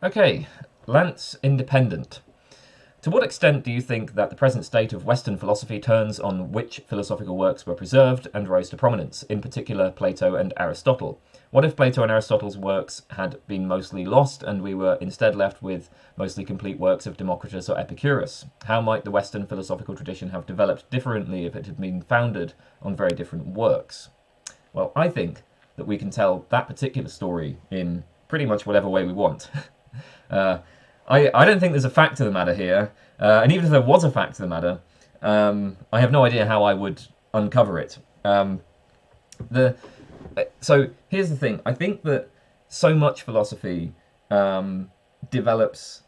Okay, Lance Independent. To what extent do you think that the present state of Western philosophy turns on which philosophical works were preserved and rose to prominence, in particular Plato and Aristotle? What if Plato and Aristotle's works had been mostly lost and we were instead left with mostly complete works of Democritus or Epicurus? How might the Western philosophical tradition have developed differently if it had been founded on very different works? Well, I think that we can tell that particular story in pretty much whatever way we want. I don't think there's a fact to the matter here, and even if there was a fact to the matter, I have no idea how I would uncover it. So here's the thing. I think that so much philosophy develops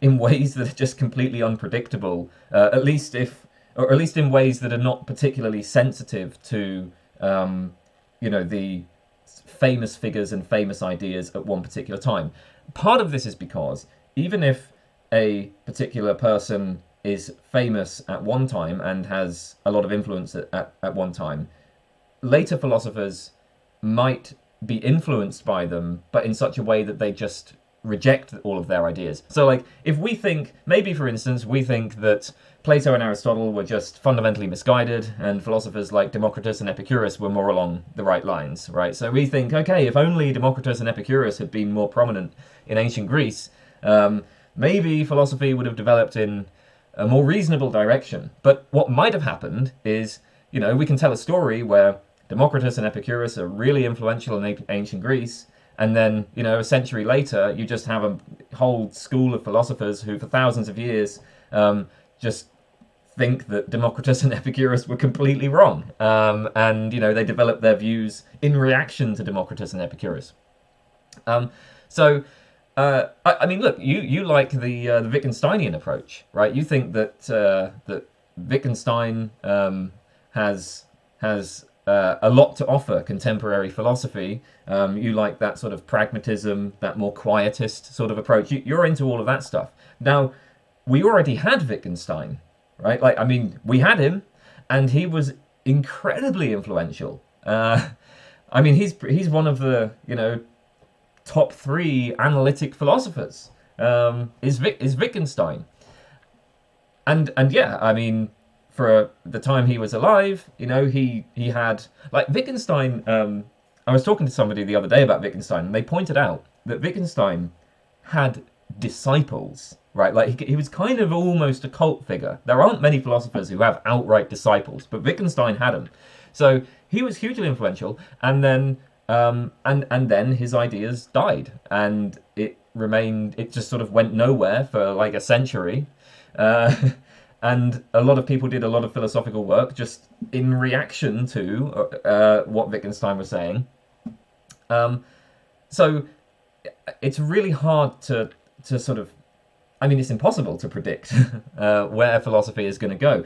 in ways that are just completely unpredictable, at least in ways that are not particularly sensitive to the famous figures and famous ideas at one particular time. Part of this is because even if a particular person is famous at one time and has a lot of influence at one time, later philosophers might be influenced by them, but in such a way that they just reject all of their ideas. So, like, if we think, maybe for instance, we think that Plato and Aristotle were just fundamentally misguided, and philosophers like Democritus and Epicurus were more along the right lines, right? So we think, okay, if only Democritus and Epicurus had been more prominent in ancient Greece, maybe philosophy would have developed in a more reasonable direction. But what might have happened is, we can tell a story where Democritus and Epicurus are really influential in ancient Greece, and then, a century later, you just have a whole school of philosophers who, for thousands of years, just think that Democritus and Epicurus were completely wrong. And, they develop their views in reaction to Democritus and Epicurus. I mean, look, you like the Wittgensteinian approach, right? You think that Wittgenstein has a lot to offer contemporary philosophy. You like that sort of pragmatism, that more quietist sort of approach. You're into all of that stuff. Now, we already had Wittgenstein, right? Like, I mean, we had him, and he was incredibly influential. I mean, he's one of the top 3 analytic philosophers. Is Wittgenstein, and yeah, I mean, for the time he was alive, he had, like, Wittgenstein. I was talking to somebody the other day about Wittgenstein, and they pointed out that Wittgenstein had disciples, right? Like, he was kind of almost a cult figure. There aren't many philosophers who have outright disciples, but Wittgenstein had them. So he was hugely influential, and then then his ideas died, and it just sort of went nowhere for like a century. And a lot of people did a lot of philosophical work just in reaction to what Wittgenstein was saying. So it's really hard to sort of, I mean, it's impossible to predict where philosophy is going to go.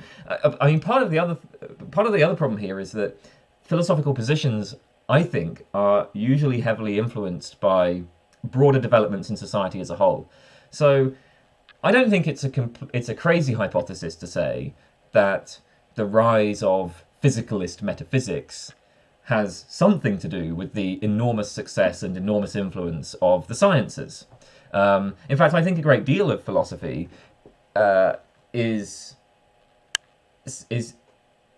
I mean, part of the other problem here is that philosophical positions, I think, are usually heavily influenced by broader developments in society as a whole. So I don't think it's a crazy hypothesis to say that the rise of physicalist metaphysics has something to do with the enormous success and enormous influence of the sciences. In fact, I think a great deal of philosophy is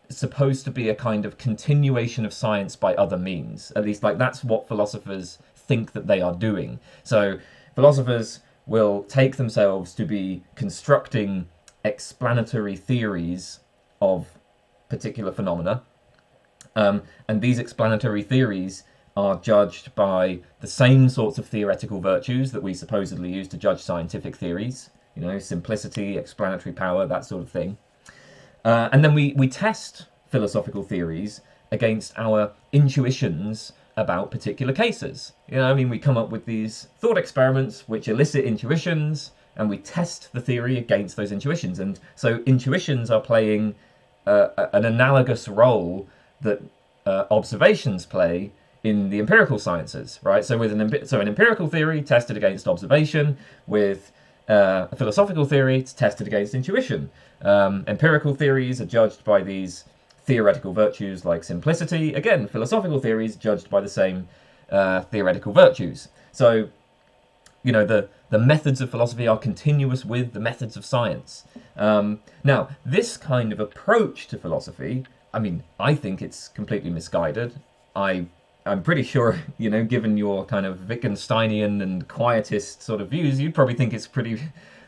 supposed to be a kind of continuation of science by other means. At least, like, that's what philosophers think that they are doing. So philosophers will take themselves to be constructing explanatory theories of particular phenomena. And these explanatory theories are judged by the same sorts of theoretical virtues that we supposedly use to judge scientific theories. Simplicity, explanatory power, that sort of thing. And then we test philosophical theories against our intuitions about particular cases. We come up with these thought experiments which elicit intuitions, and we test the theory against those intuitions. And so intuitions are playing an analogous role that observations play in the empirical sciences, right? So an empirical theory tested against observation, with a philosophical theory it's tested against intuition. Empirical theories are judged by these theoretical virtues like simplicity. Again, philosophical theories judged by the same theoretical virtues. So the methods of philosophy are continuous with the methods of science. Now, this kind of approach to philosophy, I mean, I think it's completely misguided. I'm pretty sure, given your kind of Wittgensteinian and quietist sort of views, you'd probably think it's pretty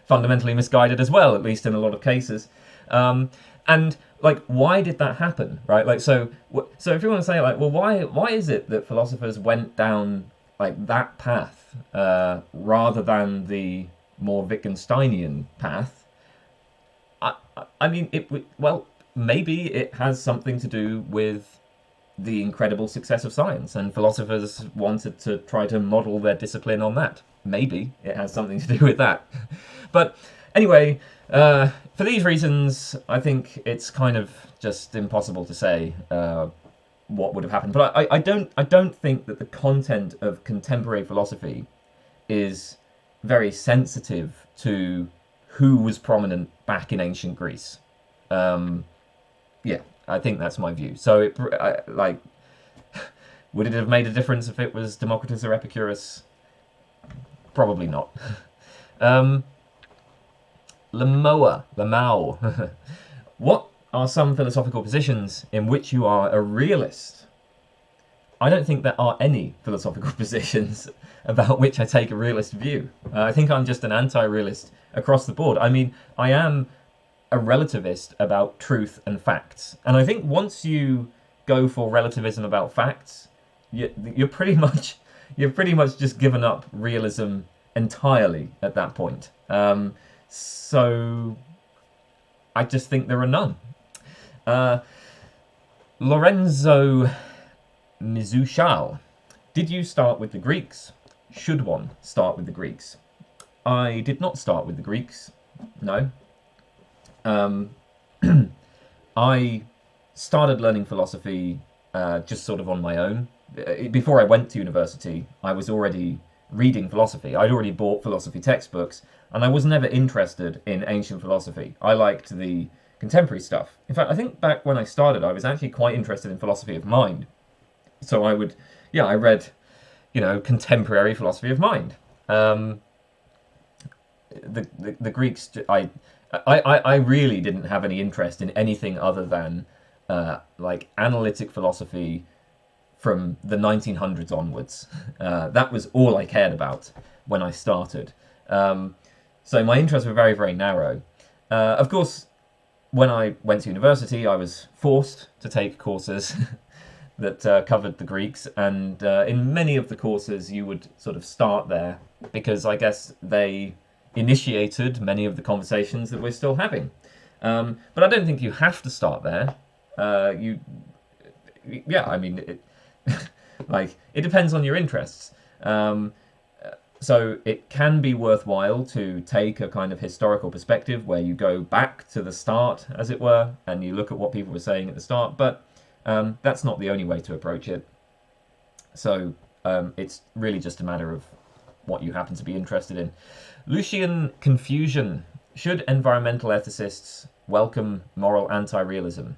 fundamentally misguided as well, at least in a lot of cases. And like, why did that happen, right? Like, so if you want to say, like, well, why is it that philosophers went down like that path rather than the more Wittgensteinian path? I mean, well, maybe it has something to do with the incredible success of science, and philosophers wanted to try to model their discipline on that. Maybe it has something to do with that. But anyway, for these reasons, I think it's kind of just impossible to say what would have happened. But I don't think that the content of contemporary philosophy is very sensitive to who was prominent back in ancient Greece. Yeah, I think that's my view. So, would it have made a difference if it was Democritus or Epicurus? Probably not. Lmaoh. What are some philosophical positions in which you are a realist? I don't think there are any philosophical positions about which I take a realist view. I think I'm just an anti-realist across the board. I mean, I am a relativist about truth and facts. And I think once you go for relativism about facts, you're pretty much just given up realism entirely at that point. So I just think there are none. Lorenzo Mizushal. Did you start with the Greeks? Should one start with the Greeks? I did not start with the Greeks. No. I started learning philosophy just sort of on my own. Before I went to university, I was already reading philosophy. I'd already bought philosophy textbooks, and I was never interested in ancient philosophy. I liked the contemporary stuff. In fact, I think back when I started, I was actually quite interested in philosophy of mind. So I read, contemporary philosophy of mind. The Greeks, I really didn't have any interest in anything other than like analytic philosophy from the 1900s onwards. That was all I cared about when I started. So my interests were very, very narrow. Of course, when I went to university, I was forced to take courses that covered the Greeks, and in many of the courses you would sort of start there because I guess they initiated many of the conversations that we're still having. But I don't think you have to start there. It depends on your interests. So it can be worthwhile to take a kind of historical perspective where you go back to the start, as it were, and you look at what people were saying at the start, but that's not the only way to approach it. So it's really just a matter of what you happen to be interested in. Lushian Confusion. Should environmental ethicists welcome moral anti-realism?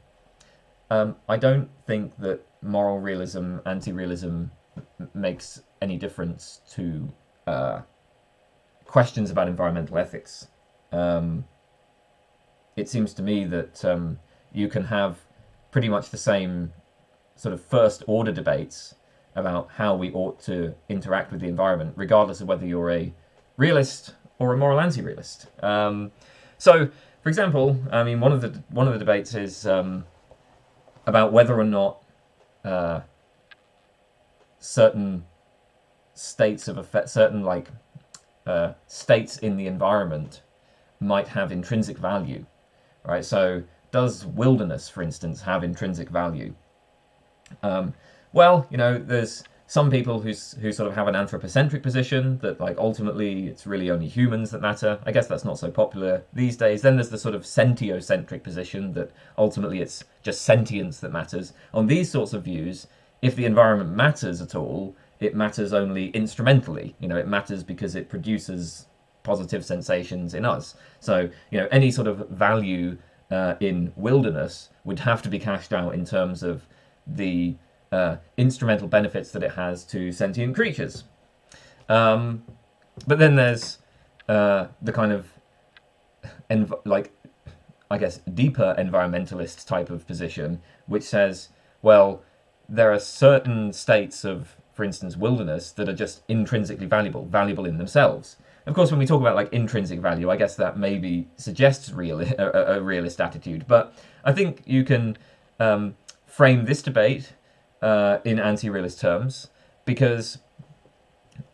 I don't think that moral realism, anti-realism makes any difference to questions about environmental ethics. It seems to me that you can have pretty much the same sort of first order debates about how we ought to interact with the environment, regardless of whether you're a realist or a moral anti-realist. So, for example, I mean, one of the debates is about whether or not certain states of effect, states in the environment might have intrinsic value, right? So, does wilderness, for instance, have intrinsic value? Well, there's some people who sort of have an anthropocentric position that, like, ultimately it's really only humans that matter. I guess that's not so popular these days. Then there's the sort of sentiocentric position that ultimately it's just sentience that matters. On these sorts of views, if the environment matters at all, it matters only instrumentally. It matters because it produces positive sensations in us. So, any sort of value in wilderness would have to be cashed out in terms of the instrumental benefits that it has to sentient creatures. But then there's the kind of like, I guess, deeper environmentalist type of position, which says, well, there are certain states of, for instance, wilderness that are just intrinsically valuable in themselves. Of course, when we talk about like intrinsic value, I guess that maybe suggests a realist attitude. But I think you can frame this debate in anti-realist terms, because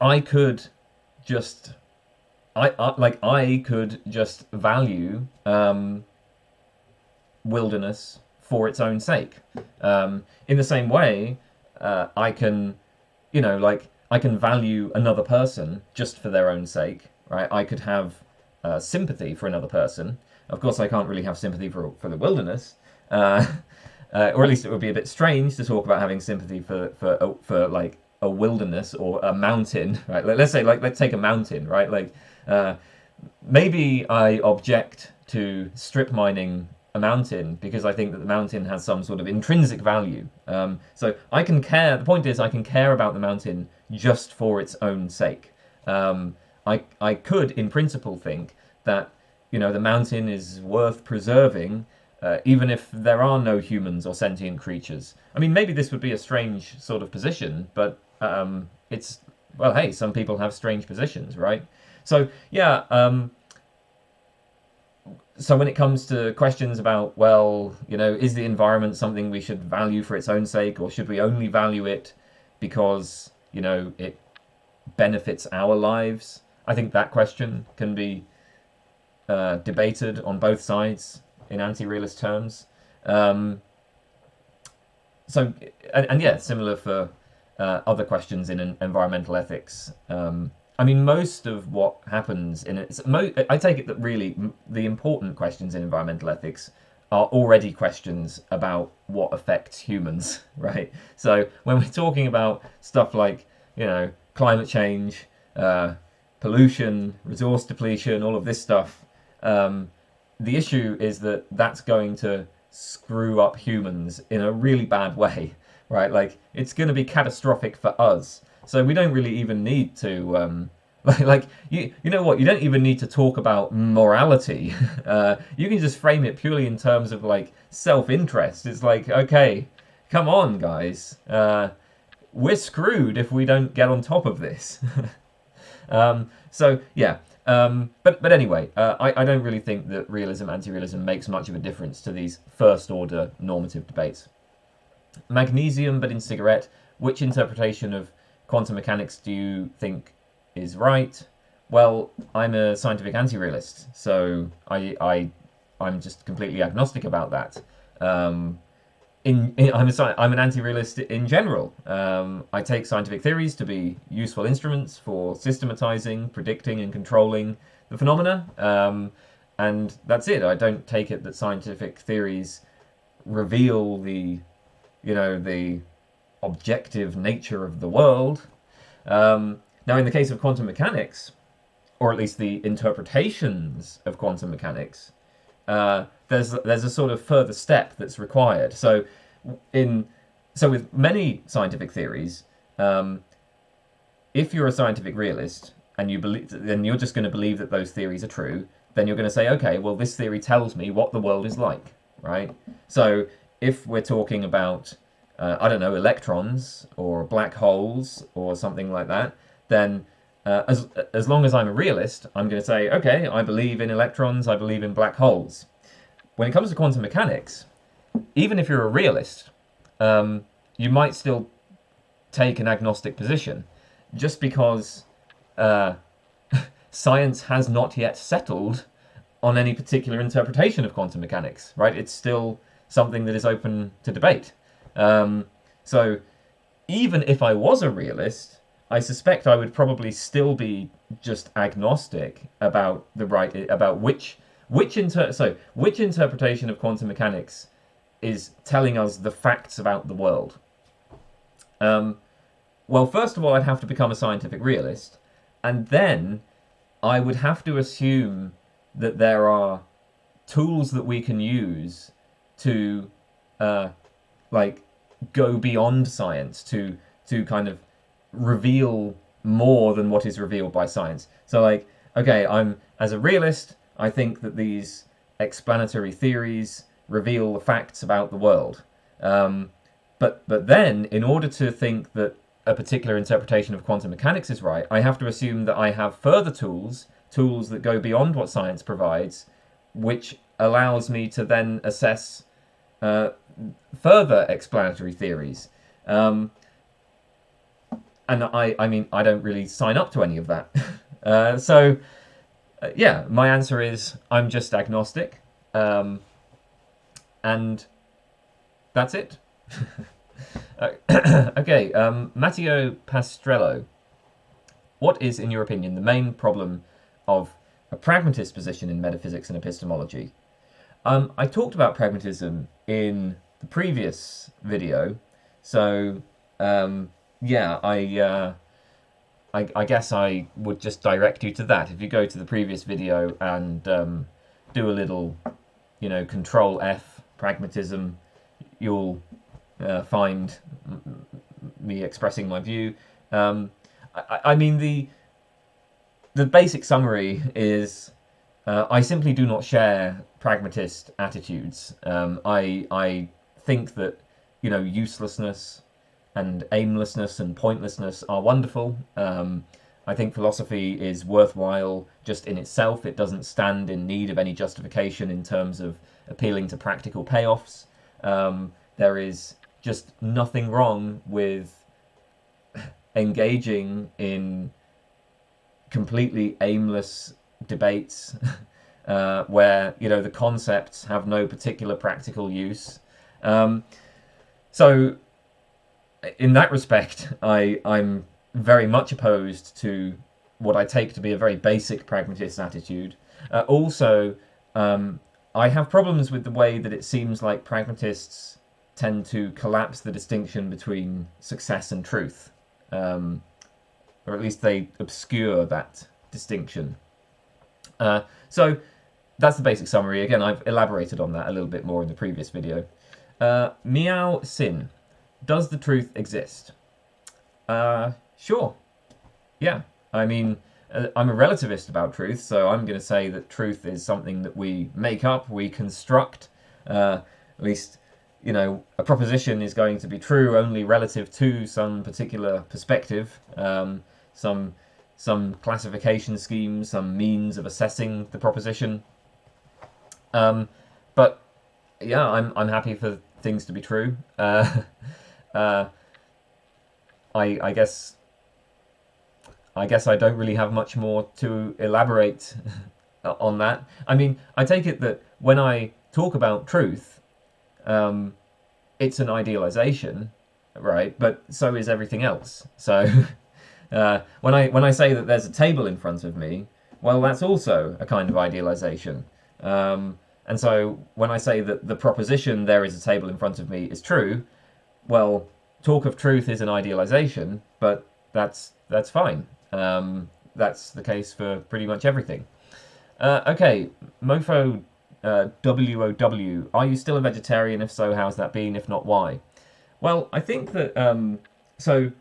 I could just, I could just value wilderness for its own sake. In the same way, I can, like, I can value another person just for their own sake, right? I could have sympathy for another person. Of course, I can't really have sympathy for the wilderness, or at least it would be a bit strange to talk about having sympathy for like a wilderness or a mountain, right? Let's say, like, let's take a mountain, right? Like, maybe I object to strip mining a mountain because I think that the mountain has some sort of intrinsic value. So I can care. The point is, I can care about the mountain just for its own sake. I could, in principle, think that the mountain is worth preserving, even if there are no humans or sentient creatures. I mean, maybe this would be a strange sort of position, but it's, well, hey, some people have strange positions, right? So yeah. So when it comes to questions about, well, is the environment something we should value for its own sake, or should we only value it because, it benefits our lives? I think that question can be debated on both sides in anti-realist terms. So, and yeah, similar for other questions in environmental ethics. I mean, most of what happens in it, I take it that really the important questions in environmental ethics are already questions about what affects humans, right? So when we're talking about stuff like, climate change, pollution, resource depletion, all of this stuff, the issue is that that's going to screw up humans in a really bad way, right? Like, it's going to be catastrophic for us. So we don't really even need to, you know what? You don't even need to talk about morality. You can just frame it purely in terms of like self-interest. It's like, okay, come on, guys. We're screwed if we don't get on top of this. So yeah. But anyway, I don't really think that realism, anti-realism makes much of a difference to these first-order normative debates. Magnesium, but in cigarette. Which interpretation of quantum mechanics do you think is right? Well, I'm a scientific anti-realist, so I'm just completely agnostic about that. I'm an anti-realist in general. I take scientific theories to be useful instruments for systematizing, predicting, and controlling the phenomena, and that's it. I don't take it that scientific theories reveal the objective nature of the world. Now, in the case of quantum mechanics, or at least the interpretations of quantum mechanics, there's a sort of further step that's required. So with many scientific theories, if you're a scientific realist and you believe, then you're just going to believe that those theories are true. Then you're going to say, okay, well, this theory tells me what the world is like, right? So if we're talking about I don't know, electrons or black holes or something like that, then as long as I'm a realist, I'm going to say, okay, I believe in electrons, I believe in black holes. When it comes to quantum mechanics, even if you're a realist, you might still take an agnostic position, just because science has not yet settled on any particular interpretation of quantum mechanics, right? It's still something that is open to debate. So even if I was a realist, I suspect I would probably still be just agnostic about which interpretation of quantum mechanics is telling us the facts about the world. Well, first of all, I'd have to become a scientific realist, and then I would have to assume that there are tools that we can use to go beyond science, to kind of reveal more than what is revealed by science. So like, okay, as a realist, I think that these explanatory theories reveal the facts about the world. But then, in order to think that a particular interpretation of quantum mechanics is right, I have to assume that I have further tools that go beyond what science provides, which allows me to then assess further explanatory theories. And I mean, I don't really sign up to any of that. Yeah, my answer is I'm just agnostic. And that's it. Okay, Matteo Pastrello. What is, in your opinion, the main problem of a pragmatist position in metaphysics and epistemology? I talked about pragmatism in the previous video, so yeah, I guess I would just direct you to that. If you go to the previous video and do a little, Control F pragmatism, you'll find me expressing my view. I mean, the basic summary is I simply do not share pragmatist attitudes. I think that uselessness and aimlessness and pointlessness are wonderful. I think philosophy is worthwhile just in itself. It doesn't stand in need of any justification in terms of appealing to practical payoffs. There is just nothing wrong with engaging in completely aimless debates where the concepts have no particular practical use. So in that respect, I'm very much opposed to what I take to be a very basic pragmatist attitude. Also, I have problems with the way that it seems like pragmatists tend to collapse the distinction between success and truth, or at least they obscure that distinction. So that's the basic summary. Again, I've elaborated on that a little bit more in the previous video. MeowSin, does the truth exist? Sure. Yeah. I mean, I'm a relativist about truth, so I'm going to say that truth is something that we make up, we construct. At least, a proposition is going to be true only relative to some particular perspective, some classification scheme, some means of assessing the proposition. But yeah, I'm happy for things to be true. I guess I don't really have much more to elaborate on that. I mean, I take it that when I talk about truth, it's an idealization, right? But so is everything else. So when I say that there's a table in front of me, well, that's also a kind of idealization. And so when I say that the proposition there is a table in front of me is true, well, talk of truth is an idealization, but that's fine. That's the case for pretty much everything. Okay, MofoWoW, are you still a vegetarian? If so, how's that been? If not, why? Well, I think that, so,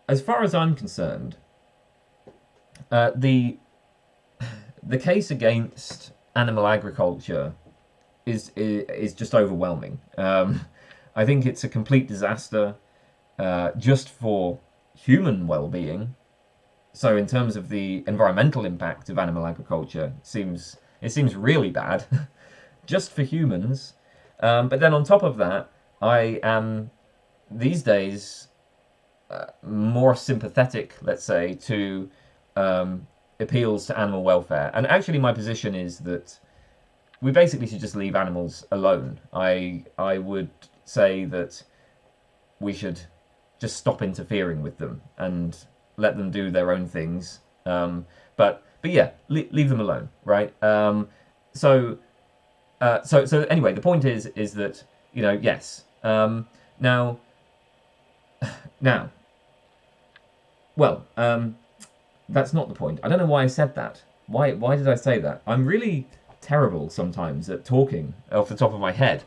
as far as I'm concerned, the case against animal agriculture is just overwhelming. I think it's a complete disaster just for human well-being. So in terms of the environmental impact of animal agriculture, it seems really bad just for humans. But then on top of that, I am these days more sympathetic, let's say, to appeals to animal welfare. And actually my position is that we basically should just leave animals alone. I would say that we should just stop interfering with them and let them do their own things. But yeah, leave them alone, right? So anyway, the point is that yes. Now, well, that's not the point. I don't know why I said that. Why did I say that? I'm really terrible sometimes at talking off the top of my head.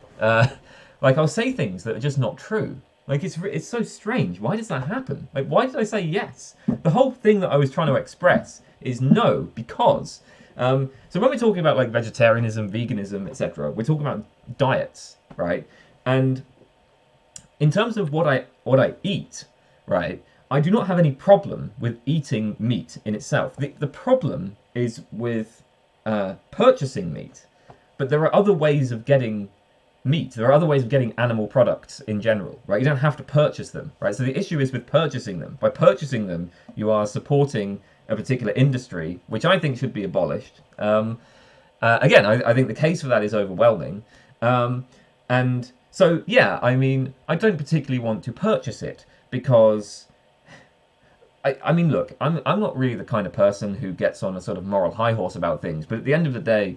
Like I'll say things that are just not true. Like, it's so strange. Why does that happen? Like, why did I say yes? The whole thing that I was trying to express is no, because. So when we're talking about like vegetarianism, veganism, etc., we're talking about diets, right? And in terms of what I eat, right, I do not have any problem with eating meat in itself. The problem is with purchasing meat, but there are other ways of getting meat. There are other ways of getting animal products in general, right? You don't have to purchase them, right? So the issue is with purchasing them. By purchasing them, you are supporting a particular industry, which I think should be abolished. Again, I think the case for that is overwhelming. And so, yeah, I mean, I don't particularly want to purchase it because, I mean, look, I'm not really the kind of person who gets on a sort of moral high horse about things, but at the end of the day,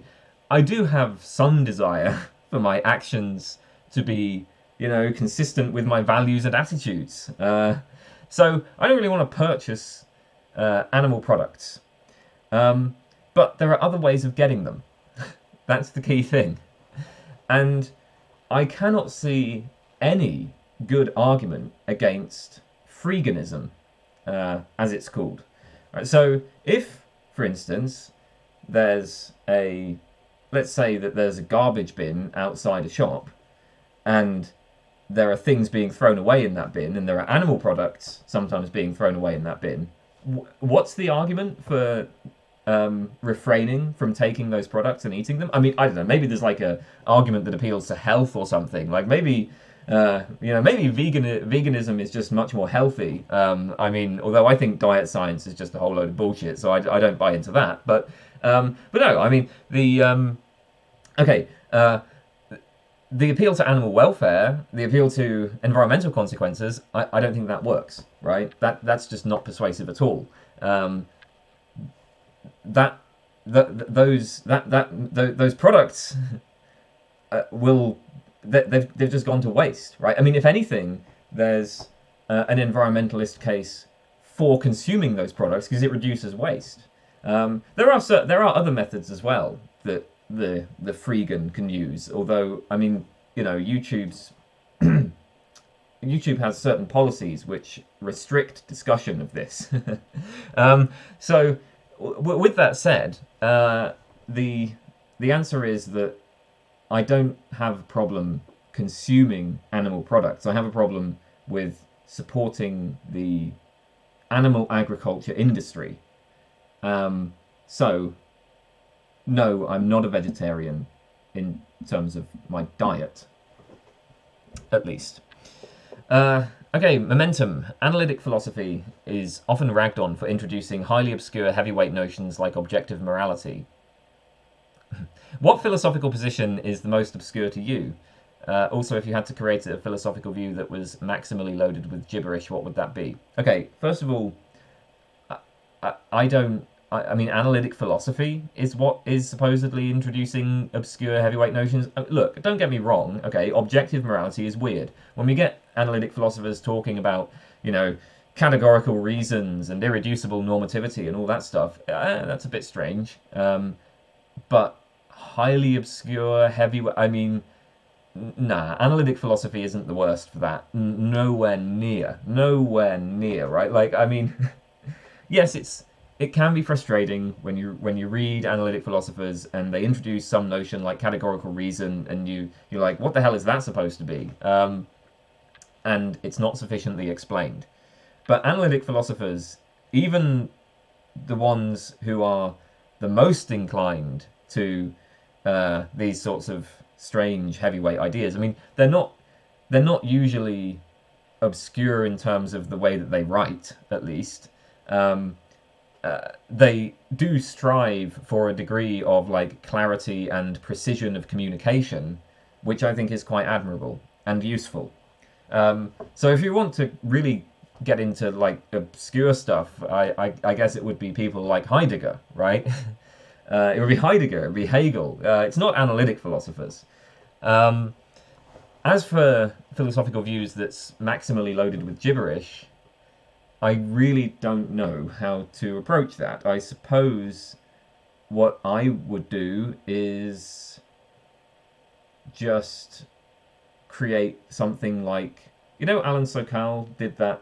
I do have some desire for my actions to be, you know, consistent with my values and attitudes. So I don't really want to purchase animal products. But there are other ways of getting them. That's the key thing. And I cannot see any good argument against freeganism, as it's called. Right, so if, for instance, there's let's say that there's a garbage bin outside a shop, and there are things being thrown away in that bin, and there are animal products sometimes being thrown away in that bin, what's the argument for refraining from taking those products and eating them? I mean, I don't know, maybe there's like a argument that appeals to health or something. Like maybe, maybe veganism is just much more healthy. I mean, although I think diet science is just a whole load of bullshit, so I don't buy into that. But no, I mean, the appeal to animal welfare, the appeal to environmental consequences, I don't think that works, right? That's just not persuasive at all. Those products they've just gone to waste, right? I mean, if anything, there's an environmentalist case for consuming those products because it reduces waste. There are other methods as well that the freegan can use. Although, I mean, you know, YouTube has certain policies which restrict discussion of this. So, with that said, the answer is that I don't have a problem consuming animal products. I have a problem with supporting the animal agriculture industry. So, no, I'm not a vegetarian in terms of my diet, at least. Okay, momentum. Analytic philosophy is often ragged on for introducing highly obscure heavyweight notions like objective morality. What philosophical position is the most obscure to you? Also, if you had to create a philosophical view that was maximally loaded with gibberish, what would that be? Okay, first of all, I mean, analytic philosophy is what is supposedly introducing obscure heavyweight notions. Look, don't get me wrong, okay, objective morality is weird. When we get analytic philosophers talking about, you know, categorical reasons and irreducible normativity and all that stuff, that's a bit strange. But highly obscure, heavyweight, I mean, nah, analytic philosophy isn't the worst for that. Nowhere near, right? Like, I mean, yes, it can be frustrating when you read analytic philosophers and they introduce some notion like categorical reason, and you're like, what the hell is that supposed to be? And it's not sufficiently explained. But analytic philosophers, even the ones who are the most inclined to these sorts of strange heavyweight ideas, I mean, they're not usually obscure in terms of the way that they write, at least. They do strive for a degree of like clarity and precision of communication, which I think is quite admirable and useful. So if you want to really get into like obscure stuff, I guess it would be people like Heidegger, right? It would be Heidegger, it would be Hegel. It's not analytic philosophers. As for philosophical views that's maximally loaded with gibberish, I really don't know how to approach that. I suppose what I would do is just create something like you know, Alan Sokal did that.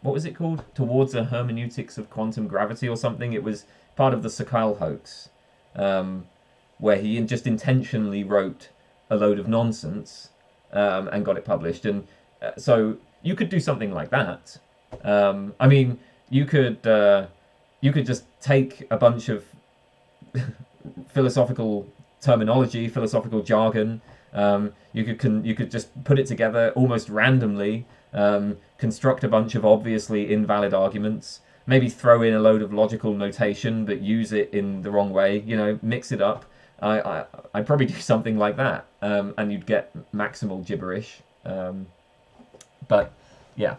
What was it called? Towards a Hermeneutics of Quantum Gravity or something. It was part of the Sokal hoax, where he just intentionally wrote a load of nonsense and got it published. And so you could do something like that. I mean, you could just take a bunch of philosophical terminology, philosophical jargon. You could just put it together almost randomly, construct a bunch of obviously invalid arguments, maybe throw in a load of logical notation, but use it in the wrong way. You know, mix it up. I'd probably do something like that, and you'd get maximal gibberish. But yeah.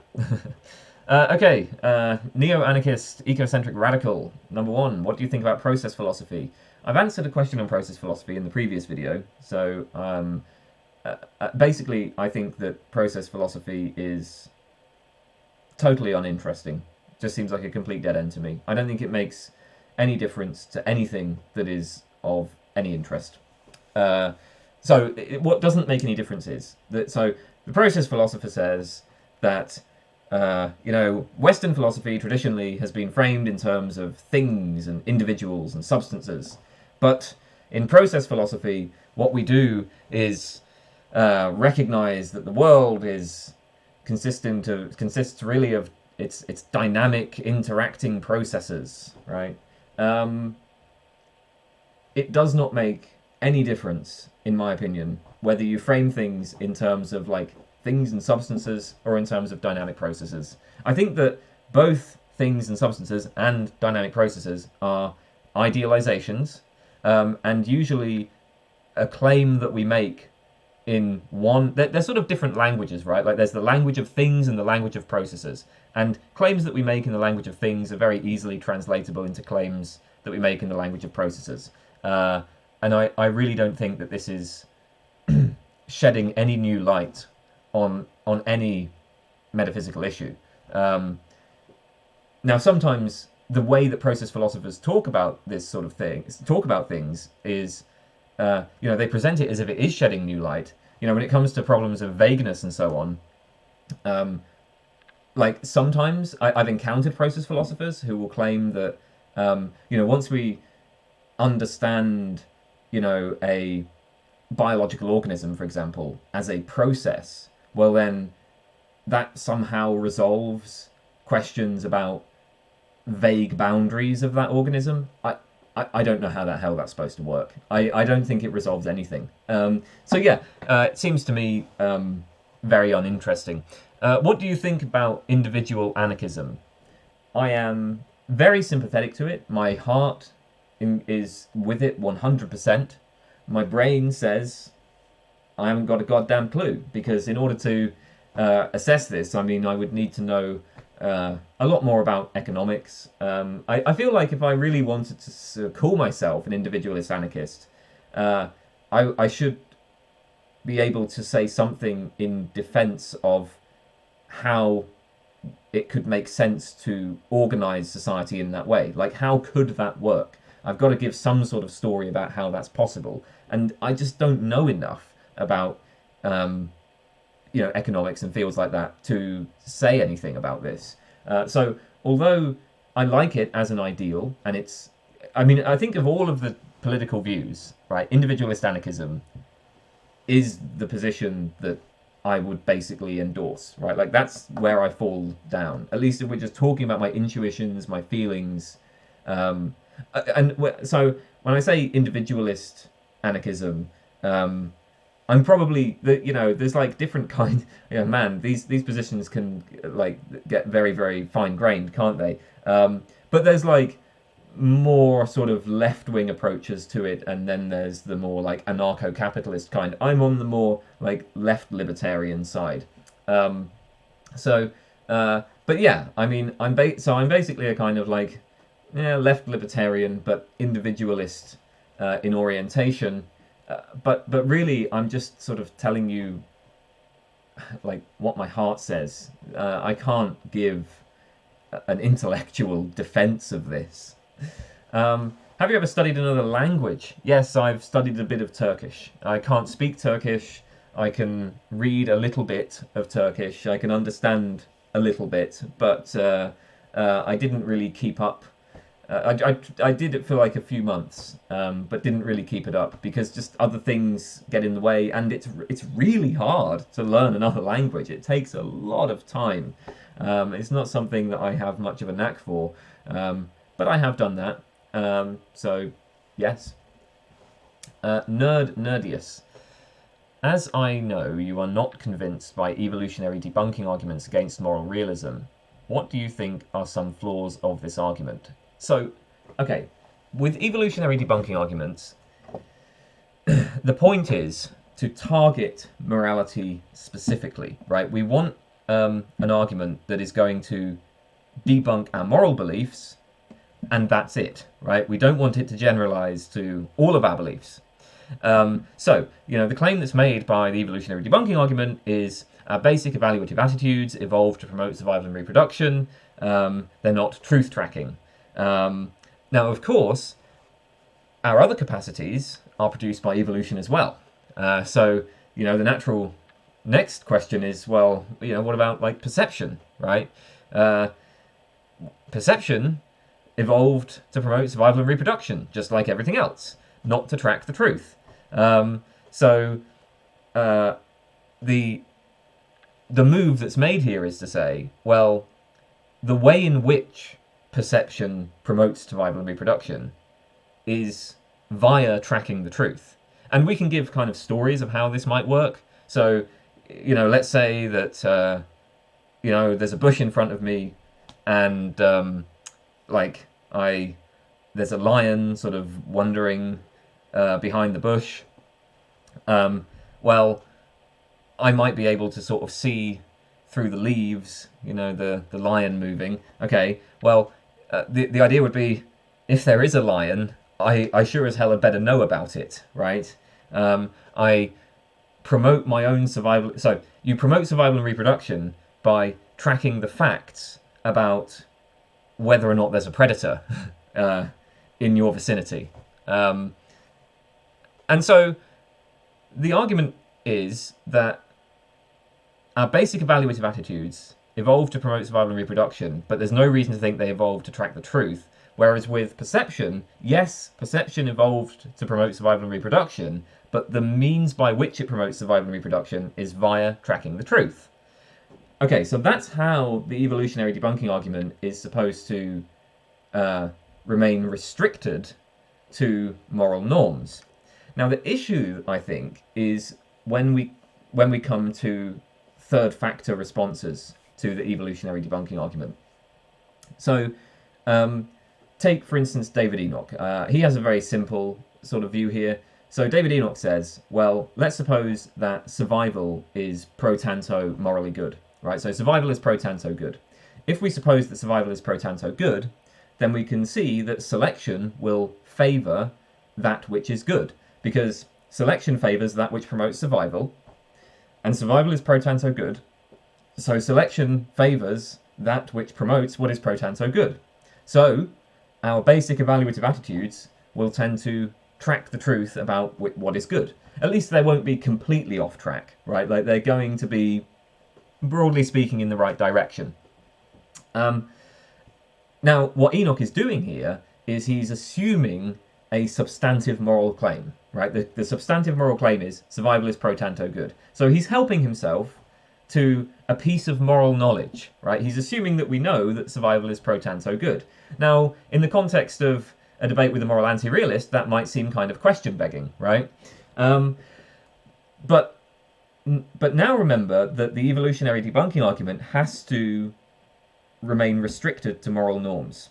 Okay, Neo-Anarchist, Ecocentric Radical. Number 1, what do you think about process philosophy? I've answered a question on process philosophy in the previous video, so basically I think that process philosophy is totally uninteresting. Just seems like a complete dead end to me. I don't think it makes any difference to anything that is of any interest. What doesn't make any difference is that, so the process philosopher says that Western philosophy traditionally has been framed in terms of things and individuals and substances. But in process philosophy, what we do is recognize that the world consists really of its dynamic, interacting processes, right? It does not make any difference, in my opinion, whether you frame things in terms of like things and substances or in terms of dynamic processes. I think that both things and substances and dynamic processes are idealizations, and usually a claim that we make in one... They're sort of different languages, right? Like there's the language of things and the language of processes. And claims that we make in the language of things are very easily translatable into claims that we make in the language of processes. And I really don't think that this is shedding any new light on any metaphysical issue. Now, sometimes the way that process philosophers talk about this sort of thing, is, they present it as if it is shedding new light. You know, when it comes to problems of vagueness and so on, like sometimes I've encountered process philosophers who will claim that, once we understand, a biological organism, for example, as a process, well then that somehow resolves questions about vague boundaries of that organism. I don't know how the hell that's supposed to work. I don't think it resolves anything. It seems to me very uninteresting. What do you think about individual anarchism? I am very sympathetic to it. My heart is with it 100%. My brain says I haven't got a goddamn clue, because in order to assess this, I mean, I would need to know a lot more about economics. I feel like if I really wanted to call myself an individualist anarchist, I should be able to say something in defense of how it could make sense to organize society in that way. Like, how could that work? I've got to give some sort of story about how that's possible. And I just don't know enough about economics and fields like that to say anything about this. So although I like it as an ideal, and I think of all of the political views, right, individualist anarchism is the position that I would basically endorse, right? Like, that's where I fall down. At least if we're just talking about my intuitions, my feelings. So when I say individualist anarchism, I'm probably there's like different kind. These positions can like get very, very fine grained, can't they? But there's like more sort of left wing approaches to it, and then there's the more like anarcho capitalist kind. I'm on the more like left libertarian side. But yeah, I mean, I'm basically a kind of like left libertarian, but individualist in orientation. But really, I'm just sort of telling you, like, what my heart says. I can't give an intellectual defense of this. Have you ever studied another language? Yes, I've studied a bit of Turkish. I can't speak Turkish. I can read a little bit of Turkish. I can understand a little bit, but I didn't really keep up. I did it for like a few months, but didn't really keep it up because just other things get in the way, and it's really hard to learn another language. It takes a lot of time. It's not something that I have much of a knack for, but I have done that. So, yes. Nerdius. As I know you are not convinced by evolutionary debunking arguments against moral realism, what do you think are some flaws of this argument? So, okay, with evolutionary debunking arguments, the point is to target morality specifically, right? We want an argument that is going to debunk our moral beliefs, and that's it, right? We don't want it to generalize to all of our beliefs. So, the claim that's made by the evolutionary debunking argument is our basic evaluative attitudes evolved to promote survival and reproduction. They're not truth tracking. Now, of course, our other capacities are produced by evolution as well. So, the natural next question is, well, what about like perception, right? Perception evolved to promote survival and reproduction, just like everything else, not to track the truth. So the move that's made here is to say, well, the way in which perception promotes survival and reproduction is via tracking the truth. And we can give kind of stories of how this might work. So, let's say that, there's a bush in front of me and, there's a lion sort of wandering behind the bush. Well, I might be able to sort of see through the leaves, the lion moving. Okay, well, the idea would be, if there is a lion, I sure as hell had better know about it, right? I promote my own survival. So you promote survival and reproduction by tracking the facts about whether or not there's a predator in your vicinity. And so the argument is that our basic evaluative attitudes evolved to promote survival and reproduction, but there's no reason to think they evolved to track the truth. Whereas with perception, yes, perception evolved to promote survival and reproduction, but the means by which it promotes survival and reproduction is via tracking the truth. Okay, so that's how the evolutionary debunking argument is supposed to remain restricted to moral norms. Now, the issue, I think, is when we come to third factor responses to the evolutionary debunking argument. So, take, for instance, David Enoch. He has a very simple sort of view here. So David Enoch says, well, let's suppose that survival is pro tanto morally good, right? So survival is pro tanto good. If we suppose that survival is pro tanto good, then we can see that selection will favour that which is good, because selection favours that which promotes survival, and survival is pro tanto good, so selection favours that which promotes what is pro tanto good. So our basic evaluative attitudes will tend to track the truth about what is good. At least they won't be completely off track, right? Like, they're going to be, broadly speaking, in the right direction. Now, what Enoch is doing here is he's assuming a substantive moral claim, right? The substantive moral claim is survival is pro tanto good. So he's helping himself to a piece of moral knowledge, right? He's assuming that we know that survival is pro tanto good. Now, in the context of a debate with a moral anti-realist, that might seem kind of question-begging, right? But now remember that the evolutionary debunking argument has to remain restricted to moral norms.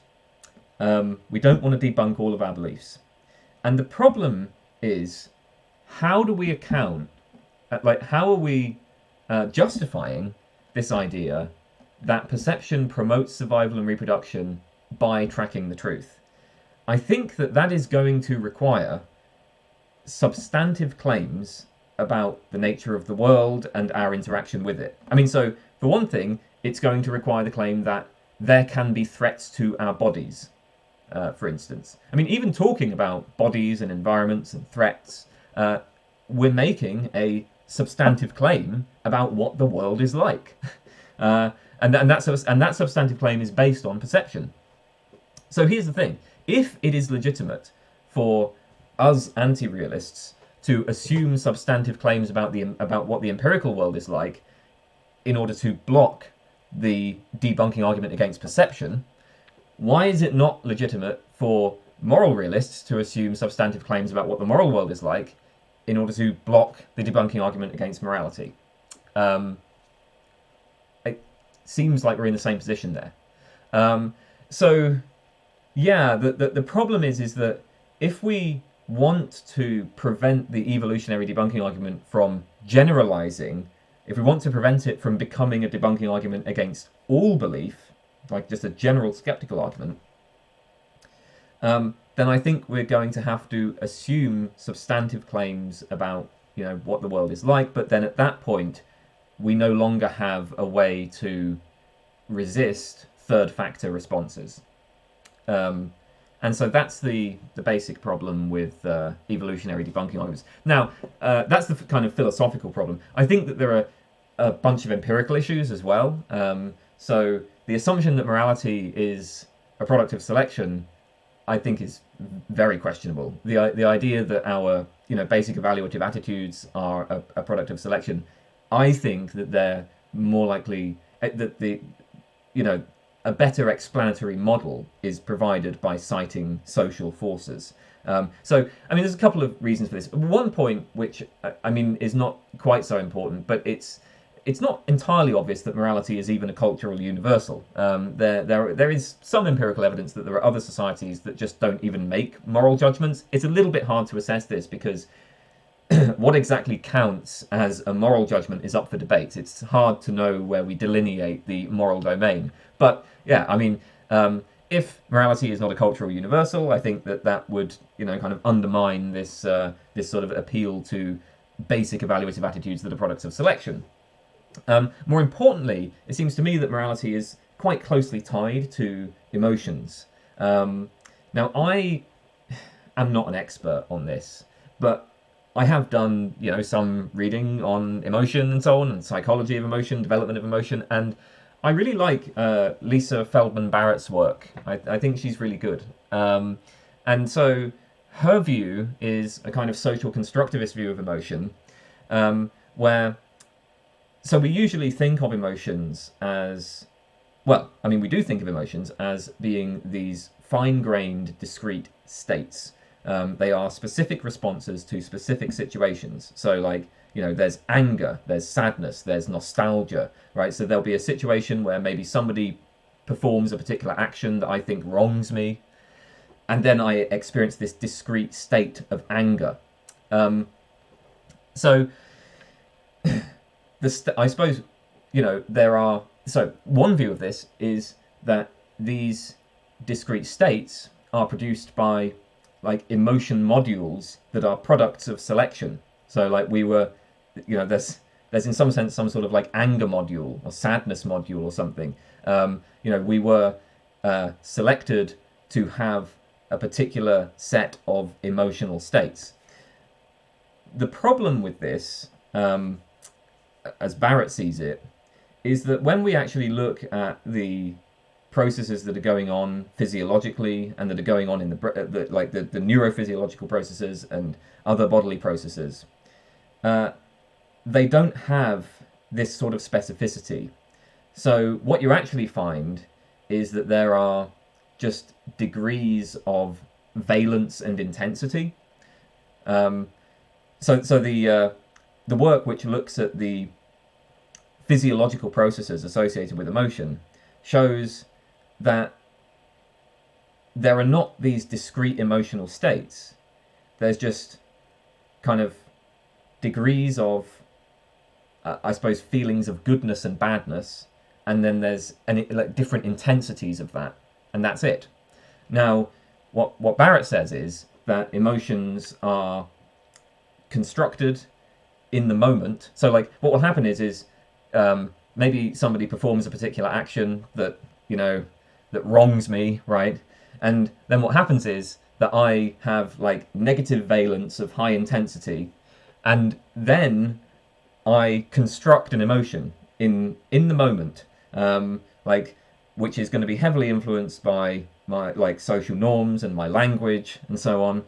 We don't want to debunk all of our beliefs. And the problem is, how do we account, how are we justifying this idea that perception promotes survival and reproduction by tracking the truth? I think that is going to require substantive claims about the nature of the world and our interaction with it. I mean, so for one thing, it's going to require the claim that there can be threats to our bodies, for instance. I mean, even talking about bodies and environments and threats, we're making a substantive claim about what the world is like. And that substantive claim is based on perception. So here's the thing. If it is legitimate for us anti-realists to assume substantive claims about what the empirical world is like in order to block the debunking argument against perception, why is it not legitimate for moral realists to assume substantive claims about what the moral world is like in order to block the debunking argument against morality? It seems like we're in the same position there. So, yeah, the problem is that if we want to prevent the evolutionary debunking argument from generalizing, if we want to prevent it from becoming a debunking argument against all belief, like just a general skeptical argument, then I think we're going to have to assume substantive claims about, what the world is like. But then at that point, we no longer have a way to resist third factor responses. And so that's the basic problem with evolutionary debunking arguments. Now, that's the kind of philosophical problem. I think that there are a bunch of empirical issues as well. So the assumption that morality is a product of selection, I think, is very questionable. The idea that our basic evaluative attitudes are a product of selection, I think that they're more likely that a better explanatory model is provided by citing social forces. So, there's a couple of reasons for this. One point, which, is not quite so important, but it's not entirely obvious that morality is even a cultural universal. There is some empirical evidence that there are other societies that just don't even make moral judgments. It's a little bit hard to assess this because what exactly counts as a moral judgment is up for debate. It's hard to know where we delineate the moral domain. But yeah, if morality is not a cultural universal, I think that would, kind of undermine this sort of appeal to basic evaluative attitudes that are products of selection. More importantly, it seems to me that morality is quite closely tied to emotions. Now, I am not an expert on this, but I have done, some reading on emotion and so on, and psychology of emotion, development of emotion, and I really like Lisa Feldman Barrett's work. I think she's really good. And so her view is a kind of social constructivist view of emotion, so we usually think of emotions as, we do think of emotions as being these fine-grained, discrete states. They are specific responses to specific situations. So, there's anger, there's sadness, there's nostalgia, right? So there'll be a situation where maybe somebody performs a particular action that I think wrongs me, and then I experience this discrete state of anger. I suppose, there are... So one view of this is that these discrete states are produced by, emotion modules that are products of selection. So, we were... there's in some sense some sort of, anger module or sadness module or something. We were selected to have a particular set of emotional states. The problem with this... as Barrett sees it, is that when we actually look at the processes that are going on physiologically and that are going on in the neurophysiological processes and other bodily processes, they don't have this sort of specificity. So what you actually find is that there are just degrees of valence and intensity. So the work which looks at the physiological processes associated with emotion shows that there are not these discrete emotional states. There's just kind of degrees of, I suppose, feelings of goodness and badness, and then there's different intensities of that, and that's it. Now, what Barrett says is that emotions are constructed in the moment. So what will happen is maybe somebody performs a particular action that that wrongs me, right? And then what happens is that I have negative valence of high intensity, and then I construct an emotion in the moment, like, which is going to be heavily influenced by my like social norms and my language and so on.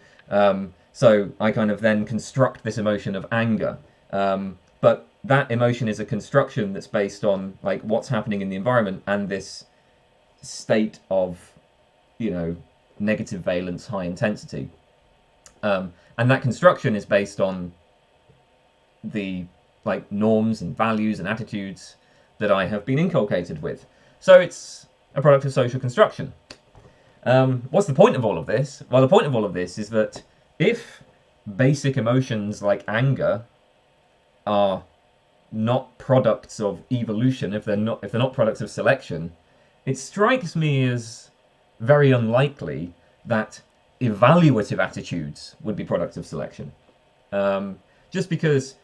So I kind of then construct this emotion of anger, but that emotion is a construction that's based on like what's happening in the environment and this state of, you know, negative valence, high intensity, and that construction is based on the like norms and values and attitudes that I have been inculcated with. So it's a product of social construction. What's the point of all of this? Well, the point of all of this is that if basic emotions like anger are not products of evolution, if they're not products of selection, it strikes me as very unlikely that evaluative attitudes would be products of selection. Just because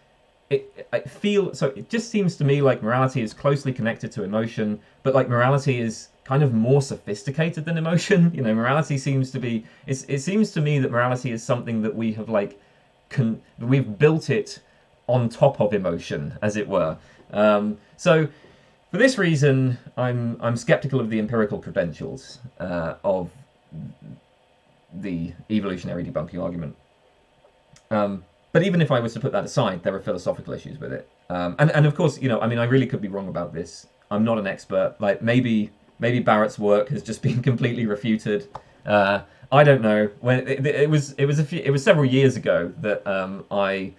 it just seems to me like morality is closely connected to emotion, but like morality is kind of more sophisticated than emotion. You know, morality seems to be, it seems to me that morality is something that we have like, we've built it on top of emotion, as it were. So for this reason, I'm skeptical of the empirical credentials of the evolutionary debunking argument. But even if I was to put that aside, there are philosophical issues with it. And of course, you know, I mean, I really could be wrong about this. I'm not an expert. Like maybe Barrett's work has just been completely refuted. I don't know. When it was several years ago that I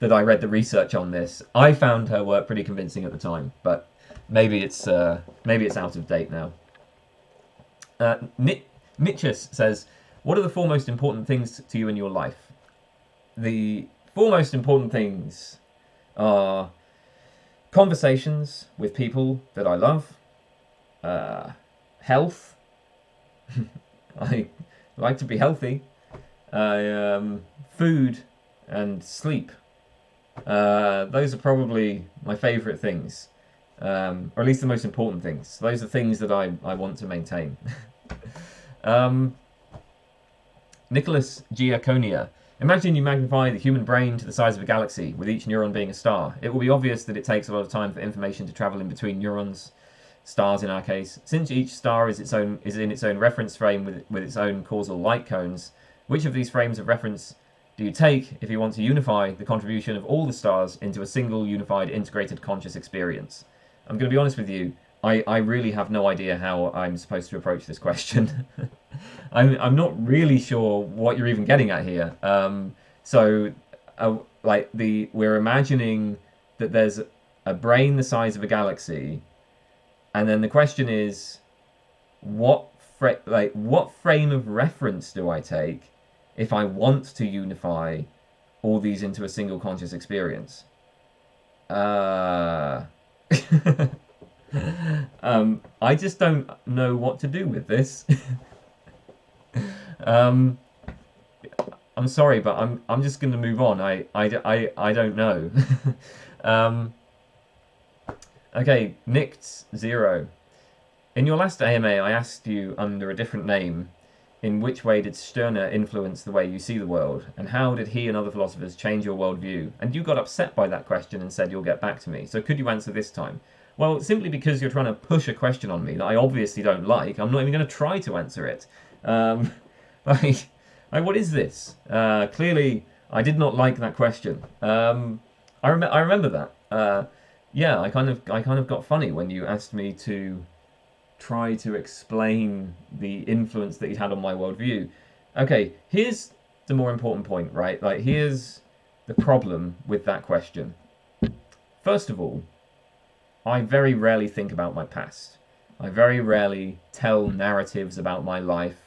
read the research on this. I found her work pretty convincing at the time, but maybe it's out of date now. Nichess says, "What are the four most important things to you in your life?" The four most important things are conversations with people that I love, health. I like to be healthy, food, and sleep. Those are probably my favourite things, or at least the most important things. Those are things that I want to maintain. Nicolas Giaconia. Imagine you magnify the human brain to the size of a galaxy, with each neuron being a star. It will be obvious that it takes a lot of time for information to travel in between neurons, stars in our case. Since each star is in its own reference frame with its own causal light cones, which of these frames of reference do you take if you want to unify the contribution of all the stars into a single, unified, integrated conscious experience? I'm going to be honest with you, I really have no idea how I'm supposed to approach this question. I'm not really sure what you're even getting at here. We're imagining that there's a brain the size of a galaxy, and then the question is, what frame of reference do I take if I want to unify all these into a single conscious experience? I just don't know what to do with this. I'm sorry, but I'm just going to move on. I don't know. Okay, Nicked0. In your last AMA, I asked you under a different name, in which way did Stirner influence the way you see the world, and how did he and other philosophers change your worldview? And you got upset by that question and said you'll get back to me. So could you answer this time? Well, simply because you're trying to push a question on me that I obviously don't like, I'm not even going to try to answer it. What is this? Clearly, I did not like that question. I remember that. Yeah, I kind of got funny when you asked me to try to explain the influence that he had on my worldview. Okay, here's the more important point, right? Like, here's the problem with that question. First of all, I very rarely think about my past. I very rarely tell narratives about my life.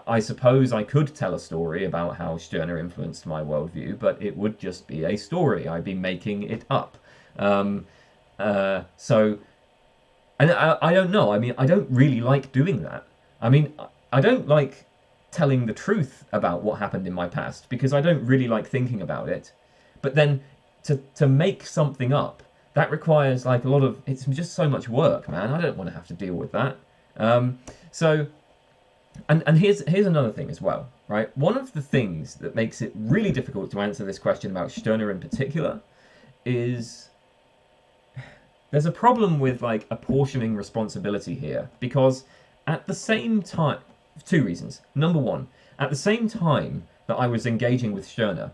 I suppose I could tell a story about how Stirner influenced my worldview, but it would just be a story. I'd be making it up. And I don't know. I mean, I don't really like doing that. I mean, I don't like telling the truth about what happened in my past because I don't really like thinking about it. But then to make something up, that requires like a lot of, it's just so much work, man. I don't want to have to deal with that. And here's another thing as well, right? One of the things that makes it really difficult to answer this question about Stirner in particular is there's a problem with like apportioning responsibility here, because at the same time, two reasons. Number one, at the same time that I was engaging with Stirner,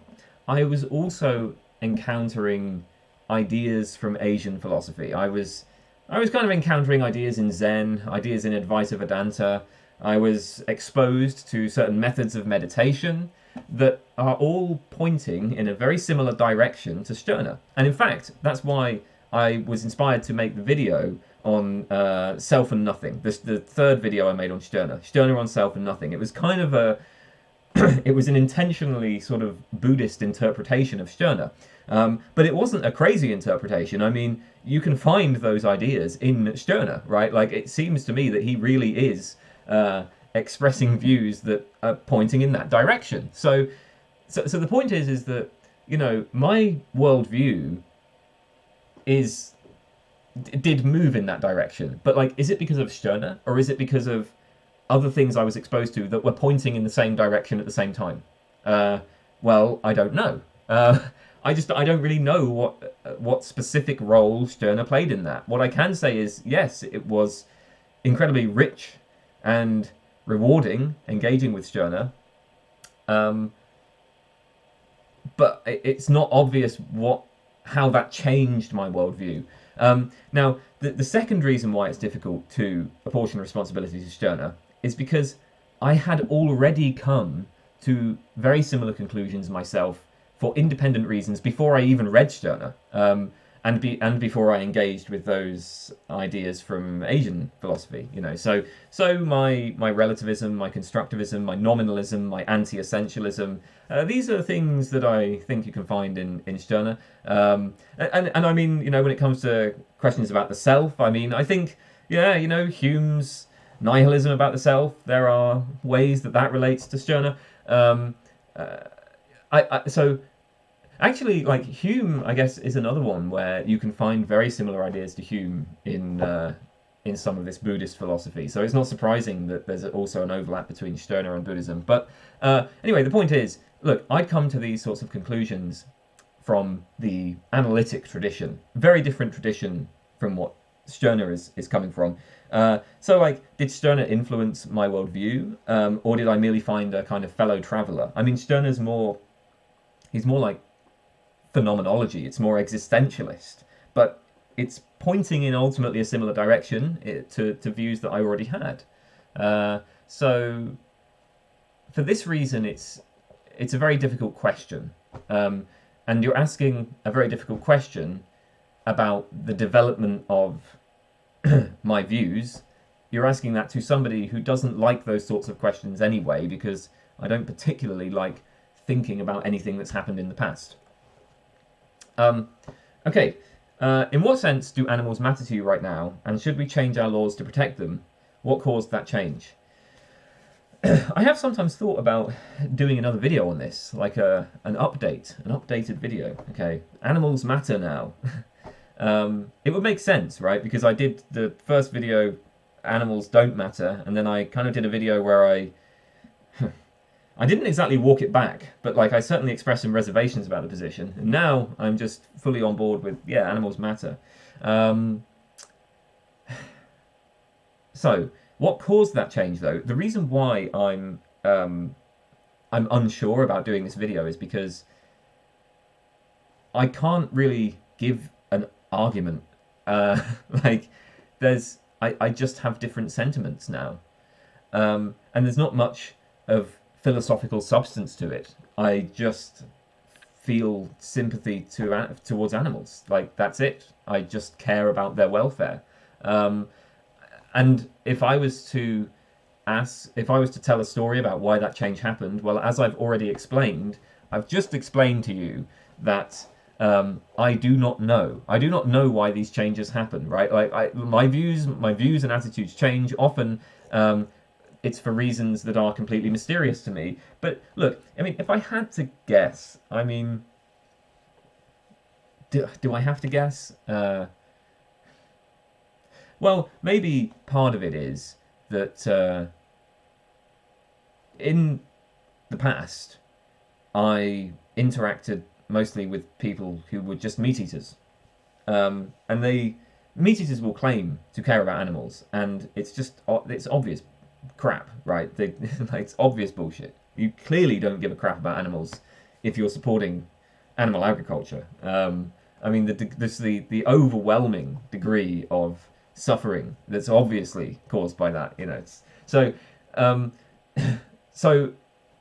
I was also encountering ideas from Asian philosophy. I was kind of encountering ideas in Zen, ideas in Advaita Vedanta. I was exposed to certain methods of meditation that are all pointing in a very similar direction to Stirner. And in fact, that's why I was inspired to make the video on self and nothing. The third video I made on Stirner on self and nothing. It was kind of a it was an intentionally sort of Buddhist interpretation of Stirner. But it wasn't a crazy interpretation. I mean, you can find those ideas in Stirner, right? Like, it seems to me that he really is expressing views that are pointing in that direction. So the point is that, you know, my worldview did move in that direction. But, like, is it because of Stirner, or is it because of other things I was exposed to that were pointing in the same direction at the same time? Well, I don't know. I don't really know what specific role Stirner played in that. What I can say is, yes, it was incredibly rich and rewarding engaging with Stirner, but it's not obvious how that changed my worldview. Now, the second reason why it's difficult to apportion responsibility to Stirner is because I had already come to very similar conclusions myself for independent reasons before I even read Stirner, and before I engaged with those ideas from Asian philosophy. You know, so my relativism, my constructivism, my nominalism, my anti-essentialism, these are things that I think you can find in Stirner. And I mean, you know, when it comes to questions about the self, I mean, I think, yeah, you know, Hume's nihilism about the self, there are ways that relates to Stirner. So actually, like, Hume, I guess, is another one where you can find very similar ideas to Hume in some of this Buddhist philosophy. So it's not surprising that there's also an overlap between Stirner and Buddhism. But anyway, the point is, look, I'd come to these sorts of conclusions from the analytic tradition, very different tradition from what Stirner is coming from. So, like, did Stirner influence my worldview, or did I merely find a kind of fellow traveller? I mean, Stirner's he's more like phenomenology, it's more existentialist, but it's pointing in ultimately a similar direction to views that I already had. So for this reason, it's a very difficult question, and you're asking a very difficult question about the development of my views. You're asking that to somebody who doesn't like those sorts of questions anyway, because I don't particularly like thinking about anything that's happened in the past. Okay, in what sense do animals matter to you right now, and should we change our laws to protect them? What caused that change? I have sometimes thought about doing another video on this, like an updated video. Okay, animals matter now. It would make sense, right? Because I did the first video, animals don't matter, and then I kind of did a video where I didn't exactly walk it back, but like I certainly expressed some reservations about the position. And now I'm just fully on board with, yeah, animals matter. So what caused that change, though? The reason why I'm unsure about doing this video is because I can't really give an argument. Like, I just have different sentiments now, and there's not much of philosophical substance to it. I just feel sympathy towards animals. Like, that's it. I just care about their welfare. And if I was to tell a story about why that change happened, well, as I've already explained, I've just explained to you that I do not know. I do not know why these changes happen, right? Like, my views and attitudes change often. It's for reasons that are completely mysterious to me. But look, I mean, if I had to guess, I mean, do I have to guess? Well, maybe part of it is that in the past, I interacted mostly with people who were just meat eaters. And meat eaters will claim to care about animals, and it's obvious crap, right? It's obvious bullshit. You clearly don't give a crap about animals if you're supporting animal agriculture. I mean, the overwhelming degree of suffering that's obviously caused by that. So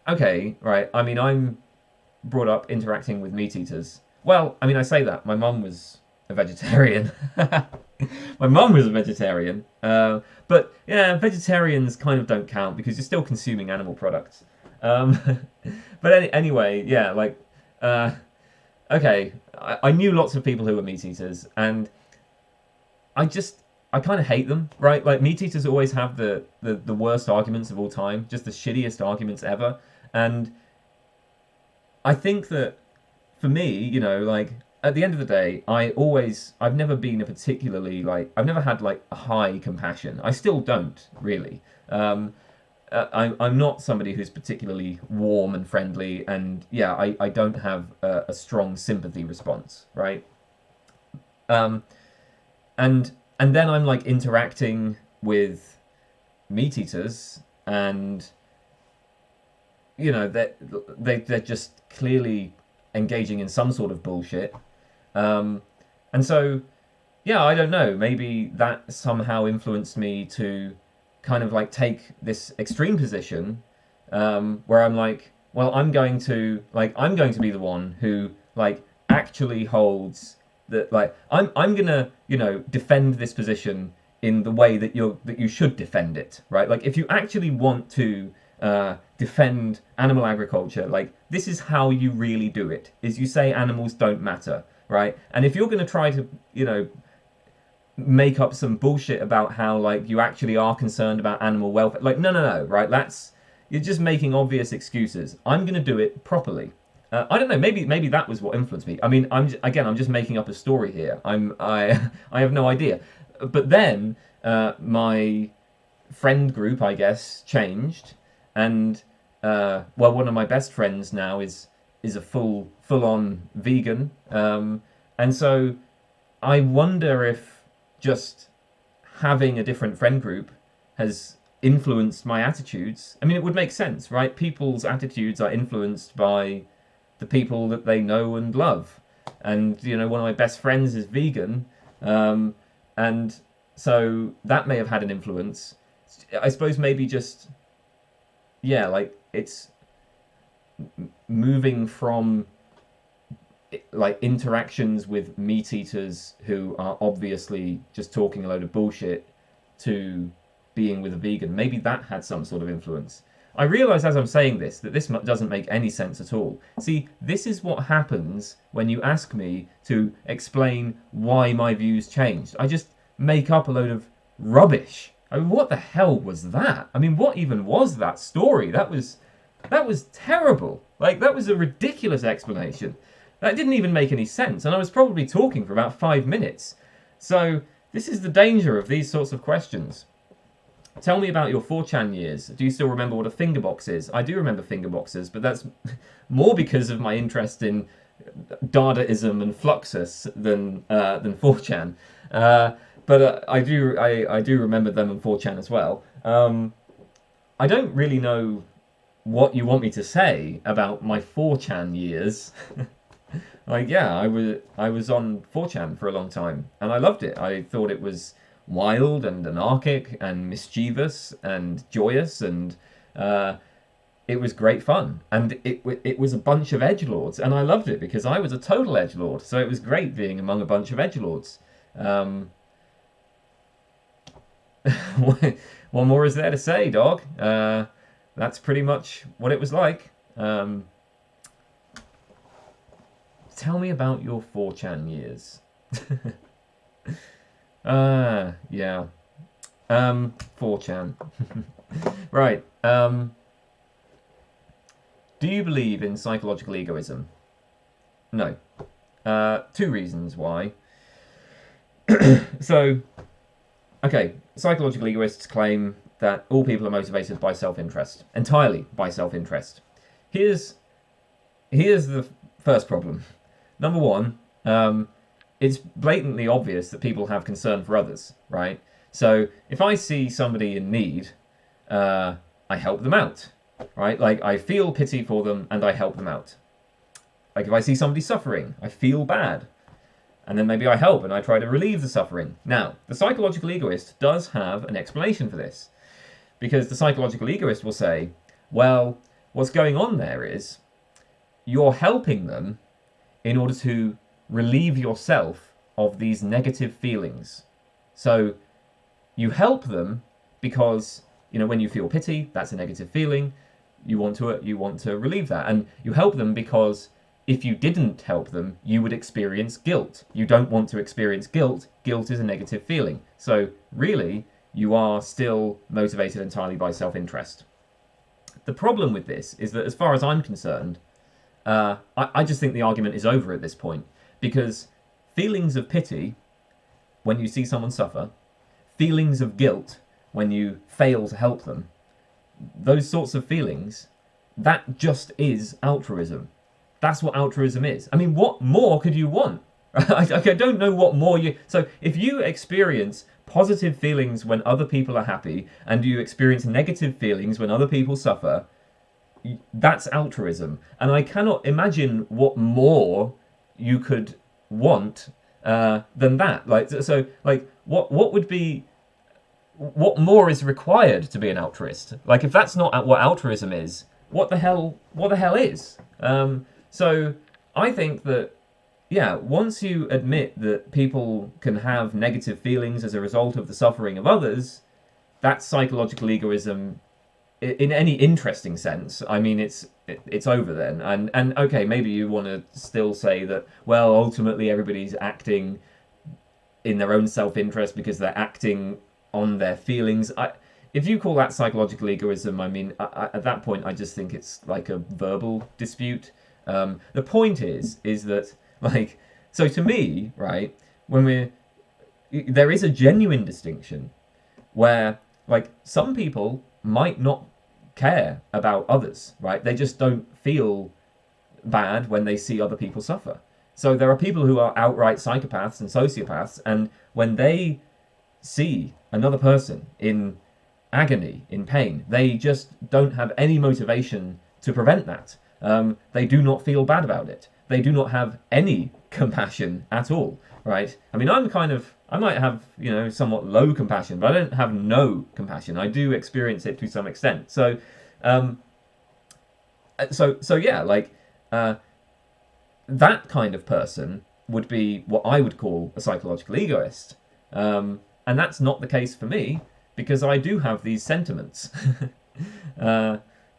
okay, right. I mean, I'm brought up interacting with meat eaters. Well, I mean, I say that my mum was a vegetarian. My mum was a vegetarian, but yeah, vegetarians kind of don't count because you're still consuming animal products. But anyway, yeah, like, okay, I knew lots of people who were meat eaters, and I kind of hate them, right? Like, meat eaters always have the worst arguments of all time, just the shittiest arguments ever, and I think that for me, like, at the end of the day, I've never been a particularly, like, I've never had, like, a high compassion. I still don't, really. I'm not somebody who's particularly warm and friendly, and yeah, I don't have a strong sympathy response, right? And then I'm, like, interacting with meat eaters, and they're just clearly engaging in some sort of bullshit. And so, yeah, I don't know. Maybe that somehow influenced me to kind of, like, take this extreme position, where I'm like, well, I'm going to be the one who, like, actually holds that, like, I'm gonna, defend this position in the way that you should defend it, right? Like, if you actually want to defend animal agriculture, like, this is how you really do it, is you say animals don't matter, right? And if you're going to try to, make up some bullshit about how, like, you actually are concerned about animal welfare, like, no, right? You're just making obvious excuses. I'm going to do it properly. I don't know. Maybe that was what influenced me. I mean, I'm just making up a story here. I have no idea. But then my friend group, I guess, changed, and one of my best friends now is a full on vegan, and so I wonder if just having a different friend group has influenced my attitudes. I mean, it would make sense, right? People's attitudes are influenced by the people that they know and love. And, one of my best friends is vegan, and so that may have had an influence. I suppose maybe just, yeah, like, it's moving from, like, interactions with meat eaters who are obviously just talking a load of bullshit to being with a vegan. Maybe that had some sort of influence. I realise as I'm saying this that this doesn't make any sense at all. See, this is what happens when you ask me to explain why my views changed. I just make up a load of rubbish. I mean, what the hell was that? I mean, what even was that story? That was terrible. Like, that was a ridiculous explanation. That didn't even make any sense, and I was probably talking for about 5 minutes. So, this is the danger of these sorts of questions. Tell me about your 4chan years. Do you still remember what a fingerbox is? I do remember fingerboxes, but that's more because of my interest in Dadaism and Fluxus than 4chan. But I do remember them on 4chan as well. I don't really know what you want me to say about my 4chan years. Like, yeah, I was on 4chan for a long time, and I loved it. I thought it was wild and anarchic and mischievous and joyous, and it was great fun. And it was a bunch of edgelords, and I loved it because I was a total edgelord. So it was great being among a bunch of edgelords. What more is there to say, dog? That's pretty much what it was like. Tell me about your 4chan years. Yeah. 4chan. Right. Do you believe in psychological egoism? No. 2 reasons why. So, okay, psychological egoists claim that all people are motivated by self-interest, entirely by self-interest. Here's the first problem. number one, it's blatantly obvious that people have concern for others, right? So if I see somebody in need, I help them out, right? Like, I feel pity for them and I help them out. Like, if I see somebody suffering, I feel bad, and then maybe I help and I try to relieve the suffering. Now, the psychological egoist does have an explanation for this, because the psychological egoist will say, well, what's going on there is you're helping them in order to relieve yourself of these negative feelings. So you help them because, you know, when you feel pity, that's a negative feeling. You want to relieve that, and you help them because if you didn't help them, you would experience guilt. You don't want to experience guilt. Guilt is a negative feeling. So really, you are still motivated entirely by self-interest. The problem with this is that, as far as I'm concerned, I just think the argument is over at this point, because feelings of pity when you see someone suffer, feelings of guilt when you fail to help them, those sorts of feelings, that just is altruism. That's what altruism is. I mean, what more could you want? I don't know what more you... So if you experience positive feelings when other people are happy, and you experience negative feelings when other people suffer, that's altruism. And I cannot imagine what more you could want than that. What would be... What more is required to be an altruist? Like, if that's not what altruism is, what the hell is? So I think that, yeah, once you admit that people can have negative feelings as a result of the suffering of others, that's psychological egoism in any interesting sense. I mean, it's over then. And okay, maybe you want to still say that, well, ultimately everybody's acting in their own self-interest because they're acting on their feelings. If you call that psychological egoism, I mean, at that point, I just think it's like a verbal dispute. The point is that, like, so to me, right, there is a genuine distinction where, like, some people might not care about others, right? They just don't feel bad when they see other people suffer. So there are people who are outright psychopaths and sociopaths, and when they see another person in agony, in pain, they just don't have any motivation to prevent that. They do not feel bad about it. They do not have any compassion at all, right? I mean, I might have, you know, somewhat low compassion, but I don't have no compassion. I do experience it to some extent. So yeah, like, that kind of person would be what I would call a psychological egoist. And that's not the case for me, because I do have these sentiments.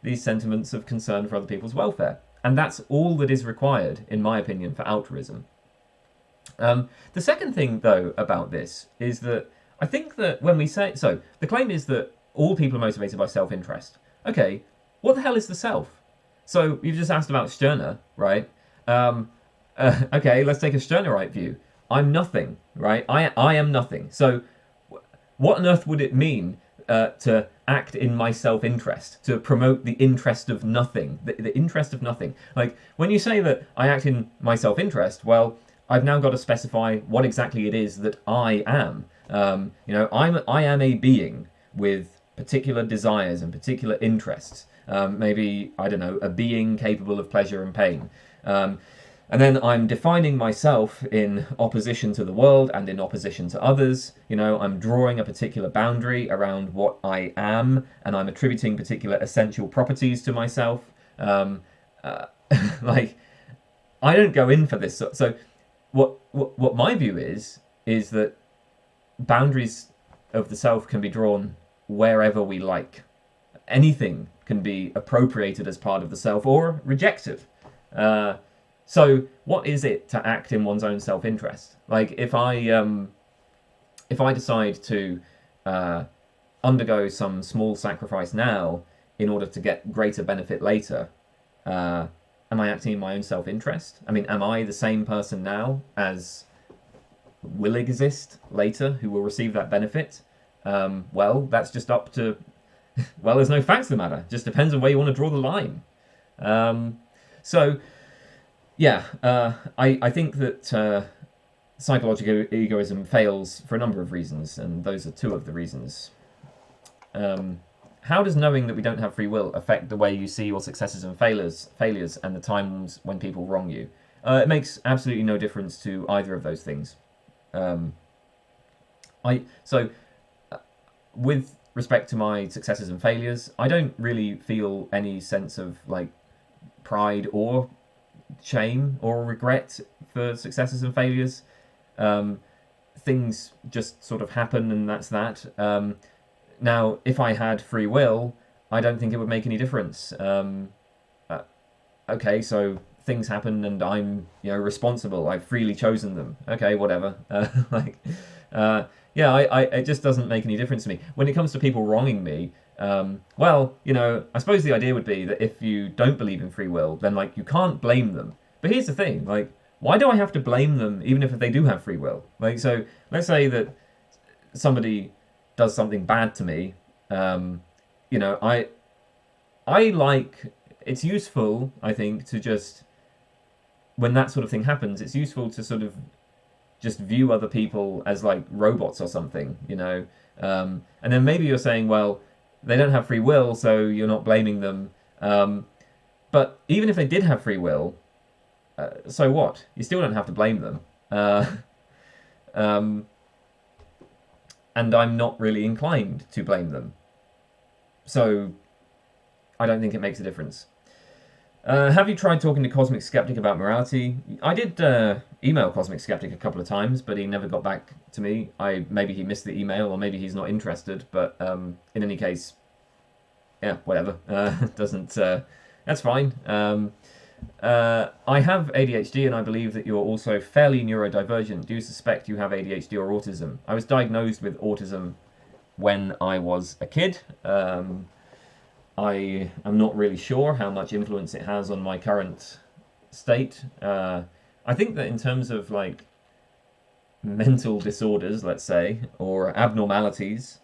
These sentiments of concern for other people's welfare. And that's all that is required, in my opinion, for altruism. The second thing, though, about this is that I think that when we say... So, the claim is that all people are motivated by self-interest. Okay, what the hell is the self? So, you've just asked about Stirner, right? Okay, let's take a Stirnerite view. I'm nothing, right? I am nothing. So, what on earth would it mean to act in my self-interest, to promote the interest of nothing, the interest of nothing? Like, when you say that I act in my self-interest, well, I've now got to specify what exactly it is that I am. You know, I am a being with particular desires and particular interests. Maybe, I don't know, a being capable of pleasure and pain. And then I'm defining myself in opposition to the world and in opposition to others. You know, I'm drawing a particular boundary around what I am, and I'm attributing particular essential properties to myself. Like, I don't go in for this. So what my view is that boundaries of the self can be drawn wherever we like. Anything can be appropriated as part of the self or rejected. So what is it to act in one's own self-interest? Like, if I decide to undergo some small sacrifice now in order to get greater benefit later, am I acting in my own self-interest? I mean, am I the same person now as will exist later who will receive that benefit? Well, that's just up to... Well, there's no facts of the matter. It just depends on where you want to draw the line. So... Yeah, I think that psychological egoism fails for a number of reasons, and those are two of the reasons. Um, how does knowing that we don't have free will affect the way you see your successes and failures, and the times when people wrong you? It makes absolutely no difference to either of those things. Um, I so with respect to my successes and failures, I don't really feel any sense of like pride or shame or regret for successes and failures. Um, Things just sort of happen, and that's that. Now, if I had free will, I don't think it would make any difference. Uh, okay, so things happen, and I'm responsible. I've freely chosen them. Okay, whatever. Like, yeah, it just doesn't make any difference to me. When it comes to people wronging me, well, I suppose the idea would be that if you don't believe in free will, then like you can't blame them. But here's the thing, like, why do I have to blame them even if they do have free will? Like, so let's say that somebody does something bad to me. Um, you know, I like it's useful, I think, to just when that sort of thing happens, it's useful to sort of just view other people as like robots or something. And then maybe you're saying, well, they don't have free will, so you're not blaming them. But even if they did have free will, so what? You still don't have to blame them. Uh, um, and I'm not really inclined to blame them. So I don't think it makes a difference. Have you tried talking to Cosmic Skeptic about morality? I did email Cosmic Skeptic a couple of times, but he never got back to me. Maybe he missed the email, or maybe he's not interested. But in any case, yeah, whatever. Doesn't That's fine. I have ADHD, and I believe that you're also fairly neurodivergent. Do you suspect you have ADHD or autism? I was diagnosed with autism when I was a kid. I am not really sure how much influence it has on my current state. I think that in terms of like mental disorders, let's say, or abnormalities,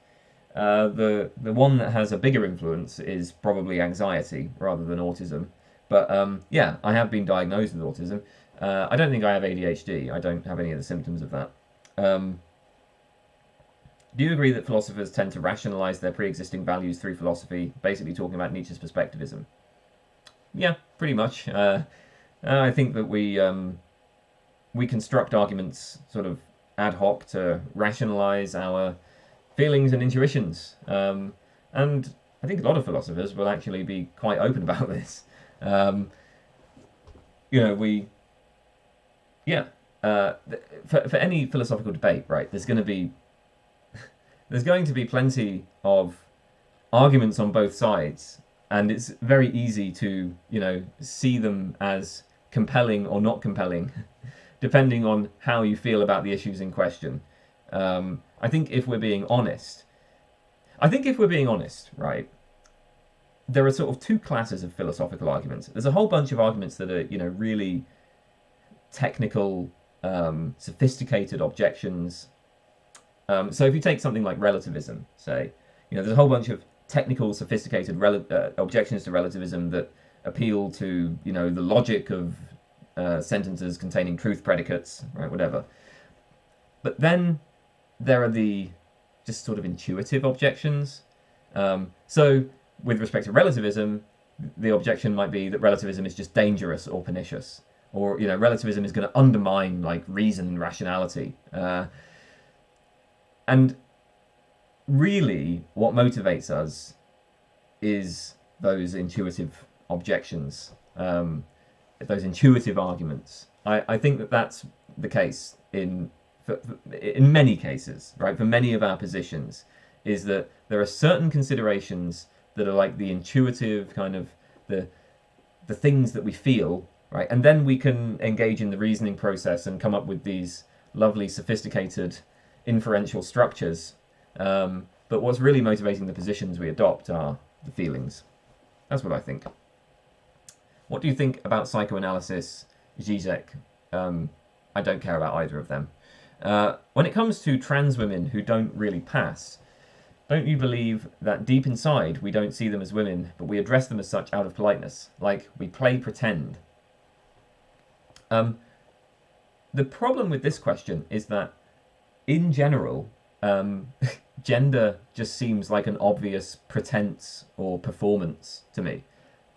the one that has a bigger influence is probably anxiety rather than autism. But yeah, I have been diagnosed with autism. I don't think I have ADHD. I don't have any of the symptoms of that. Um, do you agree that philosophers tend to rationalize their pre-existing values through philosophy, basically talking about Nietzsche's perspectivism? Yeah, pretty much. I think that we construct arguments sort of ad hoc to rationalize our feelings and intuitions, and I think a lot of philosophers will actually be quite open about this. Um, we yeah. For any philosophical debate, right? There's going to be plenty of arguments on both sides, and it's very easy to see them as compelling or not compelling, depending on how you feel about the issues in question. I think if we're being honest, right, there are sort of two classes of philosophical arguments. There's a whole bunch of arguments that are really technical, sophisticated objections. So if you take something like relativism, say, there's a whole bunch of technical, sophisticated objections to relativism that appeal to, the logic of sentences containing truth predicates, right, whatever. But then there are the just sort of intuitive objections. So with respect to relativism, the objection might be that relativism is just dangerous or pernicious, or relativism is going to undermine like reason and rationality. And really, what motivates us is those intuitive objections, those intuitive arguments. I think that that's the case in many cases, right? For many of our positions, is that there are certain considerations that are like the intuitive kind of the things that we feel, right? And then we can engage in the reasoning process and come up with these lovely, sophisticated inferential structures. But what's really motivating the positions we adopt are the feelings. That's what I think. What do you think about psychoanalysis, Zizek? I don't care about either of them. When it comes to trans women who don't really pass, don't you believe that deep inside we don't see them as women, but we address them as such out of politeness? Like, we play pretend. The problem with this question is that, in general, gender just seems like an obvious pretense or performance to me.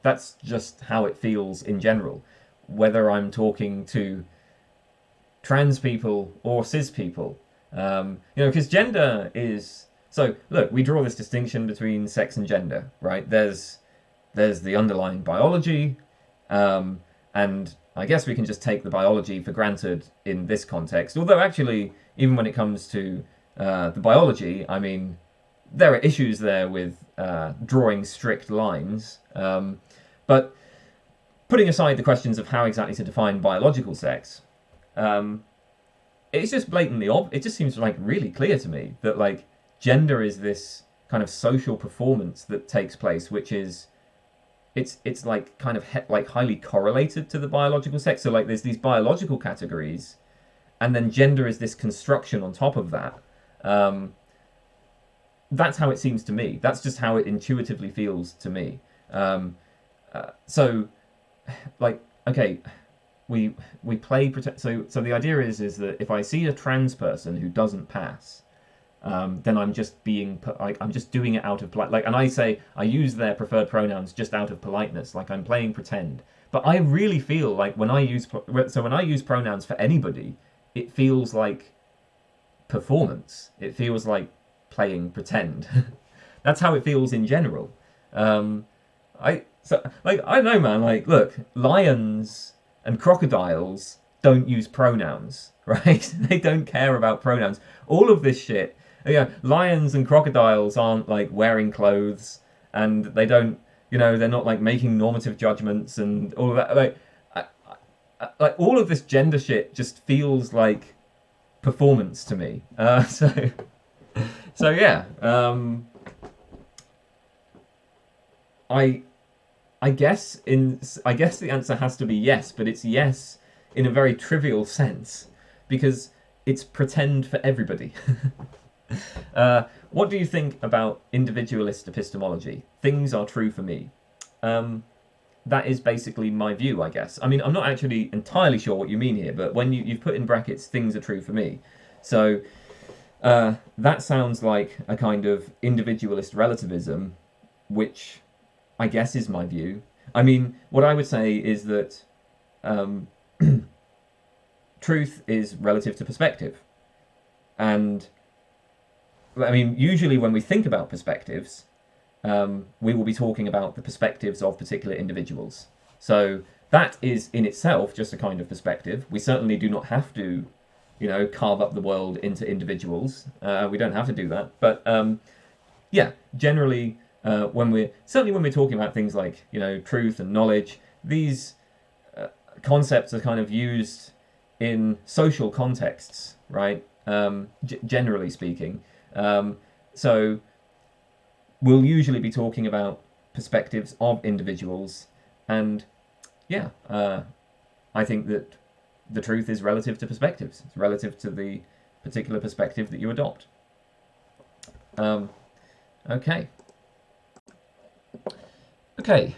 That's just how it feels in general. Whether I'm talking to trans people or cis people, because gender is... So, look, we draw this distinction between sex and gender, right? There's the underlying biology, and I guess we can just take the biology for granted in this context. Although, actually, even when it comes to the biology, I mean, there are issues there with drawing strict lines. But putting aside the questions of how exactly to define biological sex, it's just blatantly it just seems like really clear to me that like gender is this kind of social performance that takes place, which is it's like kind of like highly correlated to the biological sex. So like there's these biological categories, and then gender is this construction on top of that. That's how it seems to me. That's just how it intuitively feels to me. So, like, okay, we play pretend. So the idea is that if I see a trans person who doesn't pass, then I'm just I'm just doing it out of and I use their preferred pronouns just out of politeness, like I'm playing pretend. But I really feel like when I use pronouns for anybody, it feels like performance. It feels like playing pretend. That's how it feels in general. I don't know, man. Like, look, lions and crocodiles don't use pronouns, right? They don't care about pronouns. All of this shit. Yeah, lions and crocodiles aren't like wearing clothes, and they don't, they're not like making normative judgments and all of that. Like all of this gender shit just feels like performance to me. So yeah. I guess the answer has to be yes, but it's yes in a very trivial sense because it's pretend for everybody. What do you think about individualist epistemology? Things are true for me. That is basically my view, I guess. I mean, I'm not actually entirely sure what you mean here, but when you've put in brackets, things are true for me. So that sounds like a kind of individualist relativism, which I guess is my view. I mean, what I would say is that truth is relative to perspective. And, I mean, usually when we think about perspectives, we will be talking about the perspectives of particular individuals. So that is in itself just a kind of perspective. We certainly do not have to, carve up the world into individuals. We don't have to do that. But yeah, generally, when we're talking about things like truth and knowledge, these concepts are kind of used in social contexts, right? Generally speaking. So we'll usually be talking about perspectives of individuals, and yeah, I think that the truth is relative to perspectives. It's relative to the particular perspective that you adopt. Okay. Okay,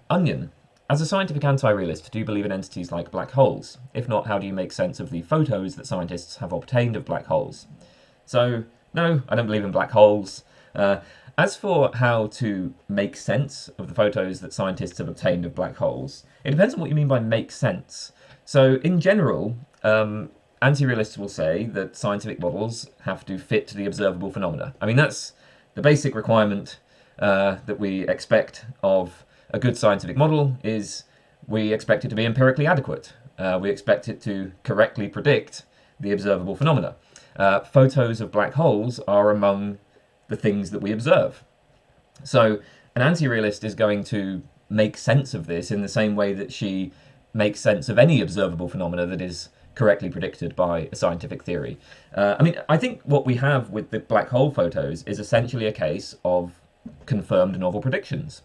Onion. As a scientific anti-realist, do you believe in entities like black holes? If not, how do you make sense of the photos that scientists have obtained of black holes? So, no, I don't believe in black holes. As for how to make sense of the photos that scientists have obtained of black holes, it depends on what you mean by make sense. So, in general, anti-realists will say that scientific models have to fit the observable phenomena. I mean, that's the basic requirement that we expect of a good scientific model is we expect it to be empirically adequate. We expect it to correctly predict the observable phenomena. Photos of black holes are among the things that we observe. So an anti-realist is going to make sense of this in the same way that she makes sense of any observable phenomena that is correctly predicted by a scientific theory. I mean, I think what we have with the black hole photos is essentially a case of confirmed novel predictions.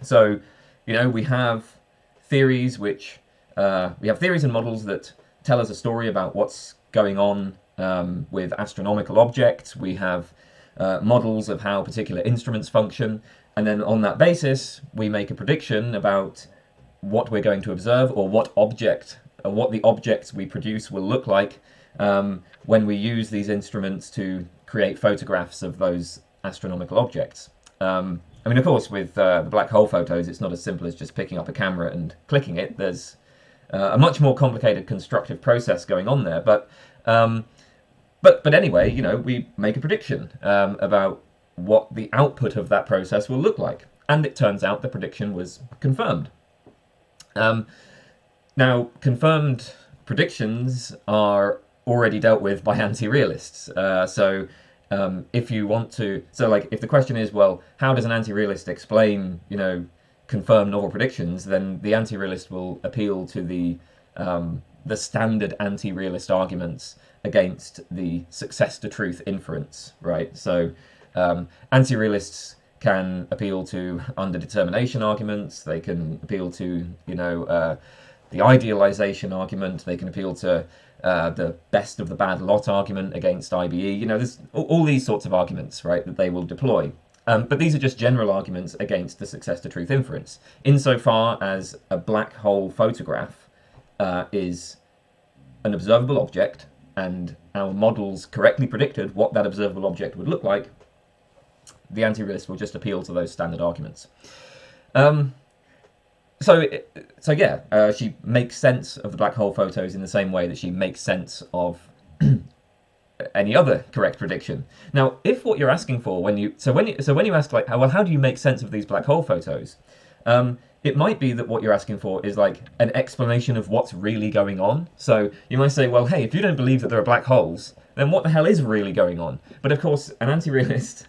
So, we have theories and models that tell us a story about what's going on with astronomical objects. We have models of how particular instruments function, and then on that basis, we make a prediction about what we're going to observe, or what the objects we produce will look like when we use these instruments to create photographs of those astronomical objects. I mean, of course, with the black hole photos, it's not as simple as just picking up a camera and clicking it. There's a much more complicated constructive process going on there. But anyway, you know, we make a prediction about what the output of that process will look like, and it turns out the prediction was confirmed. Now, confirmed predictions are already dealt with by anti-realists. If you want to, if the question is, well, how does an anti-realist explain, you know, confirmed novel predictions, then the anti-realist will appeal to the standard anti-realist arguments against the success to truth inference, right? So anti-realists can appeal to underdetermination arguments. They can appeal to, you know, the idealization argument. They can appeal to the best of the bad lot argument against IBE. You know, there's all these sorts of arguments, right, that they will deploy. But these are just general arguments against the success to truth inference. Insofar as a black hole photograph is an observable object, and our models correctly predicted what that observable object would look like, the anti-realist will just appeal to those standard arguments. She makes sense of the black hole photos in the same way that she makes sense of any other correct prediction. Now, if what you're asking for when you ask, like, how do you make sense of these black hole photos? It might be that what you're asking for is like an explanation of what's really going on. So you might say, well, hey, if you don't believe that there are black holes, then what the hell is really going on? But of course, an anti-realist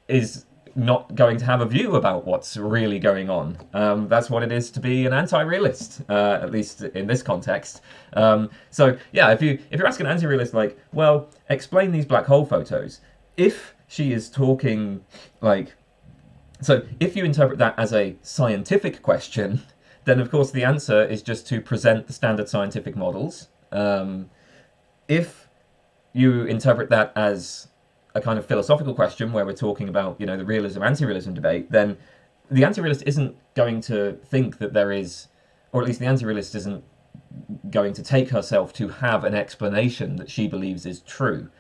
is not going to have a view about what's really going on. That's what it is to be an anti-realist, at least in this context. If you're asking an anti-realist, like, well, explain these black hole photos, if she is talking like, so if you interpret that as a scientific question, then of course the answer is just to present the standard scientific models. If you interpret that as a kind of philosophical question where we're talking about, you know, the realism anti-realism debate, then the anti-realist isn't going to think that there is, or at least the anti-realist isn't going to take herself to have an explanation that she believes is true.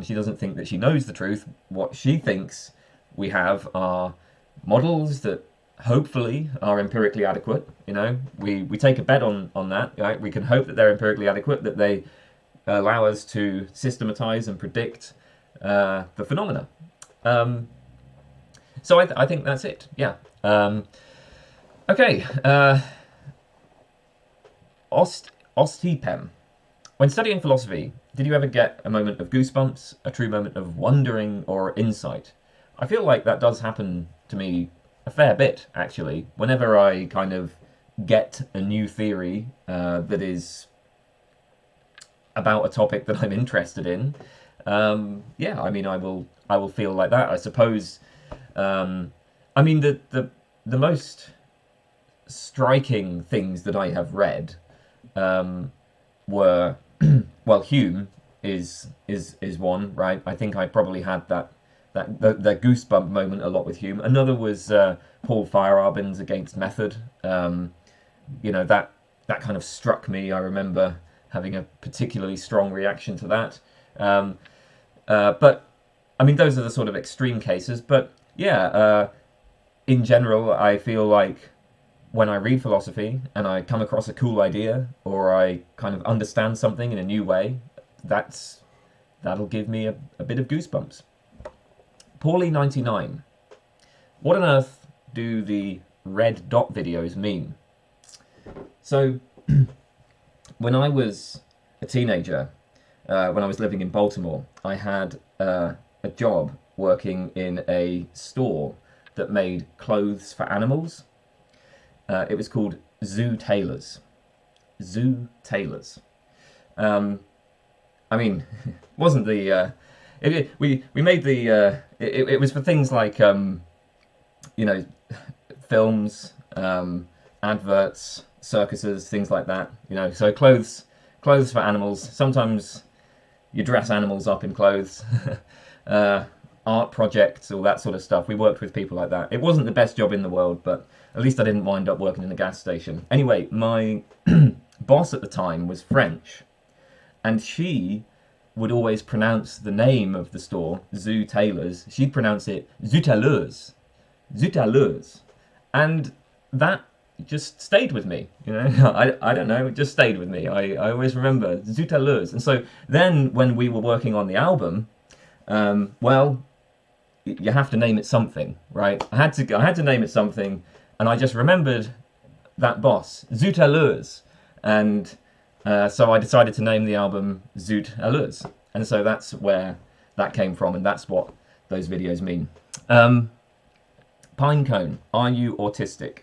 She doesn't think that she knows the truth. What she thinks we have are models that hopefully are empirically adequate. You know, we take a bet on that, right? We can hope that they're empirically adequate, that they allow us to systematize and predict the phenomena. So I think that's it. Yeah. Okay. Ostipem. When studying philosophy, did you ever get a moment of goosebumps, a true moment of wondering or insight? I feel like that does happen to me a fair bit, actually. Whenever I kind of get a new theory that is about a topic that I'm interested in, I mean, I will feel like that, I suppose. I mean, the most striking things that I have read were well, Hume is one, right? I think I probably had the goosebump moment a lot with Hume. Another was Paul Feyerabend's Against Method. You know, that kind of struck me. I remember having a particularly strong reaction to that. But I mean, those are the sort of extreme cases. But yeah, in general, I feel like when I read philosophy and I come across a cool idea, or I kind of understand something in a new way, that'll give me a bit of goosebumps. Paulie99. What on earth do the red dot videos mean? So, when I was a teenager, when I was living in Baltimore, I had a job working in a store that made clothes for animals. It was called Zoo Tailors. Zoo Tailors. I mean, wasn't the... we made the... It was for things like, you know, films, adverts, circuses, things like that. You know, so clothes for animals. Sometimes you dress animals up in clothes. Art projects, all that sort of stuff. We worked with people like that. It wasn't the best job in the world, but at least I didn't wind up working in a gas station. Anyway, my boss at the time was French, and she would always pronounce the name of the store, Zoo Tailors. She'd pronounce it Zoutaleurs. Zoutaleurs. And that just stayed with me, you know. I don't know, it just stayed with me. I always remember Zoutaleurs. And so then when we were working on the album, well, you have to name it something, right? I had to name it something, and I just remembered that boss, Zoutaleurs. And so I decided to name the album Zoot Allures. And so that's where that came from, and that's what those videos mean. Pinecone, are you autistic?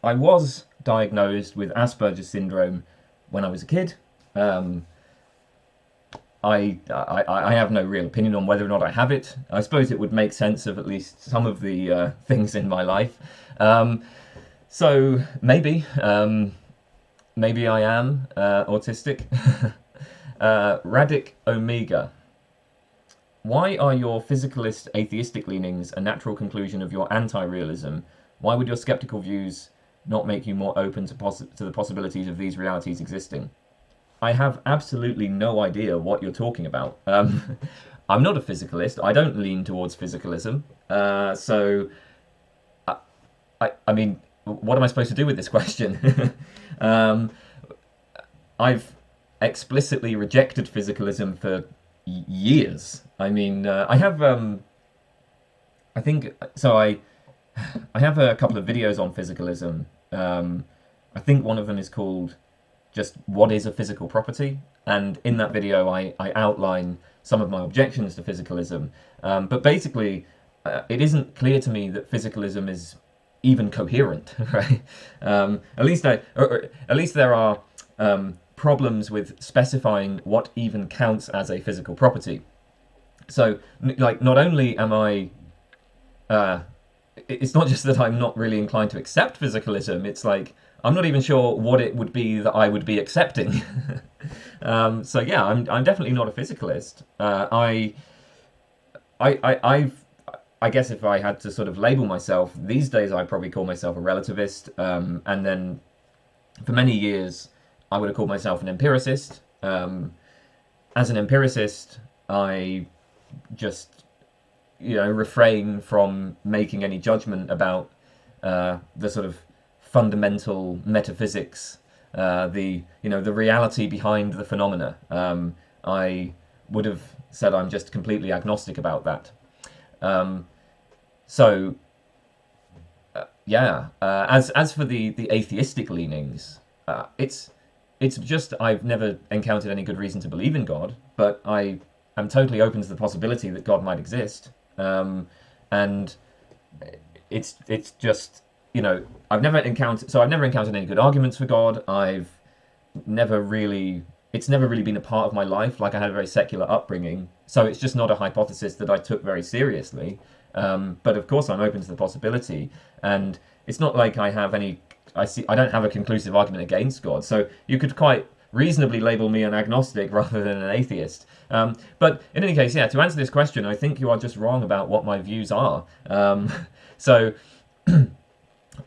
I was diagnosed with Asperger's syndrome when I was a kid. I have no real opinion on whether or not I have it. I suppose it would make sense of at least some of the things in my life. So maybe I am autistic. Radic Omega. Why are your physicalist atheistic leanings a natural conclusion of your anti-realism? Why would your skeptical views not make you more open to the possibilities of these realities existing? I have absolutely no idea what you're talking about. I'm not a physicalist. I don't lean towards physicalism. So, I mean, what am I supposed to do with this question? I've explicitly rejected physicalism for years. I mean, I have, I think, so I have a couple of videos on physicalism. I think one of them is called just what is a physical property, and in that video I outline some of my objections to physicalism, but basically it isn't clear to me that physicalism is even coherent, right? At least there are problems with specifying what even counts as a physical property. So, like, not only am I it's not just that I'm not really inclined to accept physicalism, it's like I'm not even sure what it would be that I would be accepting. So yeah, I'm definitely not a physicalist. I guess if I had to sort of label myself these days, I'd probably call myself a relativist. And then for many years, I would have called myself an empiricist. As an empiricist, I just, you know, refrain from making any judgment about the sort of fundamental metaphysics, the reality behind the phenomena. I would have said I'm just completely agnostic about that. As for the atheistic leanings, it's just I've never encountered any good reason to believe in God, but I am totally open to the possibility that God might exist, and it's just, you know, I've never encountered any good arguments for God. It's never really been a part of my life. Like, I had a very secular upbringing, so it's just not a hypothesis that I took very seriously. But of course I'm open to the possibility, and it's not like I don't have a conclusive argument against God, so you could quite reasonably label me an agnostic rather than an atheist. But in any case, yeah, to answer this question, I think you are just wrong about what my views are. So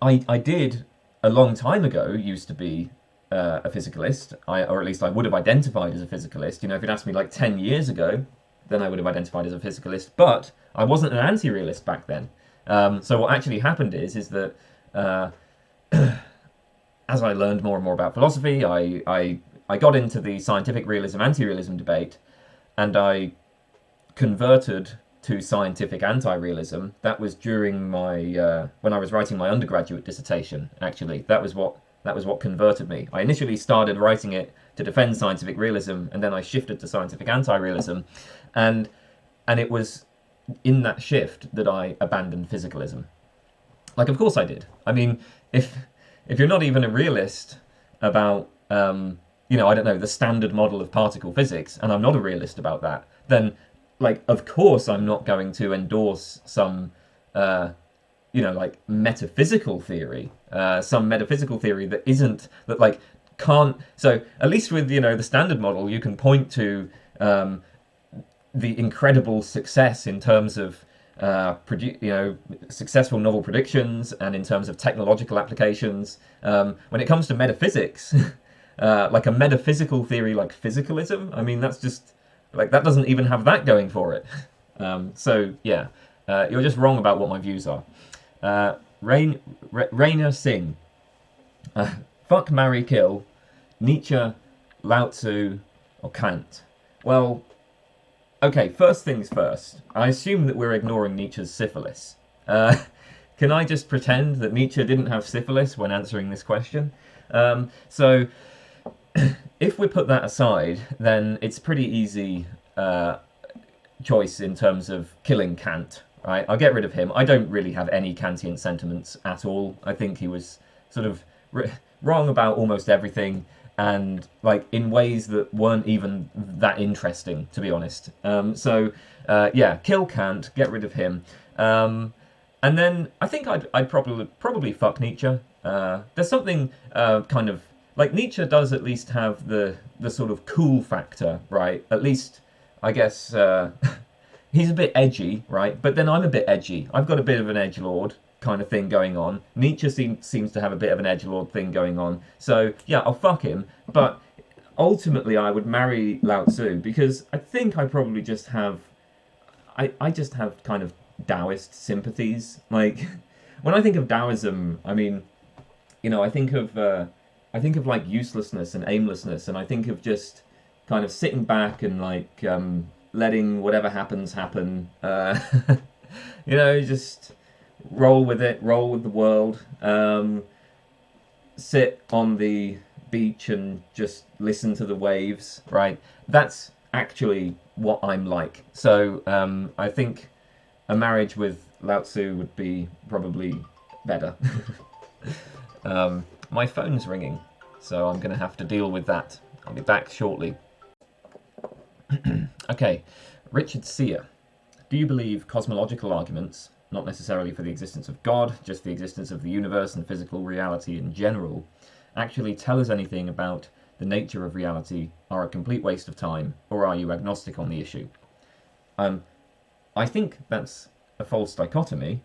I did, a long time ago, used to be a physicalist, or at least I would have identified as a physicalist. You know, if you'd asked me like 10 years ago, then I would have identified as a physicalist, but I wasn't an anti-realist back then. So what actually happened is that as I learned more and more about philosophy, I got into the scientific realism, anti-realism debate, and I converted to scientific anti-realism. That was during my when I was writing my undergraduate dissertation. Actually, that was what converted me. I initially started writing it to defend scientific realism, and then I shifted to scientific anti-realism, and it was in that shift that I abandoned physicalism. Like, of course I did. I mean, if you're not even a realist about you know, I don't know, the standard model of particle physics, and I'm not a realist about that, then, like, of course I'm not going to endorse some you know, like, metaphysical theory, that isn't, that, like, can't. So at least with, you know, the standard model, you can point to the incredible success in terms of successful novel predictions, and in terms of technological applications. When it comes to metaphysics, like a metaphysical theory like physicalism, I mean, that's just like that doesn't even have that going for it. So yeah, you're just wrong about what my views are. Reyna Singh, fuck, marry, kill, Nietzsche, Lao Tzu, or Kant. Well, okay, first things first. I assume that we're ignoring Nietzsche's syphilis. Can I just pretend that Nietzsche didn't have syphilis when answering this question? So, if we put that aside, then it's pretty easy choice in terms of killing Kant. Right? I'll get rid of him. I don't really have any Kantian sentiments at all. I think he was sort of wrong about almost everything, and like in ways that weren't even that interesting, to be honest. Yeah, kill Kant, get rid of him, and then I think I'd probably fuck Nietzsche. There's something kind of like Nietzsche does at least have the sort of cool factor, right? At least I guess he's a bit edgy, right? But then I'm a bit edgy. I've got a bit of an edgelord kind of thing going on. Nietzsche seems to have a bit of an edgelord thing going on. So yeah, I'll fuck him. But ultimately, I would marry Lao Tzu because I think I probably just have, I just have kind of Taoist sympathies. Like when I think of Taoism, I mean, I think of like uselessness and aimlessness, and I think of just kind of sitting back and like letting whatever happens happen. Just roll with it, roll with the world, sit on the beach and just listen to the waves, right? That's actually what I'm like. So I think a marriage with Lao Tzu would be probably better. My phone's ringing, so I'm going to have to deal with that. I'll be back shortly. Okay, Richard Sear. Do you believe cosmological arguments, not necessarily for the existence of God, just the existence of the universe and physical reality in general, actually tell us anything about the nature of reality, are a complete waste of time, or are you agnostic on the issue? I think that's a false dichotomy,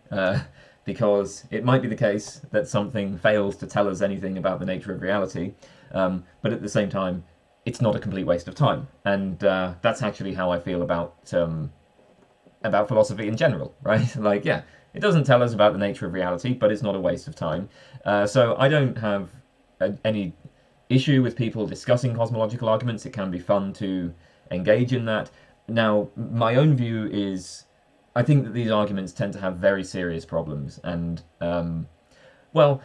because it might be the case that something fails to tell us anything about the nature of reality, but at the same time, it's not a complete waste of time. And that's actually how I feel about philosophy in general, right? Like, yeah, it doesn't tell us about the nature of reality, but it's not a waste of time. So I don't have any issue with people discussing cosmological arguments. It can be fun to engage in that. Now, my own view is, I think that these arguments tend to have very serious problems. And, well,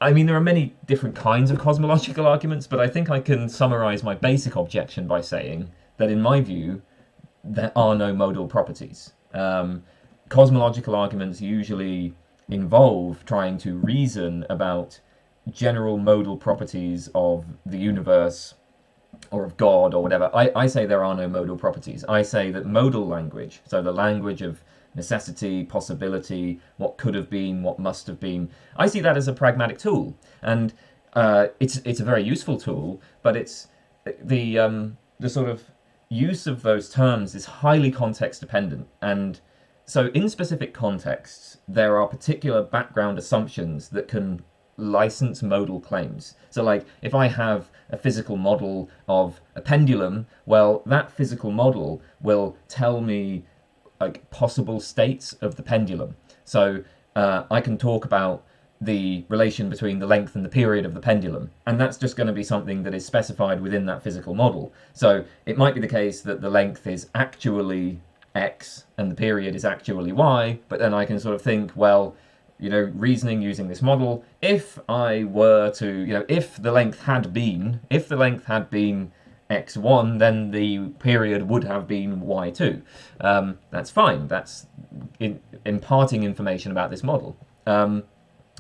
I mean, there are many different kinds of cosmological arguments, but I think I can summarize my basic objection by saying that, in my view, there are no modal properties. Cosmological arguments usually involve trying to reason about general modal properties of the universe or of God or whatever. I say there are no modal properties. I say that modal language, so the language of necessity, possibility, what could have been, what must have been, I see that as a pragmatic tool. And it's a very useful tool, but it's the sort of use of those terms is highly context dependent. And so in specific contexts, there are particular background assumptions that can license modal claims. So like if I have a physical model of a pendulum, well, that physical model will tell me like possible states of the pendulum. So I can talk about the relation between the length and the period of the pendulum, and that's just going to be something that is specified within that physical model. So it might be the case that the length is actually X and the period is actually Y, but then I can sort of think, well, reasoning using this model, if I were to, if the length had been X1, then the period would have been Y2. That's fine. That's imparting information about this model.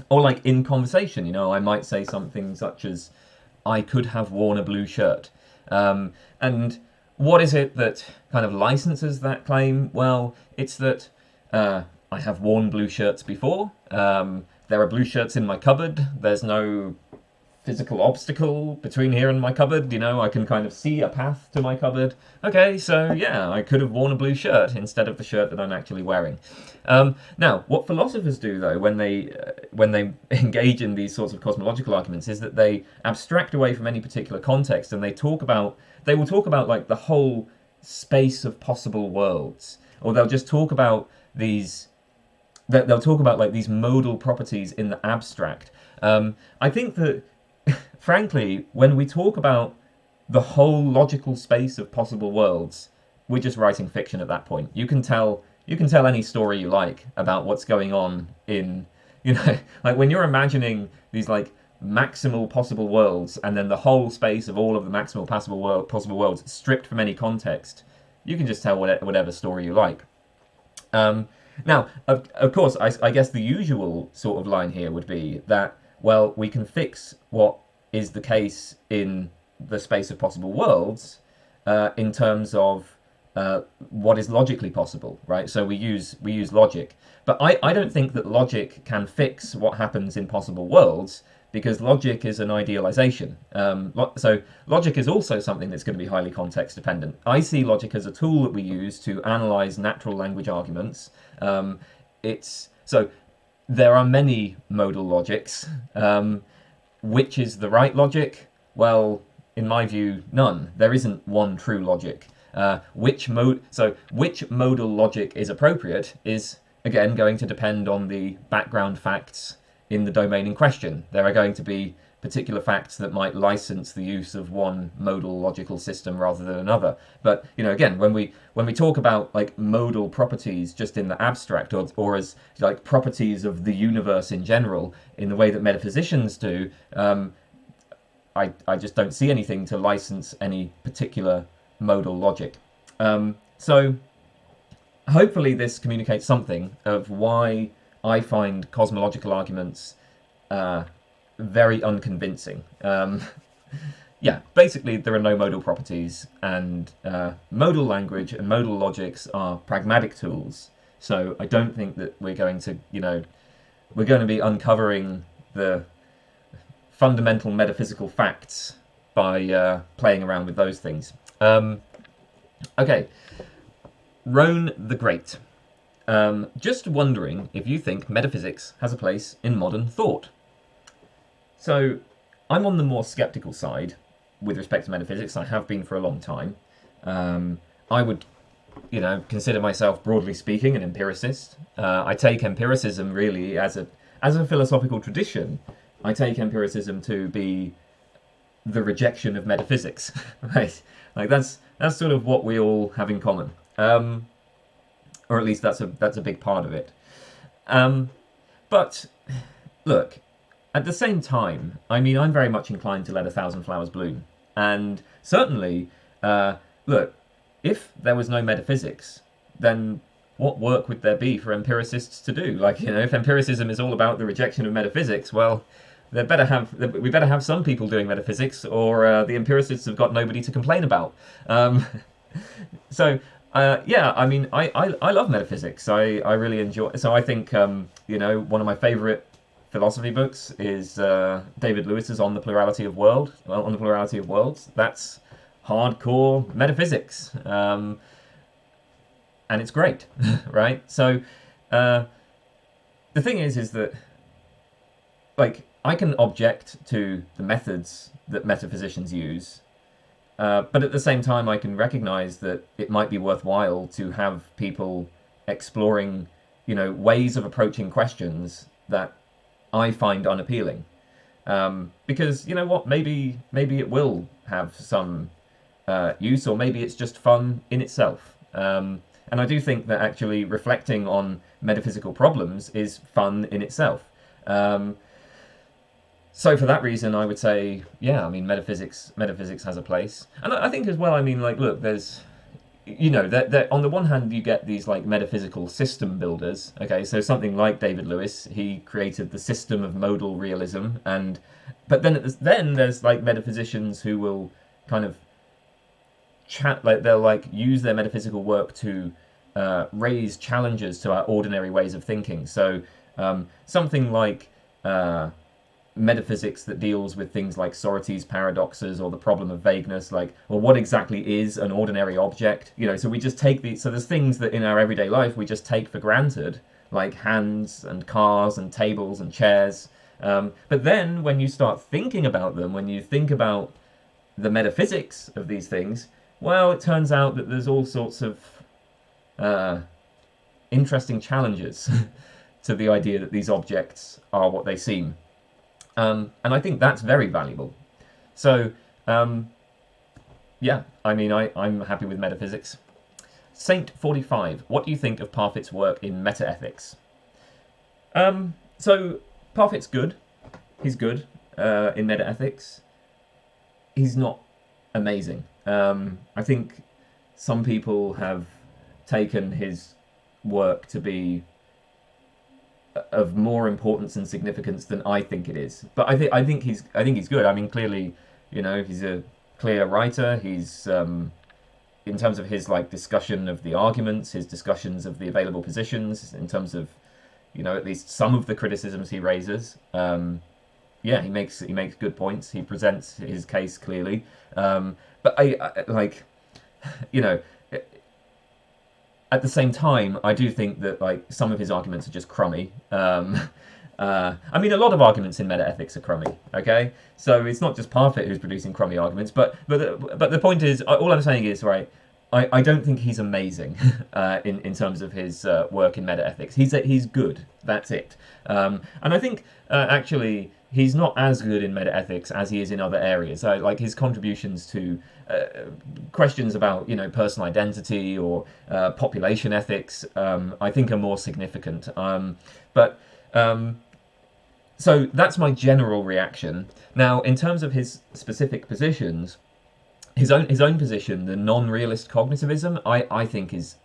Or like in conversation, I might say something such as, I could have worn a blue shirt. And what is it that kind of licenses that claim? Well, it's that I have worn blue shirts before. There are blue shirts in my cupboard. There's no physical obstacle between here and my cupboard. You know, I can kind of see a path to my cupboard. Okay, so yeah, I could have worn a blue shirt instead of the shirt that I'm actually wearing. Now, what philosophers do though, when they engage in these sorts of cosmological arguments, is that they abstract away from any particular context, and they will talk about like the whole space of possible worlds, or they'll just talk about they'll talk about like these modal properties in the abstract. I think that, frankly, when we talk about the whole logical space of possible worlds, we're just writing fiction at that point. You can tell any story you like about what's going on in, you know, like when you're imagining these like maximal possible worlds, and then the whole space of all of the maximal possible worlds stripped from any context, you can just tell whatever story you like. Now, of course, I guess the usual sort of line here would be that, well, we can fix what is the case in the space of possible worlds in terms of what is logically possible, right? So we use logic. But I don't think that logic can fix what happens in possible worlds, because logic is an idealization. So logic is also something that's going to be highly context dependent. I see logic as a tool that we use to analyze natural language arguments. So there are many modal logics. Which is the right logic? Well, in my view, none. There isn't one true logic. Which modal logic is appropriate is, again, going to depend on the background facts in the domain in question. There are going to be particular facts that might license the use of one modal logical system rather than another. But, you know, again, when we talk about like modal properties just in the abstract, or as like properties of the universe in general, in the way that metaphysicians do, I just don't see anything to license any particular modal logic. So hopefully this communicates something of why I find cosmological arguments very unconvincing. Yeah, basically there are no modal properties, and modal language and modal logics are pragmatic tools. So I don't think that we're going to be uncovering the fundamental metaphysical facts by playing around with those things. Okay, Roan the Great. Just wondering if you think metaphysics has a place in modern thought. So, I'm on the more skeptical side with respect to metaphysics. I have been for a long time. I would, consider myself, broadly speaking, an empiricist. I take empiricism really as a philosophical tradition. I take empiricism to be the rejection of metaphysics, right? Like that's sort of what we all have in common. Or at least that's a big part of it. But look, at the same time, I mean, I'm very much inclined to let a thousand flowers bloom. And certainly, look, if there was no metaphysics, then what work would there be for empiricists to do? Like, if empiricism is all about the rejection of metaphysics, we better have some people doing metaphysics, or the empiricists have got nobody to complain about. Yeah, I mean, I love metaphysics. I really enjoy. So I think one of my favorite philosophy books is David Lewis's On the Plurality of Worlds. That's hardcore metaphysics, and it's great, right? So the thing is that, like, I can object to the methods that metaphysicians use. But at the same time, I can recognize that it might be worthwhile to have people exploring, ways of approaching questions that I find unappealing. Because, you know what, maybe it will have some use, or maybe it's just fun in itself. And I do think that actually reflecting on metaphysical problems is fun in itself. So for that reason, I would say, yeah, I mean, metaphysics has a place. And I think as well, I mean, like, look, there's, on the one hand, you get these, like, metaphysical system builders, okay? So something like David Lewis, he created the system of modal realism, but then there's, like, metaphysicians who will kind of they'll, like, use their metaphysical work to raise challenges to our ordinary ways of thinking. So something like metaphysics that deals with things like Socrates' paradoxes or the problem of vagueness, like, well, what exactly is an ordinary object? You know, so we just take these, so there's things that in our everyday life we just take for granted, like hands and cars and tables and chairs. But then when you start thinking about them, when you think about the metaphysics of these things, well, it turns out that there's all sorts of interesting challenges to the idea that these objects are what they seem. And I think that's very valuable. So, yeah, I mean, I'm happy with metaphysics. Saint45, what do you think of Parfit's work in metaethics? So, Parfit's good. He's good in metaethics. He's not amazing. I think some people have taken his work to be of more importance and significance than I think it is. But I think he's good. I mean, clearly, you know, he's a clear writer. He's in terms of his like discussion of the arguments, his discussions of the available positions, in terms of, you know, at least some of the criticisms he raises. Yeah, he makes good points. He presents his case clearly. But I like, you know, at the same time, I do think that like some of his arguments are just crummy. I mean, a lot of arguments in metaethics are crummy. Okay, so it's not just Parfit who's producing crummy arguments, but the point is, all I'm saying is, right, I don't think he's amazing in terms of his work in metaethics. He's good. That's it. And I think actually he's not as good in metaethics as he is in other areas. Like his contributions to questions about, you know, personal identity or population ethics, I think are more significant. So that's my general reaction. Now, in terms of his specific positions, his own position, the non-realist cognitivism, I think is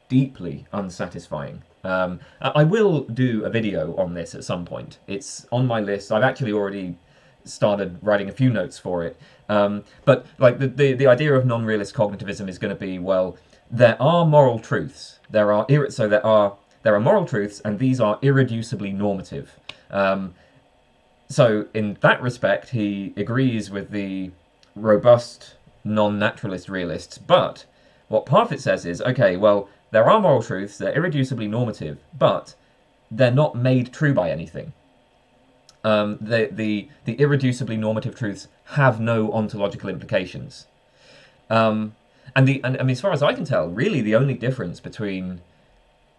deeply unsatisfying. I will do a video on this at some point. It's on my list. I've actually already started writing a few notes for it. But like the idea of non-realist cognitivism is going to be, well, there are moral truths. There are moral truths, and these are irreducibly normative. So in that respect, he agrees with the robust non-naturalist realists. But what Parfit says is, okay, well, there are moral truths, they're irreducibly normative, but they're not made true by anything. The irreducibly normative truths have no ontological implications. And I mean, as far as I can tell, really the only difference between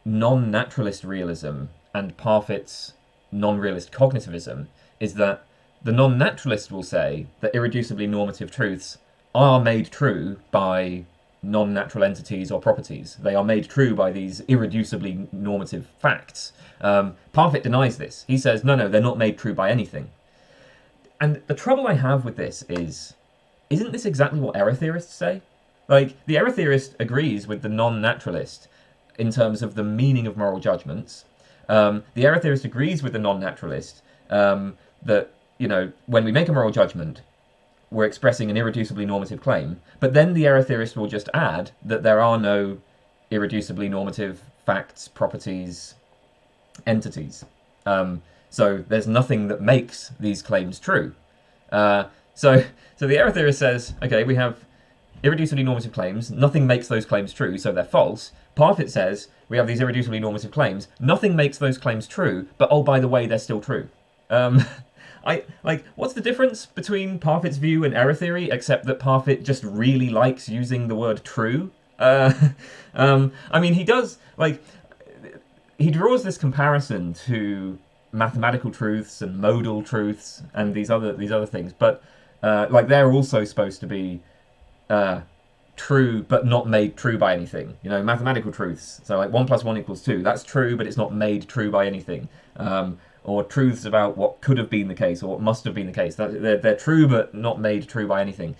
non-naturalist realism and Parfit's non-realist cognitivism is that the non-naturalist will say that irreducibly normative truths are made true by non-natural entities or properties. They are made true by these irreducibly normative facts. Parfit denies this. He says, no, they're not made true by anything. And the trouble I have with this is, isn't this exactly what error theorists say? Like, the error theorist agrees with the non-naturalist in terms of the meaning of moral judgments. The error theorist agrees with the non-naturalist that, you know, when we make a moral judgment, we're expressing an irreducibly normative claim, but then the error theorist will just add that there are no irreducibly normative facts, properties, entities. So there's nothing that makes these claims true. So the error theorist says, okay, we have irreducibly normative claims, nothing makes those claims true, so they're false. Parfit says, we have these irreducibly normative claims, nothing makes those claims true, but oh, by the way, they're still true. What's the difference between Parfit's view and error theory, except that Parfit just really likes using the word true? I mean, he does, like, he draws this comparison to mathematical truths and modal truths and these other things, but like they're also supposed to be true, but not made true by anything. You know, mathematical truths. So like 1 + 1 = 2. That's true, but it's not made true by anything. Or truths about what could have been the case or what must have been the case. They're true, but not made true by anything.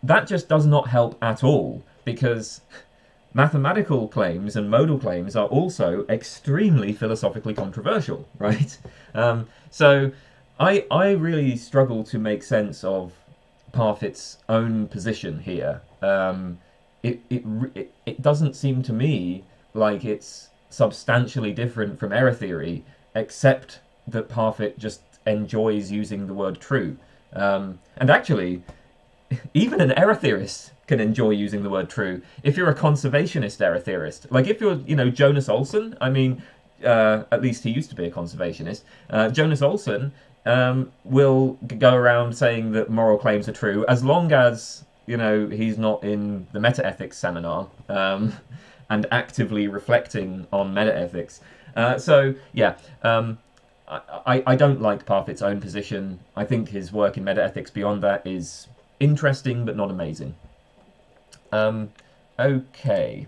That just does not help at all, because mathematical claims and modal claims are also extremely philosophically controversial, right? So I really struggle to make sense of Parfit's own position here. It doesn't seem to me like it's substantially different from error theory, except that Parfit just enjoys using the word true. And actually, even an error theorist can enjoy using the word true. If you're a conservationist error theorist, like if you're, Jonas Olson, I mean, at least he used to be a conservationist. Jonas Olson will go around saying that moral claims are true as long as, he's not in the metaethics seminar and actively reflecting on metaethics. I don't like Parfit's own position. I think his work in metaethics beyond that is interesting but not amazing. Okay.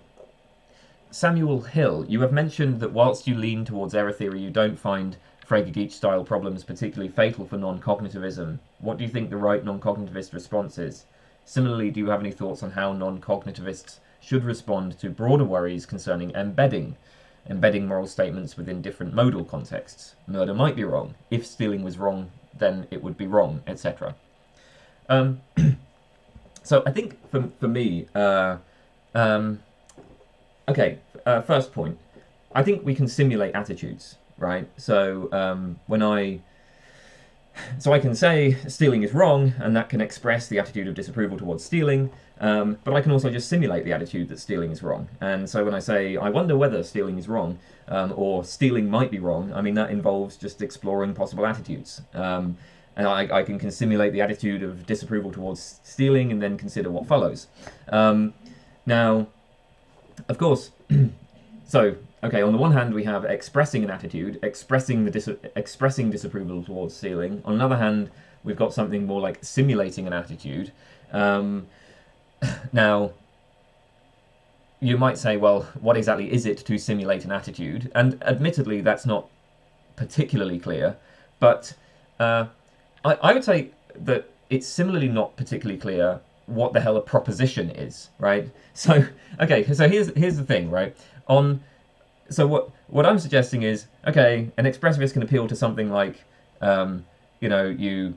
Samuel Hill, you have mentioned that whilst you lean towards error theory, you don't find Frege-Geach-style problems particularly fatal for non-cognitivism. What do you think the right non-cognitivist response is? Similarly, do you have any thoughts on how non-cognitivists should respond to broader worries concerning embedding moral statements within different modal contexts? Murder might be wrong. If stealing was wrong, then it would be wrong, etc. So I think for me, first point, I think we can simulate attitudes, right? So I can say stealing is wrong, and that can express the attitude of disapproval towards stealing, but I can also just simulate the attitude that stealing is wrong. And so when I say, I wonder whether stealing is wrong, or stealing might be wrong, I mean, that involves just exploring possible attitudes. And I can simulate the attitude of disapproval towards stealing and then consider what follows. Now, of course, on the one hand, we have expressing an attitude, expressing disapproval towards stealing. On the other hand, we've got something more like simulating an attitude. Now, you might say, well, what exactly is it to simulate an attitude? And admittedly, that's not particularly clear, but I would say that it's similarly not particularly clear what the hell a proposition is, right? So here's the thing, right? So what I'm suggesting is, okay, an expressivist can appeal to something like, you,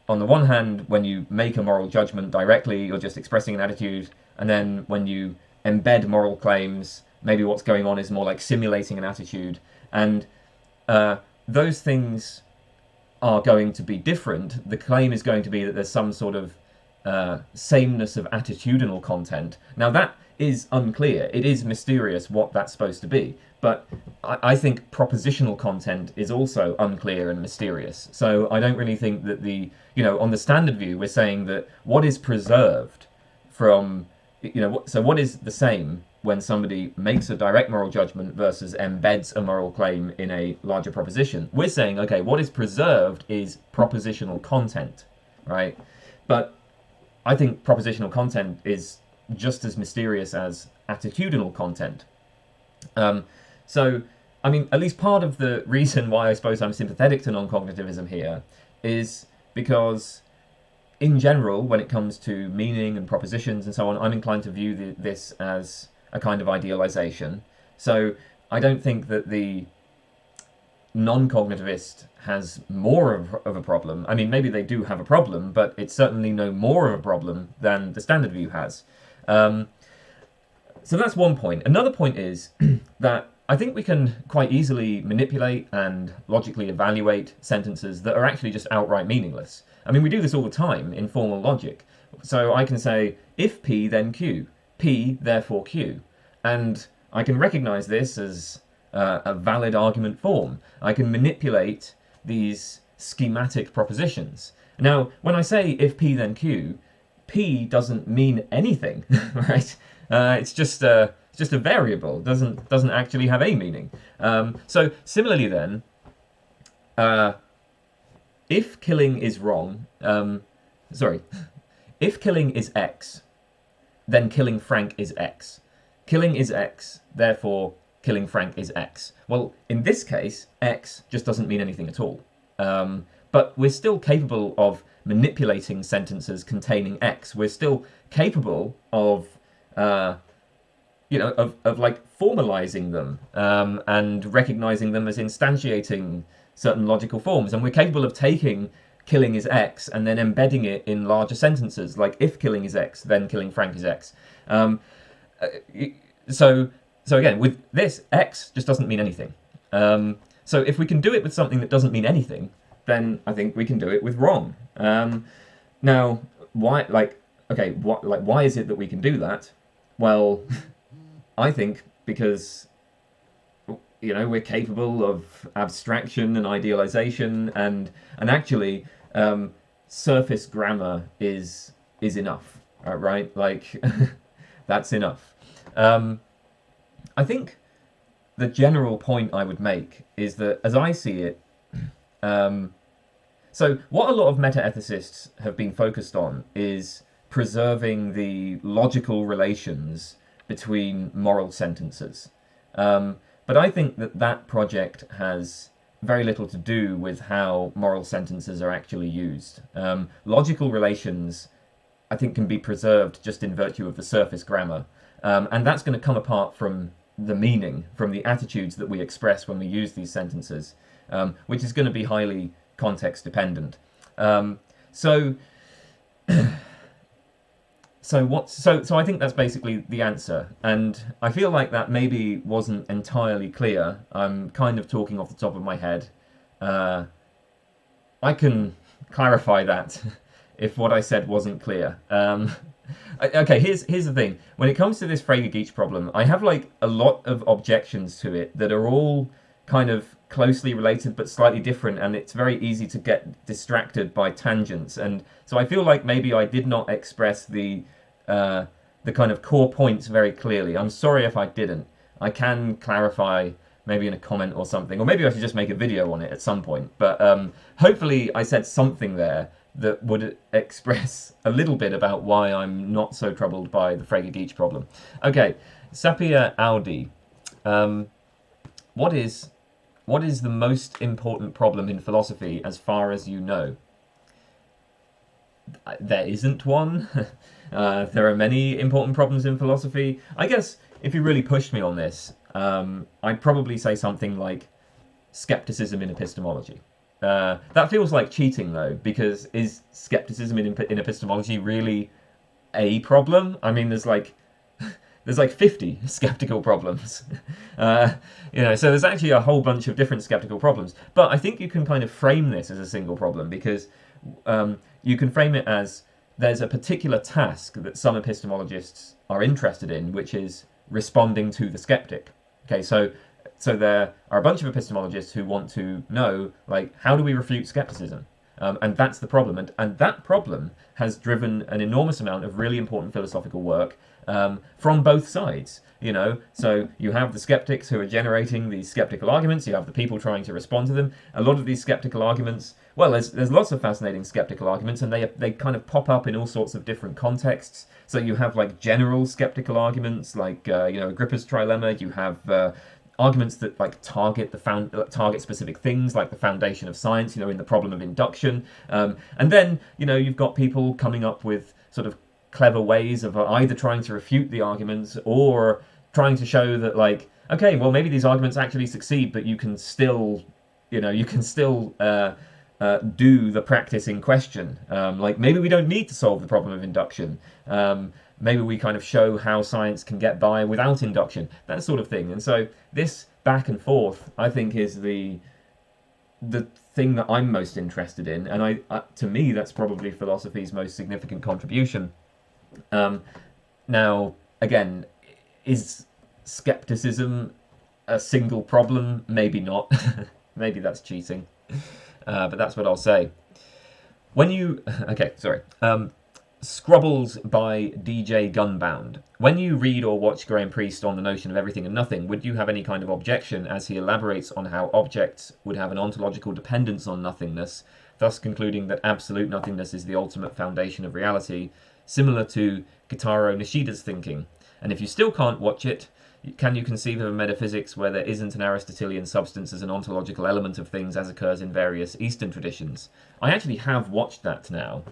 on the one hand, when you make a moral judgment directly, you're just expressing an attitude, and then when you embed moral claims, maybe what's going on is more like simulating an attitude, and those things are going to be different. The claim is going to be that there's some sort of sameness of attitudinal content. Now that is unclear. It is mysterious what that's supposed to be. But I think propositional content is also unclear and mysterious. So I don't really think that on the standard view, we're saying that what is preserved from, so what is the same when somebody makes a direct moral judgment versus embeds a moral claim in a larger proposition? We're saying, okay, what is preserved is propositional content, right? But I think propositional content is just as mysterious as attitudinal content. So, I mean, at least part of the reason why I suppose I'm sympathetic to non-cognitivism here is because, in general, when it comes to meaning and propositions and so on, I'm inclined to view this as a kind of idealization. So I don't think that the non-cognitivist has more of a problem. I mean, maybe they do have a problem, but it's certainly no more of a problem than the standard view has. So that's one point. Another point is that I think we can quite easily manipulate and logically evaluate sentences that are actually just outright meaningless. I mean, we do this all the time in formal logic. So I can say, if P, then Q. P, therefore Q. And I can recognize this as a valid argument form. I can manipulate these schematic propositions. Now, when I say if P, then Q, P doesn't mean anything, right? It's just a variable. Doesn't actually have a meaning. So similarly, then, if killing is wrong, if killing is X, then killing Frank is X. Killing is X, therefore killing Frank is X. Well, in this case, X just doesn't mean anything at all. But we're still capable of manipulating sentences containing X. We're still capable of like formalizing them and recognizing them as instantiating certain logical forms. And we're capable of taking killing is X and then embedding it in larger sentences, like if killing is X, then killing Frank is X. So again, with this, X just doesn't mean anything. So if we can do it with something that doesn't mean anything, then I think we can do it with wrong. Now, why? Okay, why is it that we can do that? Well, I think because we're capable of abstraction and idealization, and actually, surface grammar is enough, right? Like, that's enough. I think the general point I would make is that, as I see it, so what a lot of metaethicists have been focused on is preserving the logical relations between moral sentences. But I think that project has very little to do with how moral sentences are actually used. Logical relations, I think, can be preserved just in virtue of the surface grammar. And that's going to come apart from the meaning, from the attitudes that we express when we use these sentences, which is going to be highly context dependent. So I think that's basically the answer, and I feel like that maybe wasn't entirely clear. I'm kind of talking off the top of my head. I can clarify that if what I said wasn't clear. Okay, here's the thing. When it comes to this Frege-Geach problem, I have like a lot of objections to it that are all kind of closely related but slightly different, and it's very easy to get distracted by tangents. And so I feel like maybe I did not express the kind of core points very clearly. I'm sorry if I didn't. I can clarify maybe in a comment or something, or maybe I should just make a video on it at some point. But hopefully I said something there that would express a little bit about why I'm not so troubled by the Frege-Geach problem. Okay, SAPERE AUDE. What is the most important problem in philosophy as far as you know? There isn't one. There are many important problems in philosophy. I guess if you really pushed me on this, I'd probably say something like skepticism in epistemology. That feels like cheating, though, because is skepticism in epistemology really a problem? I mean, there's like 50 skeptical problems. So there's actually a whole bunch of different skeptical problems. But I think you can kind of frame this as a single problem, because you can frame it as there's a particular task that some epistemologists are interested in, which is responding to the skeptic. Okay, so there are a bunch of epistemologists who want to know, like, how do we refute skepticism? And that's the problem. And that problem has driven an enormous amount of really important philosophical work from both sides. So you have the skeptics who are generating these skeptical arguments, you have the people trying to respond to them. A lot of these skeptical arguments, well, there's lots of fascinating skeptical arguments, and they kind of pop up in all sorts of different contexts. So you have like general skeptical arguments, like Agrippa's trilemma. You have arguments that like target specific things, like the foundation of science, in the problem of induction. And then you've got people coming up with sort of clever ways of either trying to refute the arguments or trying to show that, like, okay, well, maybe these arguments actually succeed, but you can still do the practice in question. Like, maybe we don't need to solve the problem of induction. Maybe we kind of show how science can get by without induction, that sort of thing. And so this back and forth, I think, is the thing that I'm most interested in, and to me, that's probably philosophy's most significant contribution. Now, again, is skepticism a single problem? Maybe not. Maybe that's cheating. But that's what I'll say. Scrubbles by DJ Gunbound. When you read or watch Graham Priest on the notion of everything and nothing, would you have any kind of objection as he elaborates on how objects would have an ontological dependence on nothingness, thus concluding that absolute nothingness is the ultimate foundation of reality, similar to Kitaro Nishida's thinking? And if you still can't watch it, can you conceive of a metaphysics where there isn't an Aristotelian substance as an ontological element of things as occurs in various Eastern traditions? I actually have watched that now.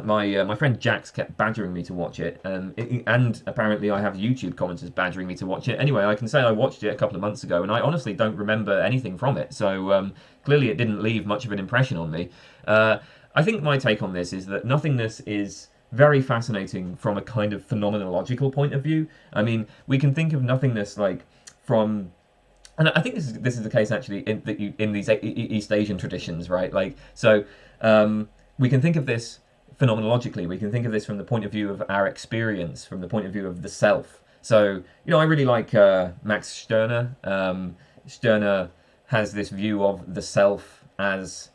My friend Jax kept badgering me to watch it, and apparently I have YouTube commenters badgering me to watch it. Anyway, I can say I watched it a couple of months ago, and I honestly don't remember anything from it, so clearly it didn't leave much of an impression on me. I think my take on this is that nothingness is very fascinating from a kind of phenomenological point of view. I mean, we can think of nothingness like from and I think this is the case actually in these East Asian traditions, right? Like, so we can think of this phenomenologically. We can think of this from the point of view of our experience, from the point of view of the self. So, I really like Max Stirner. Stirner has this view of the self as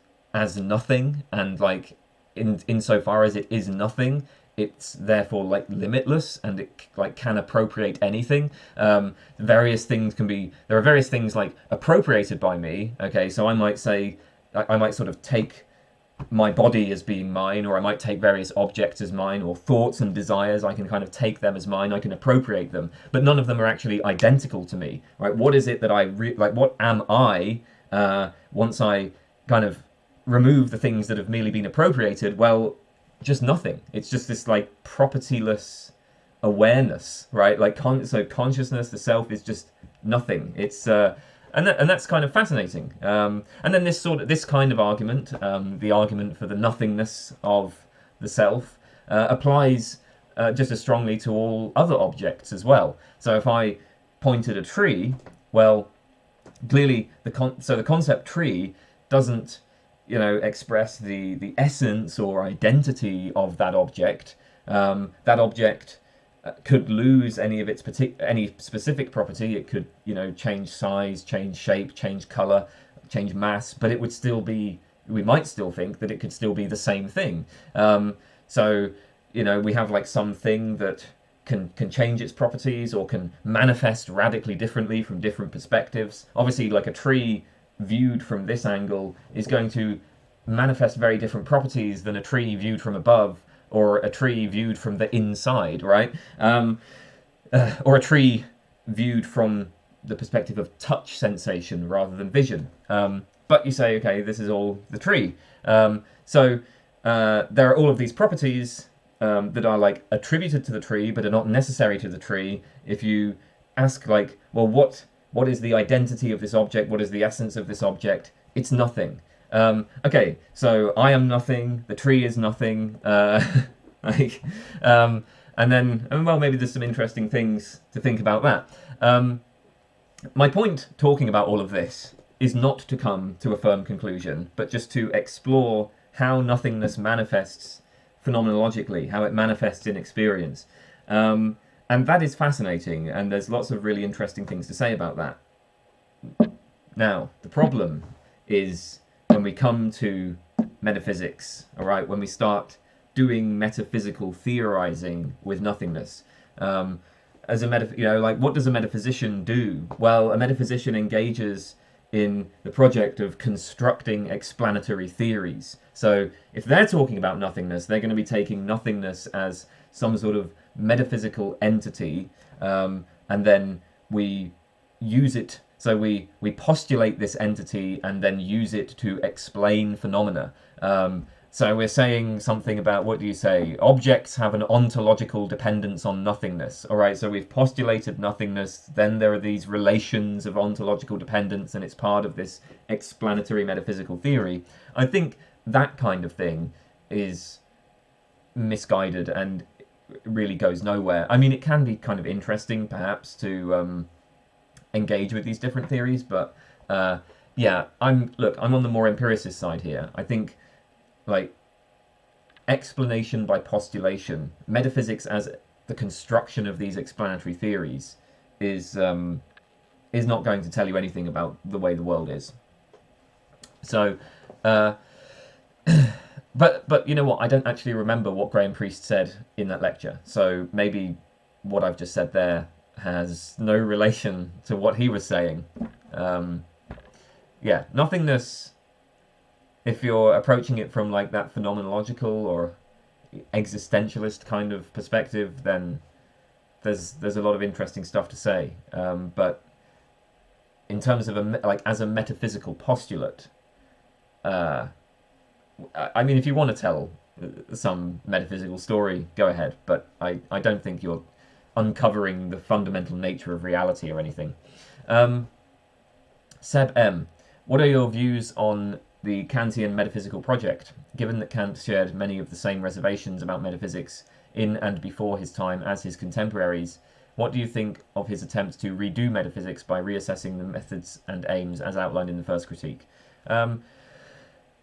nothing, and like insofar as it is nothing, it's therefore like limitless, and it like can appropriate anything. Various things can be, there are various things like appropriated by me. Okay, so I might say, I might sort of take my body as being mine, or I might take various objects as mine, or thoughts and desires. I can kind of take them as mine. I can appropriate them, but none of them are actually identical to me, right? What is it that I like? What am I? Once I kind of remove the things that have merely been appropriated, well, just nothing. It's just this like propertyless awareness, right? Like so consciousness, the self is just nothing. It's and that's kind of fascinating. And then this kind of argument, the argument for the nothingness of the self, applies just as strongly to all other objects as well. So if I point at a tree, well, clearly the concept tree doesn't express the essence or identity of that object. That object could lose any of its any specific property. It could change size, change shape, change color, change mass, but it would still be, we might still think that it could still be the same thing. So we have like something that can change its properties or can manifest radically differently from different perspectives. Obviously, like a tree viewed from this angle is going to manifest very different properties than a tree viewed from above, or a tree viewed from the inside, right? Or a tree viewed from the perspective of touch sensation rather than vision. But you say, okay, this is all the tree. So there are all of these properties that are like attributed to the tree but are not necessary to the tree. If you ask like, well, what is the identity of this object? What is the essence of this object? It's nothing. Okay, so I am nothing, the tree is nothing, and then, well, maybe there's some interesting things to think about that. My point talking about all of this is not to come to a firm conclusion, but just to explore how nothingness manifests phenomenologically, how it manifests in experience. And that is fascinating, and there's lots of really interesting things to say about that. Now, the problem is when we come to metaphysics, all right, when we start doing metaphysical theorizing with nothingness. As a like, what does a metaphysician do? Well, a metaphysician engages in the project of constructing explanatory theories. So if they're talking about nothingness, they're going to be taking nothingness as some sort of metaphysical entity, and then we use it. So we postulate this entity and then use it to explain phenomena. So we're saying something about, what do you say? Objects have an ontological dependence on nothingness. All right, so we've postulated nothingness, then there are these relations of ontological dependence, and it's part of this explanatory metaphysical theory. I think that kind of thing is misguided and really goes nowhere. I mean, it can be kind of interesting, perhaps, to engage with these different theories, but yeah, I'm on the more empiricist side here. I think like explanation by postulation, metaphysics as the construction of these explanatory theories is not going to tell you anything about the way the world is. So but you know what, I don't actually remember what Graham Priest said in that lecture, so maybe what I've just said there has no relation to what he was saying. Yeah, nothingness, if you're approaching it from like that phenomenological or existentialist kind of perspective, then there's a lot of interesting stuff to say. But in terms of as a metaphysical postulate, I mean, if you want to tell some metaphysical story, go ahead. But I don't think you're uncovering the fundamental nature of reality or anything. Seb M, what are your views on the Kantian metaphysical project? Given that Kant shared many of the same reservations about metaphysics in and before his time as his contemporaries, What do you think of his attempt to redo metaphysics by reassessing the methods and aims as outlined in the first critique? Um,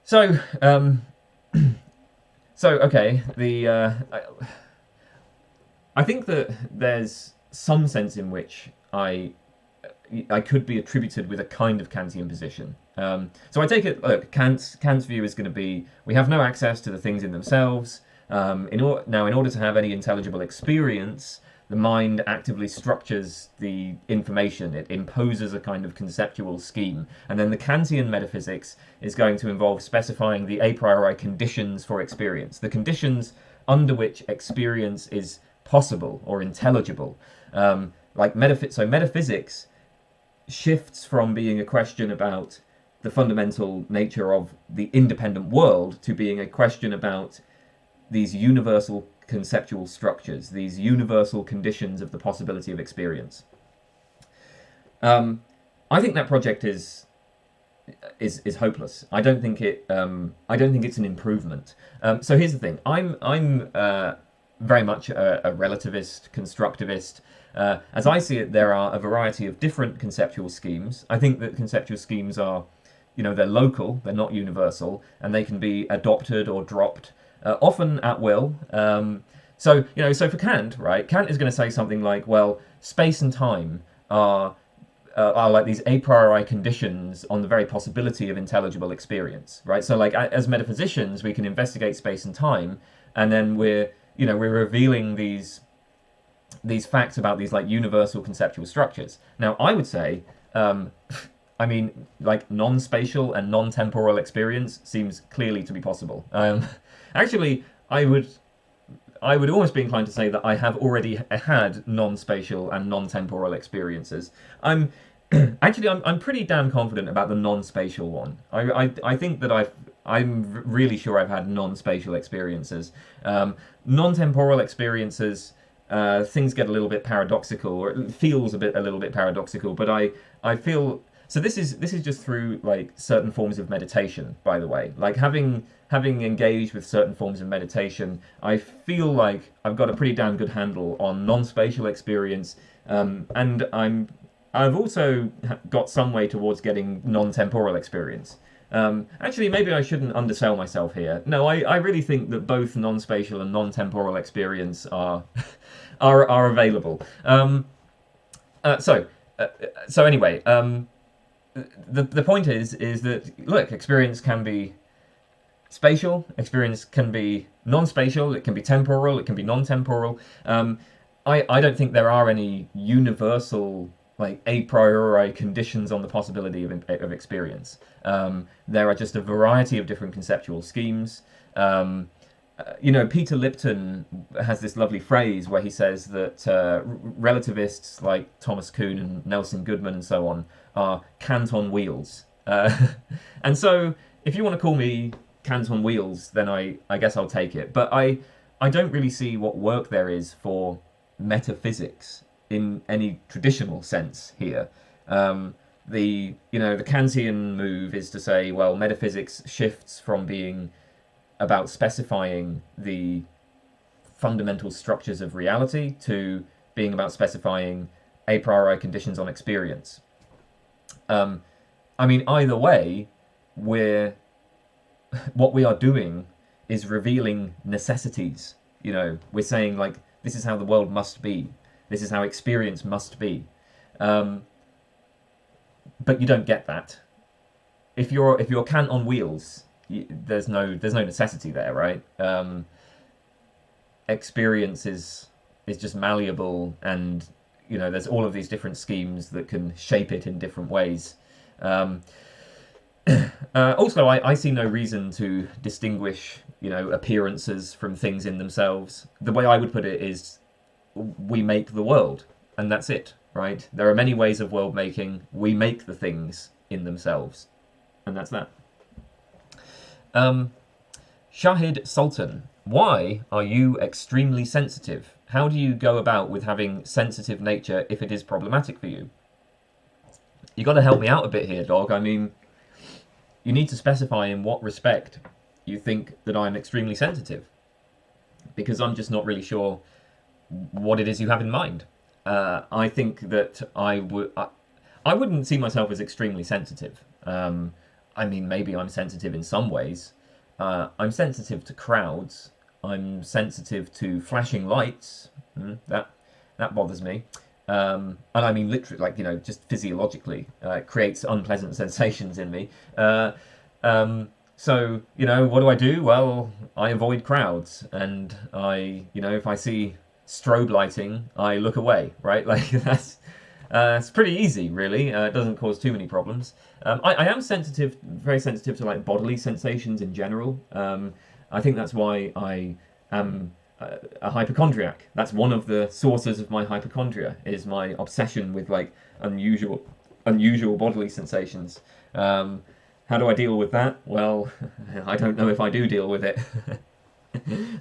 so, um, okay, I think that there's some sense in which I could be attributed with a kind of Kantian position. So I take it, look, Kant's view is going to be, we have no access to the things in themselves. In order to have any intelligible experience, the mind actively structures the information. It imposes a kind of conceptual scheme. And then the Kantian metaphysics is going to involve specifying the a priori conditions for experience, the conditions under which experience is possible or intelligible. So metaphysics shifts from being a question about the fundamental nature of the independent world to being a question about these universal conceptual structures, these universal conditions of the possibility of experience. I think that project is hopeless. I don't think it's an improvement. So here's the thing. I'm very much a relativist, constructivist. As I see it, there are a variety of different conceptual schemes. I think that conceptual schemes are, they're local, they're not universal, and they can be adopted or dropped, often at will. So for Kant, right? Kant is going to say something like, well, space and time are like these a priori conditions on the very possibility of intelligible experience, right? So like as metaphysicians, we can investigate space and time, and then we're revealing these facts about these like universal conceptual structures. Now, I would say, like non-spatial and non-temporal experience seems clearly to be possible. Actually, I would almost be inclined to say that I have already had non-spatial and non-temporal experiences. I'm pretty damn confident about the non-spatial one. I think that I'm really sure I've had non-spatial experiences. Non-temporal experiences, things get a little bit paradoxical, or it feels a little bit paradoxical. But I feel so. This is just through like certain forms of meditation. By the way, like having engaged with certain forms of meditation, I feel like I've got a pretty damn good handle on non-spatial experience, and I've also got some way towards getting non-temporal experience. Actually, maybe I shouldn't undersell myself here. No, I really think that both non-spatial and non-temporal experience are are available. So anyway, the point is that look, experience can be spatial, experience can be non-spatial, it can be temporal, it can be non-temporal. I don't think there are any universal like a priori conditions on the possibility of experience. There are just a variety of different conceptual schemes. Peter Lipton has this lovely phrase where he says that relativists like Thomas Kuhn and Nelson Goodman and so on are Kant on wheels. And so if you want to call me Kant on wheels, then I guess I'll take it. But I don't really see what work there is for metaphysics in any traditional sense here. The Kantian move is to say, well, metaphysics shifts from being about specifying the fundamental structures of reality to being about specifying a priori conditions on experience. Either way, what we are doing is revealing necessities. We're saying like, this is how the world must be. This is how experience must be. But you don't get that. If you're Kant on wheels, there's no necessity there, right? Experience is just malleable, and there's all of these different schemes that can shape it in different ways. Also, I see no reason to distinguish appearances from things in themselves. The way I would put it is, we make the world, and that's it, right? There are many ways of world making. We make the things in themselves, and that's that. Shahid Sultan, why are you extremely sensitive? How do you go about with having sensitive nature if it is problematic for you? You got to help me out a bit here, dog. You need to specify in what respect you think that I'm extremely sensitive, because I'm just not really sure what it is you have in mind. I think that I wouldn't see myself as extremely sensitive. I mean, maybe I'm sensitive in some ways. I'm sensitive to crowds. I'm sensitive to flashing lights. That bothers me. And I mean literally, like, just physiologically, it creates unpleasant sensations in me. So, what do? Well, I avoid crowds, and if I see strobe lighting, I look away, right? Like, it's pretty easy, really. It doesn't cause too many problems. I am sensitive, very sensitive to like bodily sensations in general. I think that's why I am a hypochondriac. That's one of the sources of my hypochondria, is my obsession with like unusual bodily sensations. How do I deal with that? Well, I don't know if I do deal with it.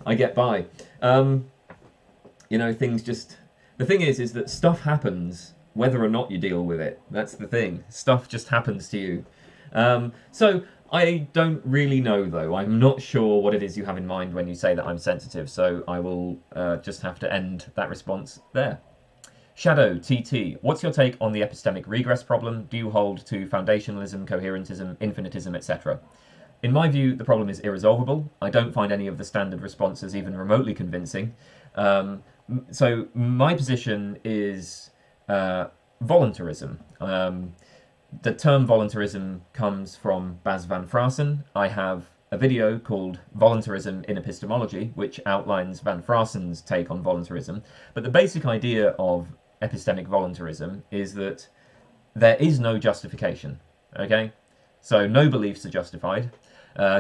I get by. Things just... The thing is that stuff happens whether or not you deal with it. That's the thing. Stuff just happens to you. So I don't really know, though. I'm not sure what it is you have in mind when you say that I'm sensitive, so I will just have to end that response there. Shadow TT, what's your take on the epistemic regress problem? Do you hold to foundationalism, coherentism, infinitism, etc.? In my view, the problem is irresolvable. I don't find any of the standard responses even remotely convincing. So my position is voluntarism. The term voluntarism comes from Bas van Fraassen. I have a video called Voluntarism in Epistemology, which outlines Van Fraassen's take on voluntarism. But the basic idea of epistemic voluntarism is that there is no justification, okay? So no beliefs are justified.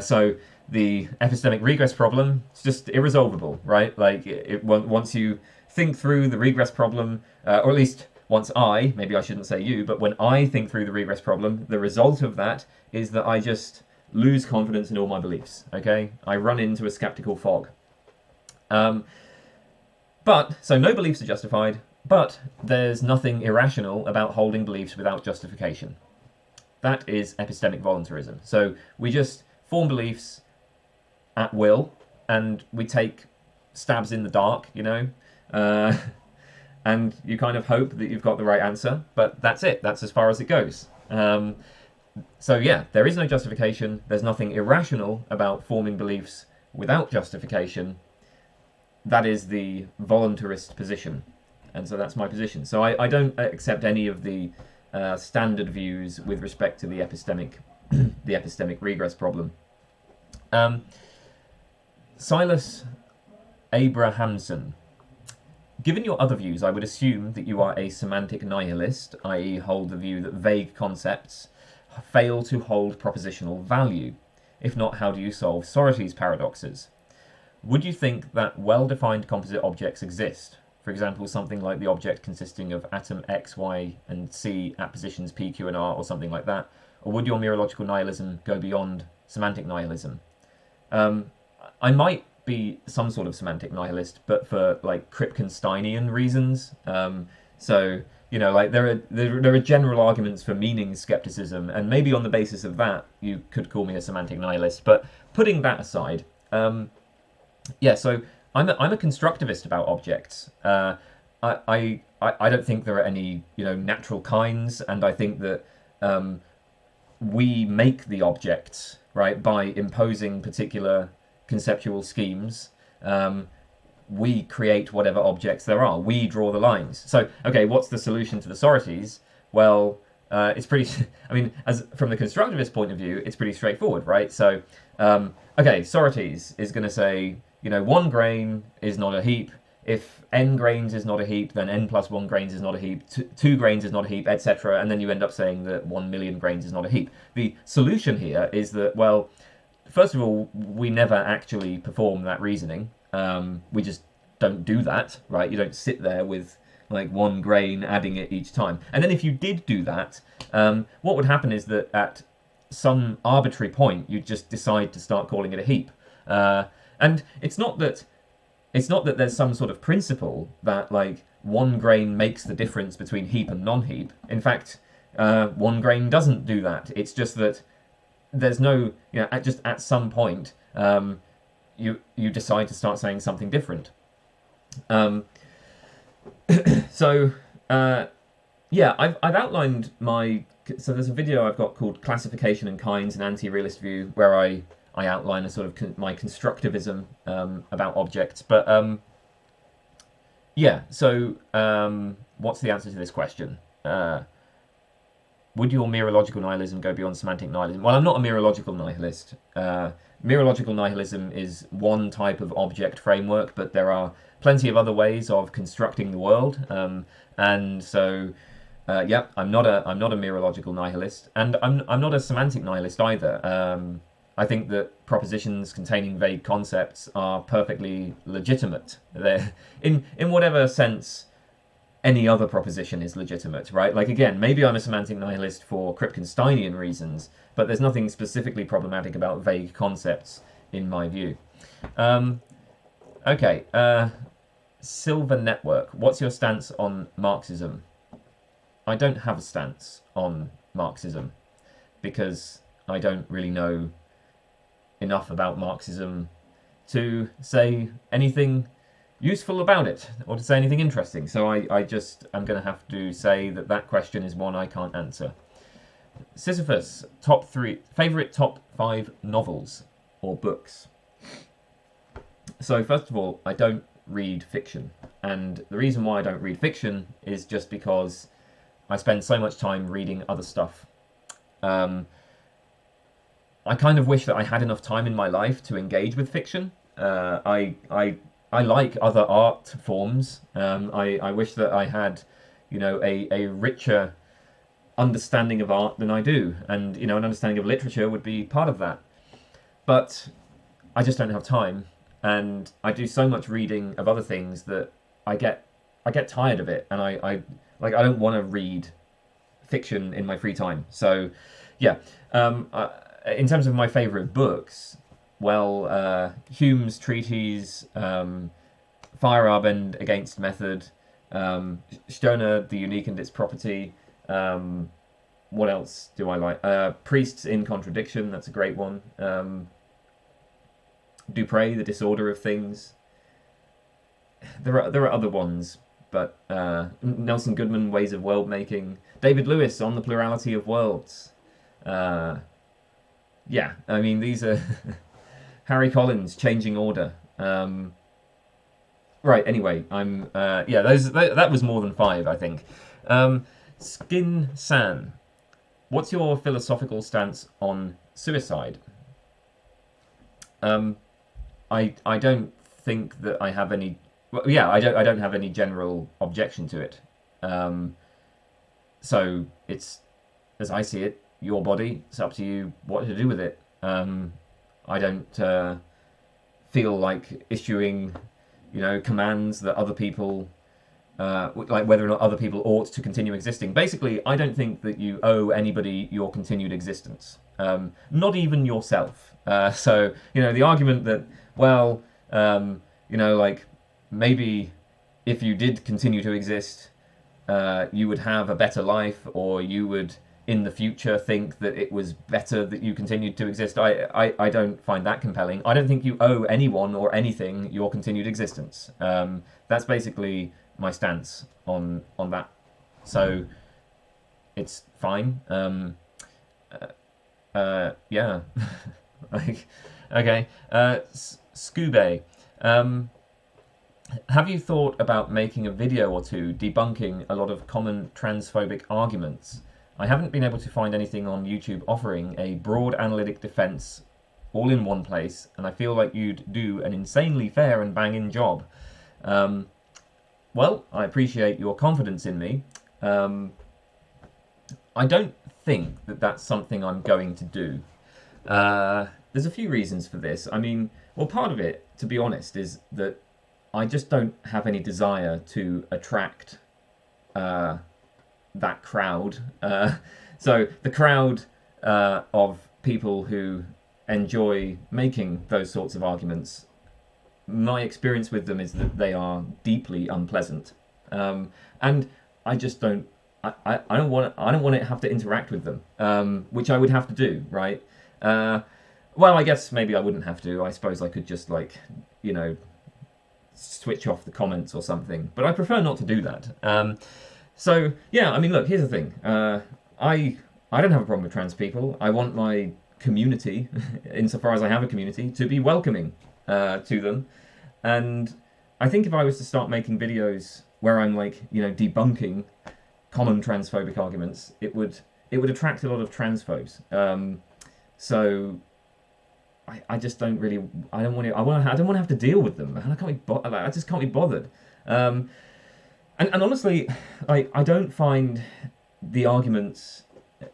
So the epistemic regress problem is just irresolvable, right? Like, once you think through the regress problem, or at least once maybe I shouldn't say you, but when I think through the regress problem, the result of that is that I just lose confidence in all my beliefs, okay? I run into a skeptical fog. So no beliefs are justified, but there's nothing irrational about holding beliefs without justification. That is epistemic voluntarism. So we just form beliefs at will, and we take stabs in the dark, and you kind of hope that you've got the right answer, but that's it. That's as far as it goes. So yeah, there is no justification. There's nothing irrational about forming beliefs without justification. That is the voluntarist position. And so that's my position. So I don't accept any of the standard views with respect to the epistemic regress problem. Silas Abrahamson. Given your other views, I would assume that you are a semantic nihilist, i.e. hold the view that vague concepts fail to hold propositional value. If not, how do you solve Socrates' paradoxes? Would you think that well-defined composite objects exist? For example, something like the object consisting of atom X, Y, and C at positions P, Q, and R, or something like that? Or would your mereological nihilism go beyond semantic nihilism? I might be some sort of semantic nihilist, but for like Kripkensteinian reasons. So like there are general arguments for meaning skepticism, and maybe on the basis of that you could call me a semantic nihilist. But putting that aside, yeah. So I'm a constructivist about objects. I don't think there are any natural kinds, and I think that we make the objects, right, by imposing particular conceptual schemes. We create whatever objects there are. We draw the lines. So, okay, what's the solution to the Socrates? Well, it's pretty... I mean, from the constructivist point of view, it's pretty straightforward, right? So, okay, Socrates is going to say, one grain is not a heap. If n grains is not a heap, then n plus 1 grains is not a heap, 2 grains is not a heap, etc. And then you end up saying that 1 million grains is not a heap. The solution here is that, well, first of all, we never actually perform that reasoning. We just don't do that, right? You don't sit there with like 1 grain adding it each time. And then if you did do that, what would happen is that at some arbitrary point, you'd just decide to start calling it a heap. And it's not that there's some sort of principle that like 1 grain makes the difference between heap and non-heap. In fact, 1 grain doesn't do that. It's just that there's no, just at some point, you decide to start saying something different. So yeah, I've outlined my. So there's a video I've got called "Classification and Kinds: An Anti-Realist View," where I outline a sort of my constructivism about objects. But yeah, so what's the answer to this question? Would your mereological nihilism go beyond semantic nihilism? Well, I'm not a mereological nihilist. Mereological nihilism is one type of object framework, but there are plenty of other ways of constructing the world. And so, yeah, I'm not a mereological nihilist, and I'm not a semantic nihilist either. I think that propositions containing vague concepts are perfectly legitimate. They're, in whatever sense any other proposition is legitimate, right? Like, again, maybe I'm a semantic nihilist for Kripkensteinian reasons, but there's nothing specifically problematic about vague concepts in my view. Okay, Silver Network, what's your stance on Marxism? I don't have a stance on Marxism because I don't really know enough about Marxism to say anything useful about it or to say anything interesting. So I'm going to have to say that question is one I can't answer. Sisyphus, favorite top 5 novels or books. So first of all, I don't read fiction, and the reason why I don't read fiction is just because I spend so much time reading other stuff. I kind of wish that I had enough time in my life to engage with fiction. I like other art forms. I wish that I had, a richer understanding of art than I do, and an understanding of literature would be part of that. But I just don't have time, and I do so much reading of other things that I get tired of it, and I don't want to read fiction in my free time. So, yeah. In terms of my favourite books, well, Hume's treatise, Feyerabend Against Method, Stirner, The Unique and Its Property. What else do I like? Priests in Contradiction, that's a great one. Dupré, The Disorder of Things. There are other ones, but Nelson Goodman, Ways of World Making. David Lewis, On the Plurality of Worlds. Yeah, I mean, these are... Harry Collins, Changing Order. Right, anyway, yeah, that was more than 5, I think. Skin San, what's your philosophical stance on suicide? I don't think that I have any... Well, yeah, I don't have any general objection to it. So it's, as I see it, your body. It's up to you what to do with it. I don't feel like issuing, commands that other people, like whether or not other people ought to continue existing. Basically, I don't think that you owe anybody your continued existence, not even yourself. So, the argument that, well, like maybe if you did continue to exist, you would have a better life, or you would in the future think that it was better that you continued to exist. I don't find that compelling. I don't think you owe anyone or anything your continued existence. That's basically my stance on that. So it's fine. Yeah. Okay. Scooby. Have you thought about making a video or two debunking a lot of common transphobic arguments? I haven't been able to find anything on YouTube offering a broad analytic defense all in one place, and I feel like you'd do an insanely fair and banging job. Well, I appreciate your confidence in me. I don't think that that's something I'm going to do. There's a few reasons for this. I mean, well, part of it, to be honest, is that I just don't have any desire to attract that crowd. So the crowd of people who enjoy making those sorts of arguments, my experience with them is that they are deeply unpleasant, and I just don't. I don't want to have to interact with them, which I would have to do, right? Well, I guess maybe I wouldn't have to. I suppose I could just switch off the comments or something, but I prefer not to do that. So yeah, I mean, look, here's the thing. I don't have a problem with trans people. I want my community, insofar as I have a community, to be welcoming to them. And I think if I was to start making videos where I'm like, you know, debunking common transphobic arguments, it would attract a lot of transphobes. So I just don't really, I don't want to have to deal with them. I can't be I just can't be bothered. And honestly, I don't find the arguments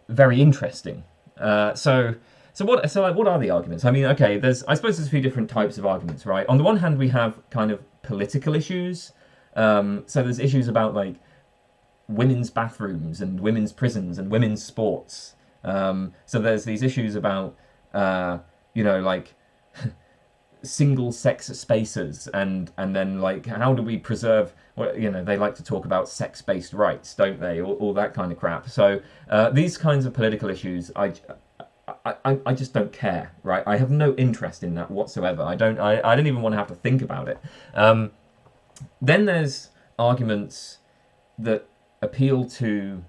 very interesting. So what are the arguments? I mean, okay, I suppose there's a few different types of arguments, right? On the one hand, we have kind of political issues. So there's issues about like women's bathrooms and women's prisons and women's sports. So there's these issues about like single-sex spaces and then like how do we preserve? Well, they like to talk about sex-based rights, don't they? All that kind of crap. So these kinds of political issues, I just don't care, right? I have no interest in that whatsoever. I don't even want to have to think about it. Then there's arguments that appeal to,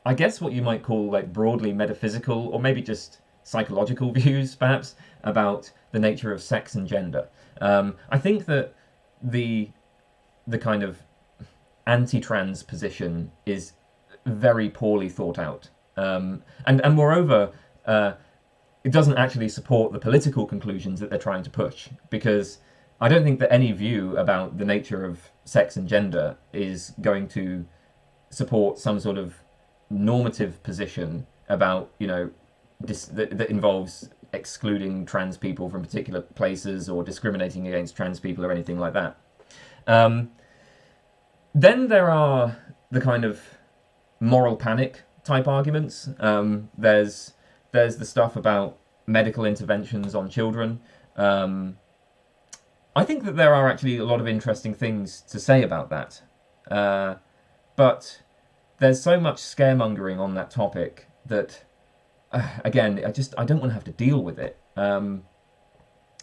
I guess, what you might call like broadly metaphysical or maybe just psychological views, perhaps, about the nature of sex and gender. I think that the kind of anti-trans position is very poorly thought out, and moreover, it doesn't actually support the political conclusions that they're trying to push, because I don't think that any view about the nature of sex and gender is going to support some sort of normative position about, that involves excluding trans people from particular places or discriminating against trans people or anything like that. Then there are the kind of moral panic type arguments. There's the stuff about medical interventions on children. I think that there are actually a lot of interesting things to say about that. But there's so much scaremongering on that topic that, again, I don't want to have to deal with it.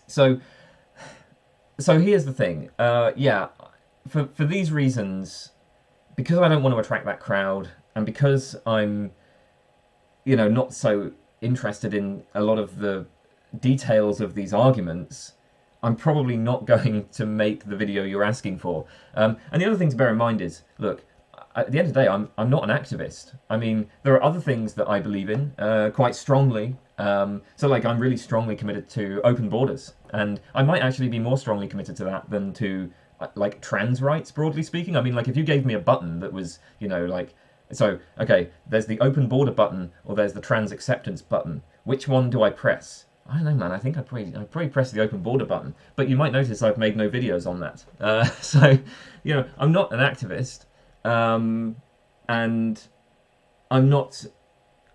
So here's the thing. For these reasons, because I don't want to attract that crowd, and because I'm, not so interested in a lot of the details of these arguments, I'm probably not going to make the video you're asking for. And the other thing to bear in mind is, look, at the end of the day, I'm not an activist. I mean, there are other things that I believe in quite strongly. So, like, I'm really strongly committed to open borders, and I might actually be more strongly committed to that than to like trans rights, broadly speaking. I mean, like, if you gave me a button that was, so okay, there's the open border button or there's the trans acceptance button. Which one do I press? I don't know, man. I think I'd probably press the open border button. But you might notice I've made no videos on that. So, I'm not an activist. And I'm not.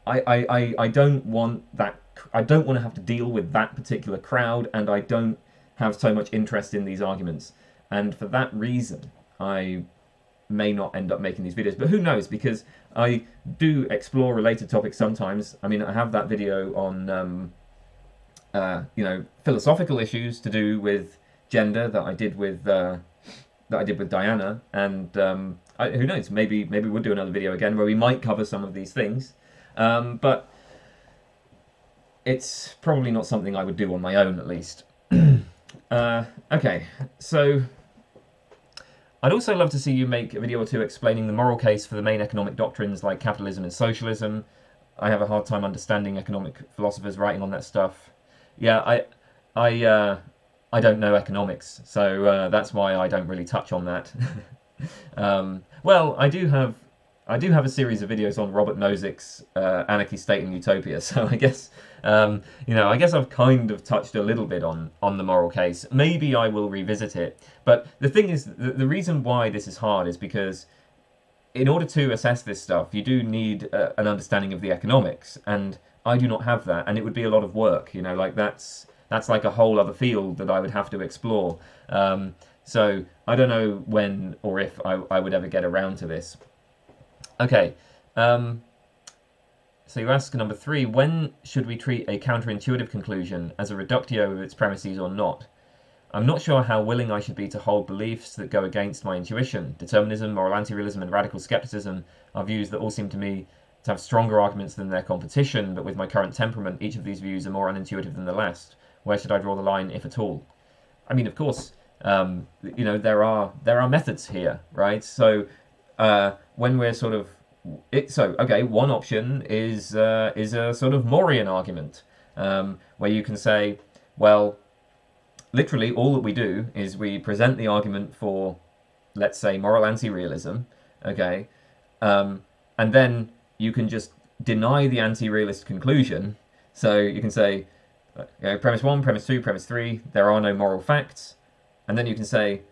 I don't want that. I don't want to have to deal with that particular crowd, and I don't have so much interest in these arguments. And for that reason, I may not end up making these videos. But who knows? Because I do explore related topics sometimes. I mean, I have that video on philosophical issues to do with gender that I did with Diana, and who knows? Maybe we'll do another video again where we might cover some of these things, but it's probably not something I would do on my own, at least. Okay, so I'd also love to see you make a video or two explaining the moral case for the main economic doctrines like capitalism and socialism. I have a hard time understanding economic philosophers writing on that stuff. Yeah, I don't know economics, so that's why I don't really touch on that. Well, I do have a series of videos on Robert Nozick's Anarchy, State and Utopia, so I guess I guess I've kind of touched a little bit on the moral case. Maybe I will revisit it, but the thing is, the reason why this is hard is because in order to assess this stuff, you do need an understanding of the economics, and I do not have that, and it would be a lot of work. Like that's like a whole other field that I would have to explore. So I don't know when or if I would ever get around to this. Okay, so you ask number 3, when should we treat a counterintuitive conclusion as a reductio of its premises or not? I'm not sure how willing I should be to hold beliefs that go against my intuition. Determinism, moral anti-realism, and radical skepticism are views that all seem to me to have stronger arguments than their competition, but with my current temperament, each of these views are more unintuitive than the last. Where should I draw the line, if at all? I mean, of course, there are methods here, right? So when we're sort of one option is a sort of Morean argument, where you can say, well, literally all that we do is we present the argument for, let's say, moral anti-realism, okay, and then you can just deny the anti-realist conclusion. So you can say, premise 1, premise 2, premise 3, there are no moral facts. And then you can say,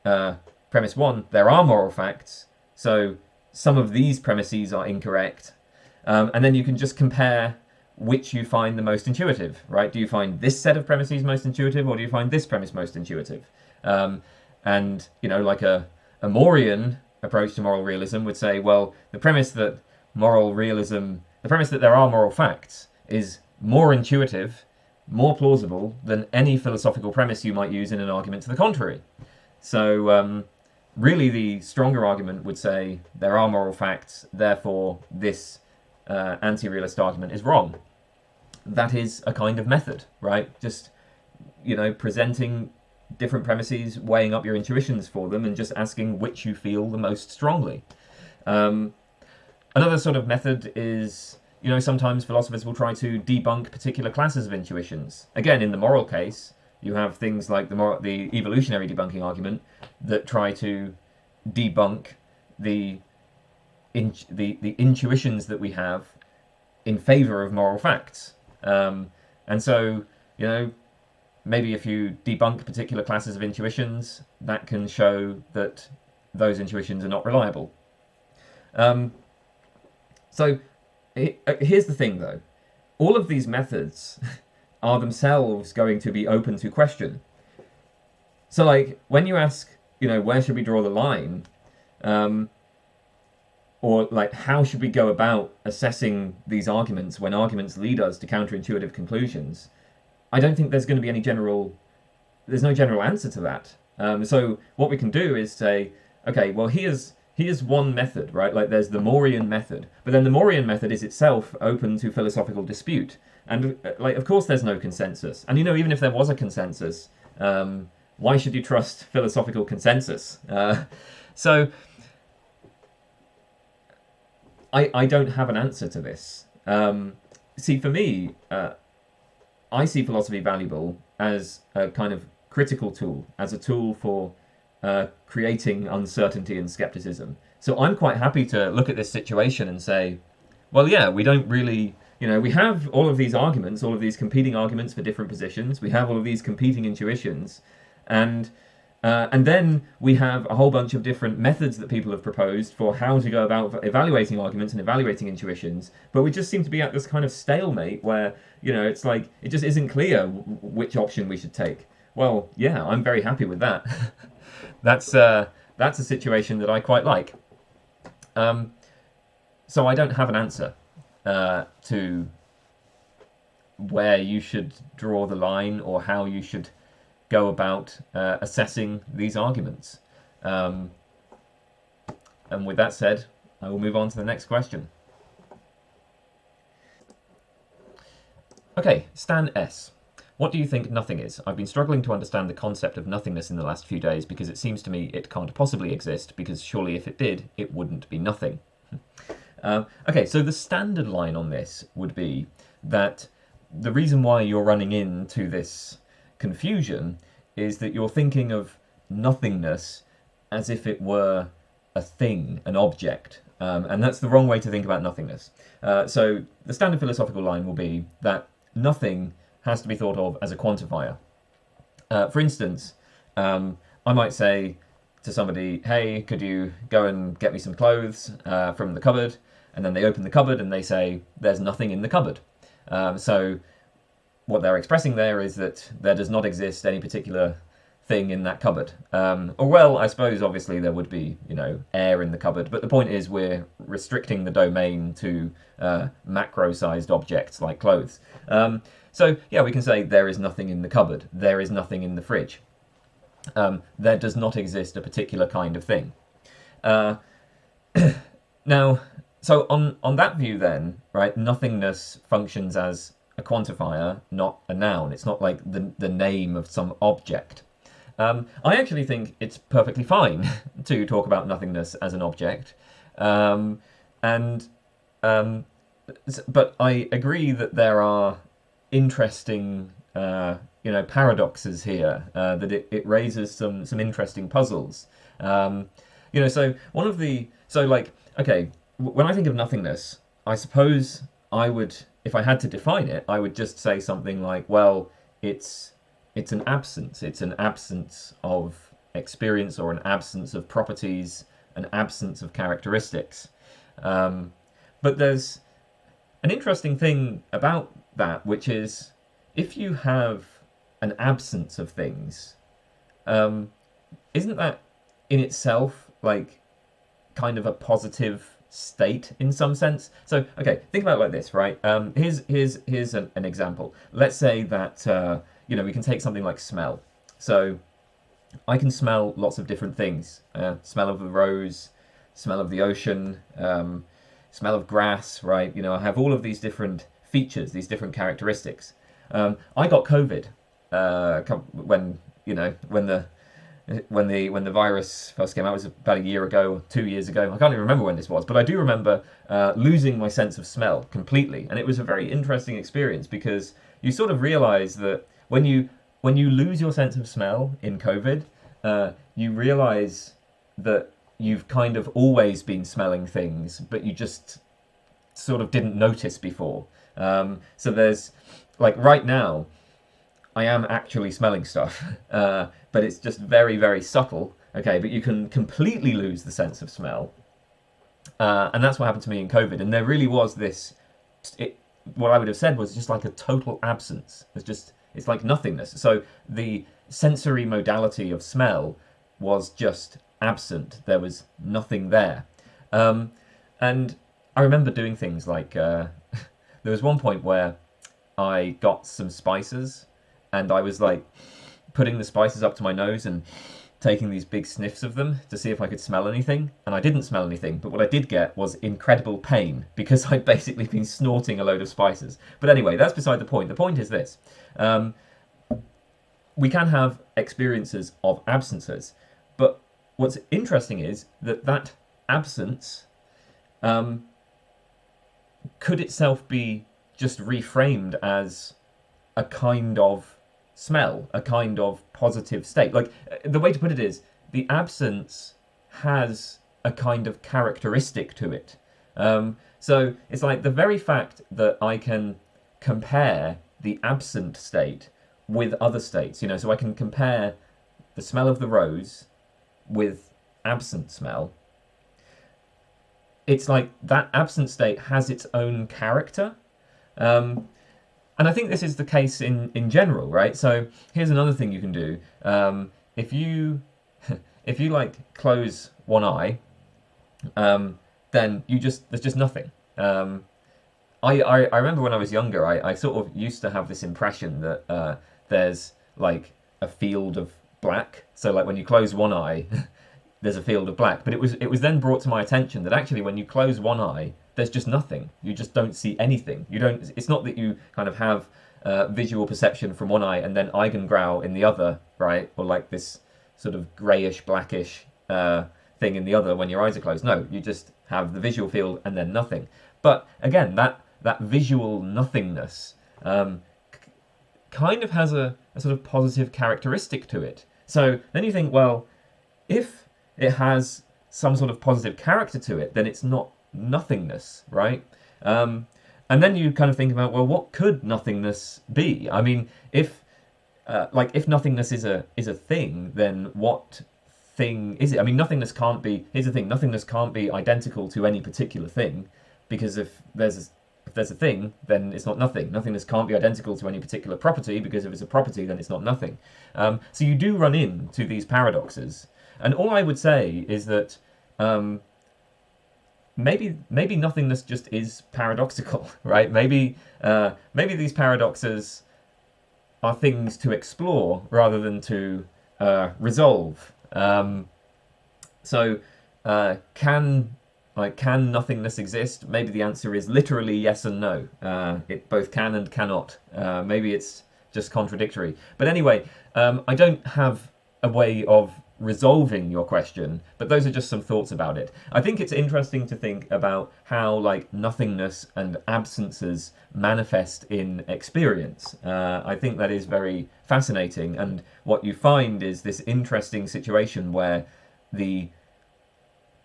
premise 1, there are moral facts, so some of these premises are incorrect. And then you can just compare which you find the most intuitive, right? Do you find this set of premises most intuitive, or do you find this premise most intuitive? And, like a Morean approach to moral realism would say, well, the premise that there are moral facts is more intuitive, more plausible than any philosophical premise you might use in an argument to the contrary. So really the stronger argument would say there are moral facts, therefore this anti-realist argument is wrong. That is a kind of method, right? Just, presenting different premises, weighing up your intuitions for them, and just asking which you feel the most strongly. Another sort of method is, sometimes philosophers will try to debunk particular classes of intuitions. Again, in the moral case, you have things like the evolutionary debunking argument that try to debunk the intuitions that we have in favor of moral facts. And so, maybe if you debunk particular classes of intuitions, that can show that those intuitions are not reliable. So here's the thing, though. All of these methods are themselves going to be open to question. So, like, when you ask, where should we draw the line? Or, like, how should we go about assessing these arguments when arguments lead us to counterintuitive conclusions? I don't think there's going to be there's no general answer to that. So what we can do is say, okay, well, here's one method, right? Like, there's the Morean method, but then the Morean method is itself open to philosophical dispute. And, of course there's no consensus. And, even if there was a consensus, why should you trust philosophical consensus? So I don't have an answer to this. See, for me, I see philosophy valuable as a kind of critical tool, as a tool for creating uncertainty and skepticism. So I'm quite happy to look at this situation and say, well, yeah, we don't really, we have all of these arguments, all of these competing arguments for different positions. We have all of these competing intuitions, and then we have a whole bunch of different methods that people have proposed for how to go about evaluating arguments and evaluating intuitions. But we just seem to be at this kind of stalemate where, it's like, it just isn't clear which option we should take. Well, yeah, I'm very happy with that. That's a situation that I quite like. So I don't have an answer to where you should draw the line or how you should go about assessing these arguments. And with that said, I will move on to the next question. Okay, Stan S. What do you think nothing is? I've been struggling to understand the concept of nothingness in the last few days because it seems to me it can't possibly exist, because surely if it did, it wouldn't be nothing. Okay, so the standard line on this would be that the reason why you're running into this confusion is that you're thinking of nothingness as if it were a thing, an object, and that's the wrong way to think about nothingness. So the standard philosophical line will be that nothing has to be thought of as a quantifier. For instance, I might say to somebody, hey, could you go and get me some clothes from the cupboard? And then they open the cupboard and they say, there's nothing in the cupboard. So what they're expressing there is that there does not exist any particular thing in that cupboard. Or, well, I suppose obviously there would be, air in the cupboard, but the point is we're restricting the domain to macro-sized objects like clothes. So, yeah, we can say there is nothing in the cupboard, there is nothing in the fridge. there does not exist a particular kind of thing. Now, so on that view then, right, nothingness functions as a quantifier, not a noun. It's not like the name of some object. I actually think it's perfectly fine to talk about nothingness as an object. And but I agree that there are interesting paradoxes here, that it raises some interesting puzzles. So one of the okay, when I think of nothingness, I suppose I would, if I had to define it, I would just say something like, well, it's an absence. It's an absence of experience, or an absence of properties, an absence of characteristics. But there's an interesting thing about that, which is if you have an absence of things, isn't that in itself like kind of a positive state in some sense? So, okay, think about it like this, right? Here's an example. Let's say that we can take something like smell. So I can smell lots of different things. Smell of the rose, smell of the ocean, smell of grass, right? I have all of these different features, these different characteristics. I got COVID when the virus first came out. It was about a year ago, 2 years ago. I can't even remember when this was, but I do remember losing my sense of smell completely, and it was a very interesting experience because you sort of realise that when you lose your sense of smell in COVID, you realise that you've kind of always been smelling things, but you just sort of didn't notice before. So there's, like, right now, I am actually smelling stuff, but it's just very, very subtle. Okay, but you can completely lose the sense of smell, and that's what happened to me in COVID. And there really was this. What I would have said was just like a total absence. It's like nothingness. So the sensory modality of smell was just absent. There was nothing there, and I remember doing things like there was one point where I got some spices, and I was like putting the spices up to my nose and taking these big sniffs of them to see if I could smell anything, and I didn't smell anything, but what I did get was incredible pain because I'd basically been snorting a load of spices. But anyway, that's beside the point. The point is this. We can have experiences of absences, but what's interesting is that absence could itself be just reframed as a kind of smell, a kind of positive state. Like, the way to put it is, the absence has a kind of characteristic to it. So it's like the very fact that I can compare the absent state with other states, so I can compare the smell of the rose with absent smell. It's like that absent state has its own character. And I think this is the case in general, right? So here's another thing you can do. If you like close one eye, then there's just nothing. I remember when I was younger, I sort of used to have this impression that there's like a field of black. So like when you close one eye, there's a field of black. But it was then brought to my attention that actually when you close one eye, there's just nothing. You just don't see anything. It's not that you kind of have visual perception from one eye and then Eigengrau in the other, right? Or like this sort of greyish, blackish thing in the other when your eyes are closed. No, you just have the visual field and then nothing. But again, that visual nothingness kind of has a sort of positive characteristic to it. So then you think, well, if it has some sort of positive character to it, then it's not nothingness, right? And then you kind of think about, well, what could nothingness be? I mean, if nothingness is a thing, then what thing is it? I mean, nothingness can't be. Here's the thing: nothingness can't be identical to any particular thing, because if there's a thing, then it's not nothing. Nothingness can't be identical to any particular property, because if it's a property, then it's not nothing. So you do run into these paradoxes, and all I would say is that maybe nothingness just is paradoxical, right? Maybe these paradoxes are things to explore rather than to resolve. So can nothingness exist? Maybe the answer is literally yes and no. It both can and cannot. Maybe it's just contradictory. But anyway, I don't have a way of resolving your question, but those are just some thoughts about it. I think it's interesting to think about how like nothingness and absences manifest in experience. I think that is very fascinating, and what you find is this interesting situation where the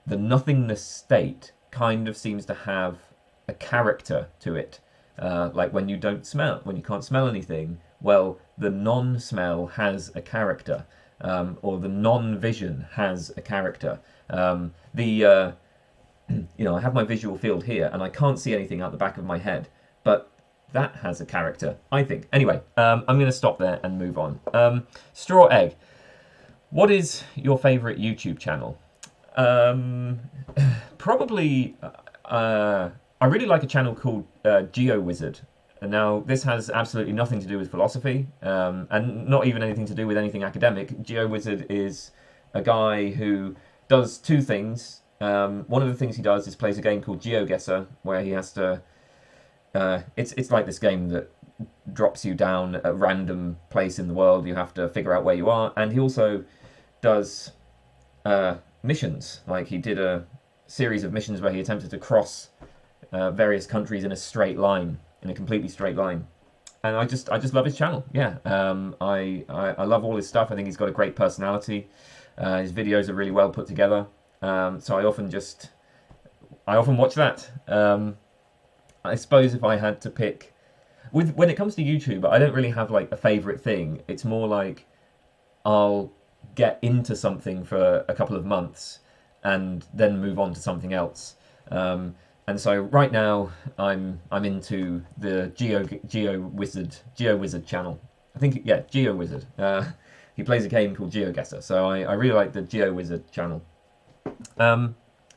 nothingness state kind of seems to have a character to it. Like when you when you can't smell anything, well, the non-smell has a character, or the non-vision has a character. I have my visual field here, and I can't see anything out the back of my head, but that has a character, I think. Anyway, I'm going to stop there and move on. Straw Egg, what is your favourite YouTube channel? Probably, I really like a channel called GeoWizard. And now, this has absolutely nothing to do with philosophy, and not even anything to do with anything academic. GeoWizard is a guy who does two things. One of the things he does is plays a game called GeoGuessr, where he has to... it's like this game that drops you down a random place in the world. You have to figure out where you are. And he also does missions. Like, he did a series of missions where he attempted to cross various countries in a straight line, in a completely straight line. And I just love his channel. Yeah, I love all his stuff. I think he's got a great personality. His videos are really well put together. So I often watch that. I suppose if I had to pick, when it comes to YouTube, I don't really have like a favorite thing. It's more like I'll get into something for a couple of months and then move on to something else. And so right now I'm into the GeoWizard channel. I think, yeah, GeoWizard. He plays a game called GeoGuessr, so I really like the GeoWizard channel.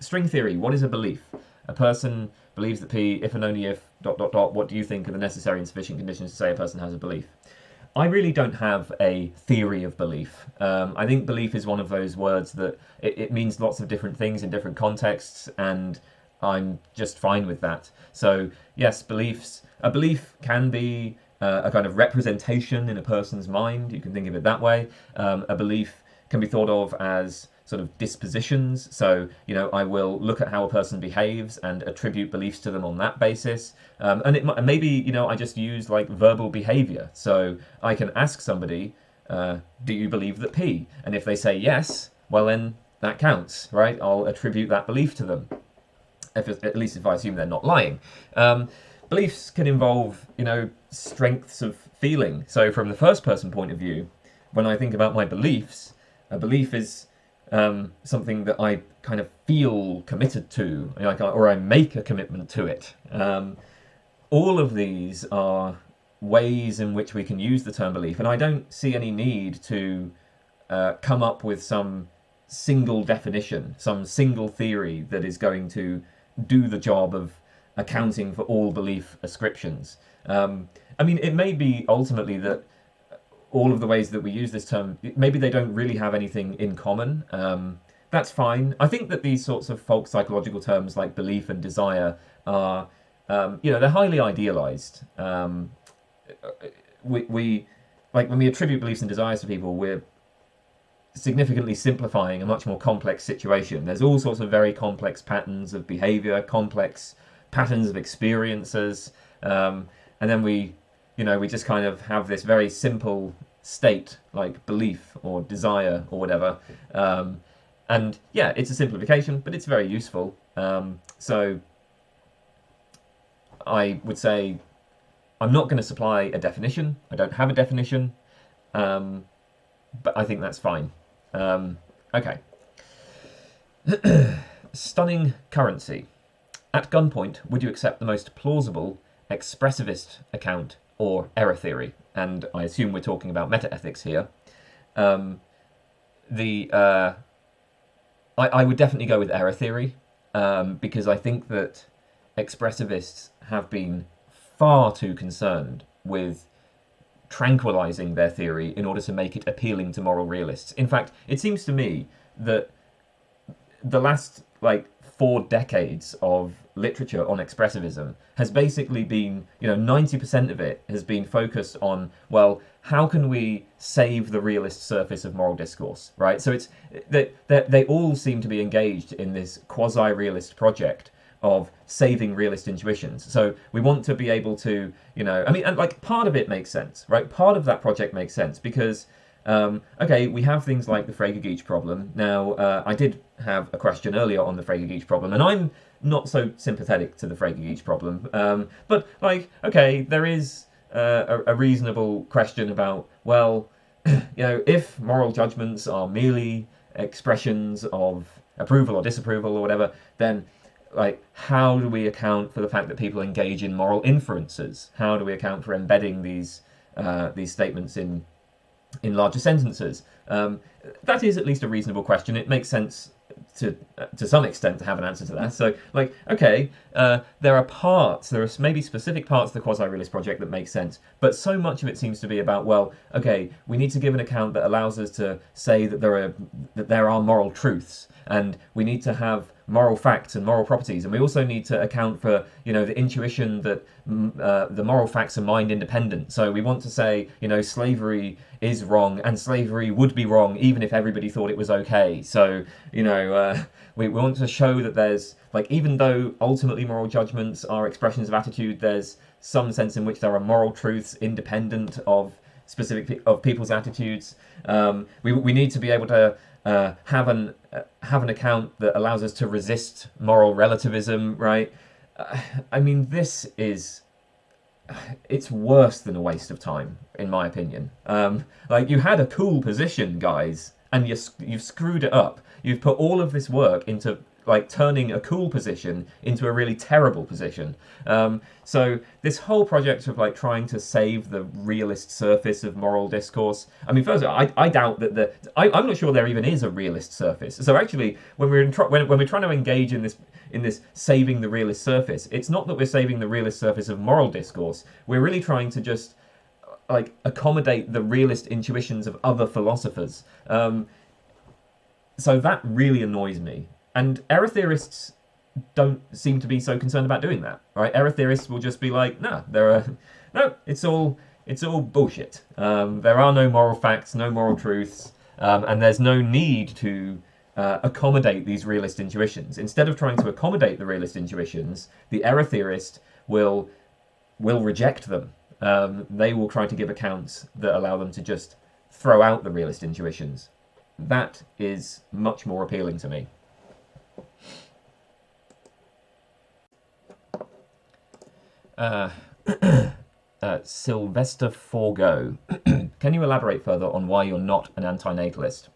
String theory, what is a belief? A person believes that P, if and only if, ... What do you think are the necessary and sufficient conditions to say a person has a belief? I really don't have a theory of belief. I think belief is one of those words that it means lots of different things in different contexts, and I'm just fine with that. So yes, a belief can be a kind of representation in a person's mind. You can think of it that way. A belief can be thought of as sort of dispositions. So, I will look at how a person behaves and attribute beliefs to them on that basis. And maybe, I just use like verbal behavior. So I can ask somebody, do you believe that P? And if they say yes, well then that counts, right? I'll attribute that belief to them. At least if I assume they're not lying. Beliefs can involve, strengths of feeling. So from the first person point of view, when I think about my beliefs, a belief is something that I kind of feel committed to, or I make a commitment to it. All of these are ways in which we can use the term belief, and I don't see any need to come up with some single definition, some single theory that is going to do the job of accounting for all belief ascriptions. It may be ultimately that all of the ways that we use this term, maybe they don't really have anything in common. That's fine. I think that these sorts of folk psychological terms like belief and desire are, they're highly idealized. We like when we attribute beliefs and desires to people, we're significantly simplifying a much more complex situation. There's all sorts of very complex patterns of behavior, complex patterns of experiences, and then we just kind of have this very simple state like belief or desire or whatever. And yeah, it's a simplification, but it's very useful. So I would say I'm not going to supply a definition. I don't have a definition, but I think that's fine. Okay. Stunning currency. At gunpoint, would you accept the most plausible expressivist account or error theory? And I assume we're talking about metaethics here. I would definitely go with error theory, because I think that expressivists have been far too concerned with tranquilizing their theory in order to make it appealing to moral realists. In fact, it seems to me that the last, like, 4 decades of literature on expressivism has basically been, 90% of it has been focused on, well, how can we save the realist surface of moral discourse, right? So it's they all seem to be engaged in this quasi-realist project of saving realist intuitions. So we want to be able to, and like part of it makes sense, right? Part of that project makes sense because, okay, we have things like the Frege-Geach problem. Now, I did have a question earlier on the Frege-Geach problem, and I'm not so sympathetic to the Frege-Geach problem. But, like, okay, there is a reasonable question about, well, if moral judgments are merely expressions of approval or disapproval or whatever, then, like, how do we account for the fact that people engage in moral inferences? How do we account for embedding these statements in larger sentences? That is at least a reasonable question. It makes sense to some extent to have an answer to that. So, like, okay, there are maybe specific parts of the quasi-realist project that make sense, but so much of it seems to be about, well, okay, we need to give an account that allows us to say that there are moral truths, and we need to have moral facts and moral properties, and we also need to account for, the intuition that the moral facts are mind independent. So we want to say, slavery is wrong, and slavery would be wrong even if everybody thought it was okay. So, we want to show that there's, like, even though ultimately moral judgments are expressions of attitude, there's some sense in which there are moral truths independent of of people's attitudes. We need to be able to have an account that allows us to resist moral relativism, right? I mean, it's worse than a waste of time, in my opinion. Like, you had a cool position, guys, and you've screwed it up. You've put all of this work into, like, turning a cool position into a really terrible position. So this whole project of, like, trying to save the realist surface of moral discourse. I mean, first of all, I doubt that I'm not sure there even is a realist surface. So actually, when we're trying to engage in this saving the realist surface, it's not that we're saving the realist surface of moral discourse. We're really trying to just, like, accommodate the realist intuitions of other philosophers. So that really annoys me. And error theorists don't seem to be so concerned about doing that, right? Error theorists will just be like, no, it's all bullshit. There are no moral facts, no moral truths, and there's no need to accommodate these realist intuitions. Instead of trying to accommodate the realist intuitions, the error theorist will reject them. They will try to give accounts that allow them to just throw out the realist intuitions. That is much more appealing to me. Sylvester Forgo. Can you elaborate further on why you're not an anti-natalist?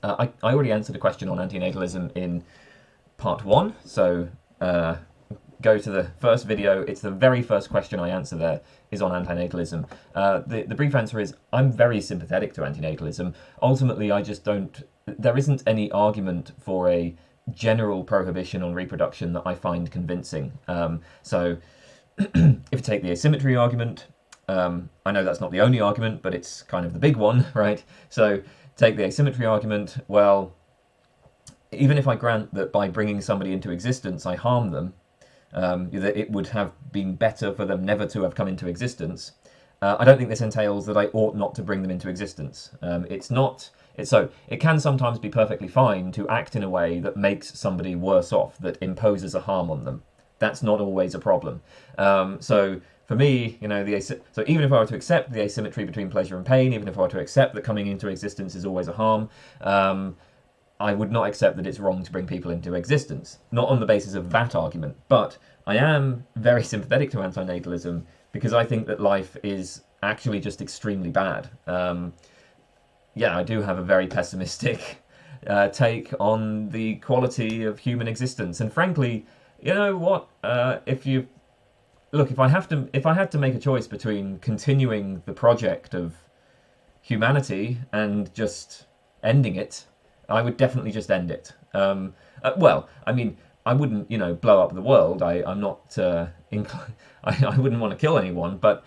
I already answered a question on anti-natalism in part 1, so go to the first video. It's the very first question I answer there is on anti-natalism. The brief answer is I'm very sympathetic to anti-natalism. Ultimately, I just don't... There isn't any argument for a general prohibition on reproduction that I find convincing. So if you take the asymmetry argument, I know that's not the only argument, but it's kind of the big one, right? So take the asymmetry argument. Well, even if I grant that by bringing somebody into existence I harm them, that it would have been better for them never to have come into existence, I don't think this entails that I ought not to bring them into existence. So it can sometimes be perfectly fine to act in a way that makes somebody worse off, that imposes a harm on them. That's not always a problem. So for me, so even if I were to accept the asymmetry between pleasure and pain, even if I were to accept that coming into existence is always a harm, I would not accept that it's wrong to bring people into existence. Not on the basis of that argument, but I am very sympathetic to antinatalism because I think that life is actually just extremely bad. Yeah, I do have a very pessimistic take on the quality of human existence, and frankly, you know what? If I had to make a choice between continuing the project of humanity and just ending it, I would definitely just end it. Well, I mean, I wouldn't, blow up the world. I'm not I wouldn't want to kill anyone, but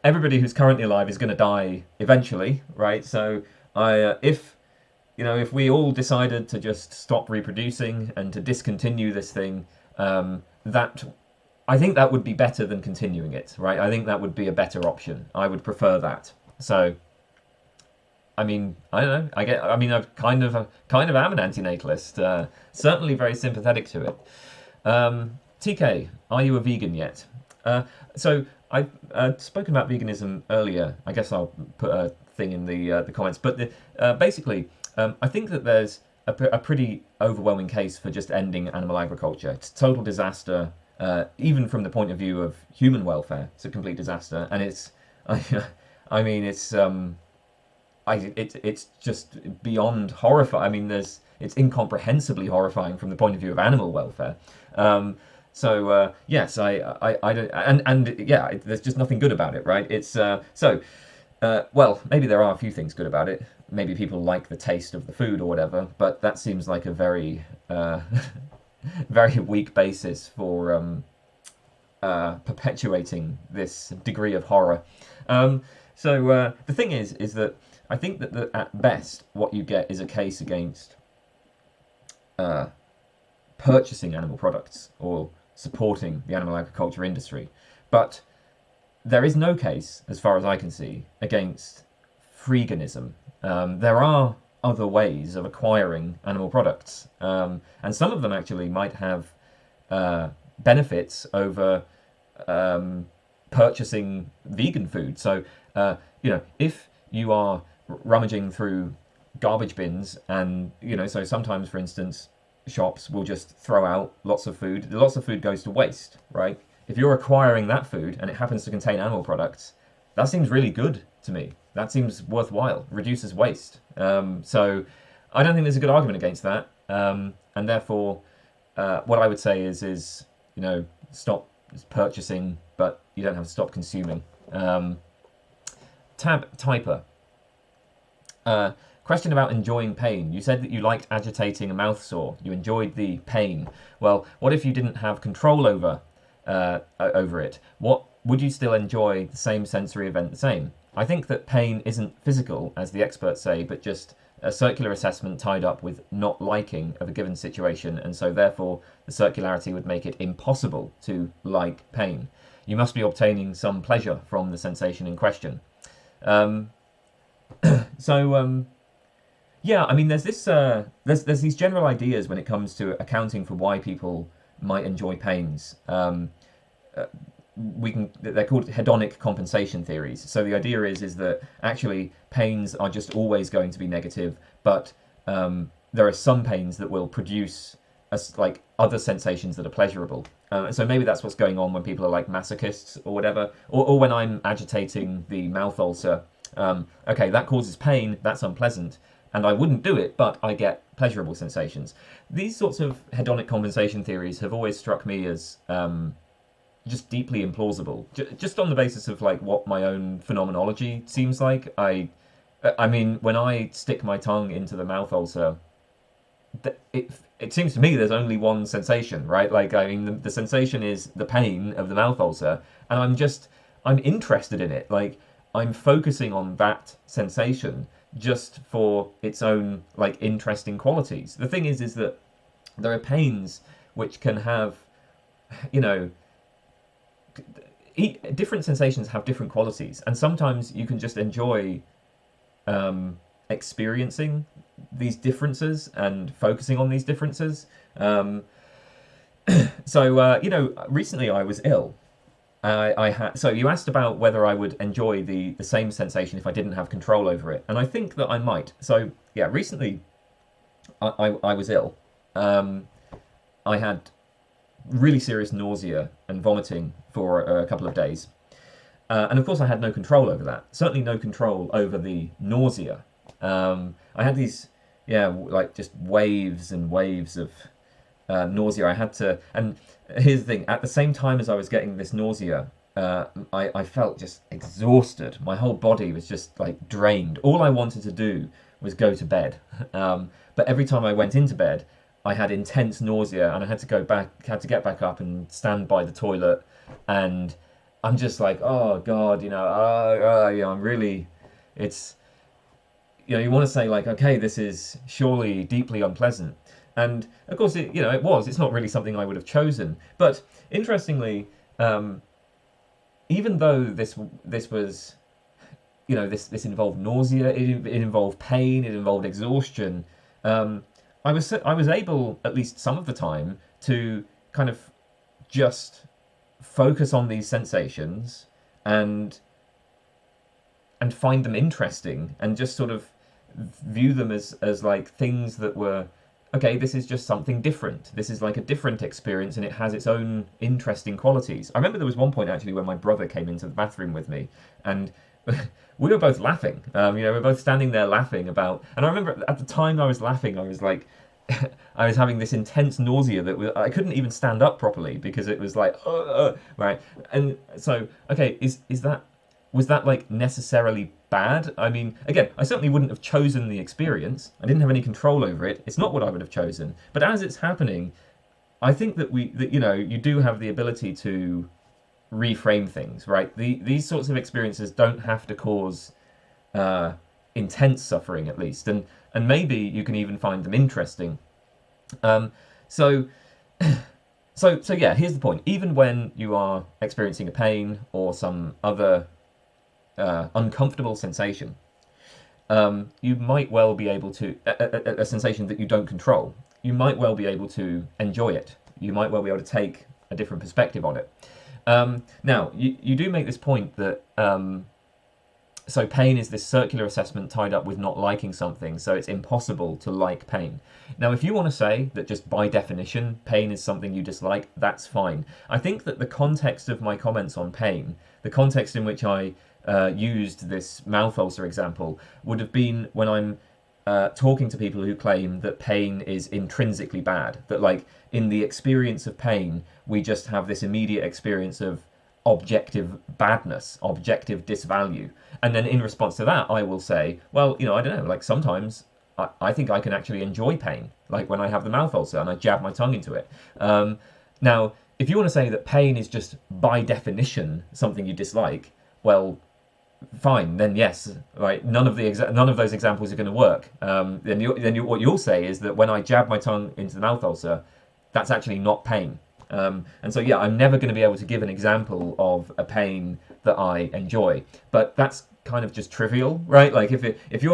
everybody who's currently alive is going to die eventually, right? So if we all decided to just stop reproducing and to discontinue this thing, that I think that would be better than continuing it, right? I think that would be a better option. I would prefer that. So, I mean, I don't know. I kind of am an anti-natalist. Certainly very sympathetic to it. TK, are you a vegan yet? So I've spoken about veganism earlier. I guess I'll put a thing in the comments. But basically, I think that there's a pretty overwhelming case for just ending animal agriculture. It's a total disaster, even from the point of view of human welfare. It's a complete disaster, and it's just beyond horrifying. I mean, it's incomprehensibly horrifying from the point of view of animal welfare. Yes, I don't, and yeah, there's just nothing good about it, right? Well, maybe there are a few things good about it. Maybe people like the taste of the food or whatever, but that seems like a very, very weak basis for perpetuating this degree of horror. The thing is that I think that at best what you get is a case against purchasing animal products or supporting the animal agriculture industry, but there is no case, as far as I can see, against freeganism. There are other ways of acquiring animal products, and some of them actually might have benefits over purchasing vegan food. So, if you are rummaging through garbage bins and, so sometimes, for instance, shops will just throw out lots of food. Lots of food goes to waste, right? If you're acquiring that food and it happens to contain animal products, that seems really good to me. That seems worthwhile, reduces waste. So I don't think there's a good argument against that. And therefore, what I would say is stop purchasing, but you don't have to stop consuming. Tab Typer. Question about enjoying pain. You said that you liked agitating a mouth sore. You enjoyed the pain. Well, what if you didn't have control over it? What would you still enjoy the same sensory event the same? I think that pain isn't physical, as the experts say, but just a circular assessment tied up with not liking of a given situation, and so therefore the circularity would make it impossible to like pain. You must be obtaining some pleasure from the sensation in question. Yeah, I mean, there's there's these general ideas when it comes to accounting for why people might enjoy pains. They're called hedonic compensation theories. So the idea is that actually pains are just always going to be negative, but there are some pains that will produce like other sensations that are pleasurable. So maybe that's what's going on when people are like masochists or whatever, or when I'm agitating the mouth ulcer. Okay, that causes pain, that's unpleasant, and I wouldn't do it, but I get pleasurable sensations. These sorts of hedonic compensation theories have always struck me as just deeply implausible, just on the basis of like what my own phenomenology seems like. I mean, when I stick my tongue into the mouth ulcer, it seems to me there's only one sensation, right? Like, I mean, the sensation is the pain of the mouth ulcer, and I'm interested in it. Like, I'm focusing on that sensation just for its own like interesting qualities. The thing is that there are pains which can have, different sensations have different qualities, and sometimes you can just enjoy experiencing these differences and focusing on these differences. Recently I was ill. So you asked about whether I would enjoy the same sensation if I didn't have control over it, and I think that I might. So yeah, recently I was ill. I had really serious nausea and vomiting for a couple of days, and of course I had no control over that. Certainly no control over the nausea. I had these like just waves and waves of nausea. I had to, and here's the thing, at the same time as I was getting this nausea, I felt just exhausted. My whole body was just like drained. All I wanted to do was go to bed. But every time I went into bed, I had intense nausea and I had to get back up and stand by the toilet, and I'm just like, oh God, I'm really, it's, you want to say like, okay, this is surely deeply unpleasant, and of course it's not really something I would have chosen, but interestingly, even though this was, this involved nausea, it involved pain, it involved exhaustion. I was able, at least some of the time, to kind of just focus on these sensations and find them interesting, and just sort of view them as like things that were, okay, this is just something different. This is like a different experience, and it has its own interesting qualities. I remember there was one point actually when my brother came into the bathroom with me, and we were both laughing. We were both standing there laughing about, and I remember at the time I was laughing, I was like, I was having this intense nausea that I couldn't even stand up properly because it was like, right. And so, okay, was that like necessarily bad? I mean, again, I certainly wouldn't have chosen the experience. I didn't have any control over it. It's not what I would have chosen. But as it's happening, I think that you do have the ability to reframe things, right? These sorts of experiences don't have to cause intense suffering, at least, and maybe you can even find them interesting. So yeah, here's the point. Even when you are experiencing a pain or some other uncomfortable sensation, you might well be able to, a sensation that you don't control, you might well be able to enjoy it. You might well be able to take a different perspective on it. Now, you do make this point that so pain is this circular assessment tied up with not liking something, so it's impossible to like pain. Now, if you want to say that just by definition pain is something you dislike, that's fine. I think that the context of my comments on pain, the context in which I used this mouth ulcer example, would have been when I'm talking to people who claim that pain is intrinsically bad, that like in the experience of pain we just have this immediate experience of objective badness, objective disvalue, and then in response to that I will say, well, I don't know, like sometimes I think I can actually enjoy pain, like when I have the mouth ulcer and I jab my tongue into it. Now, if you want to say that pain is just by definition something you dislike, well, fine, then yes, right. None of those examples are going to work. What you'll say is that when I jab my tongue into the mouth ulcer, that's actually not pain. And so yeah, I'm never going to be able to give an example of a pain that I enjoy. But that's kind of just trivial, right? Like if you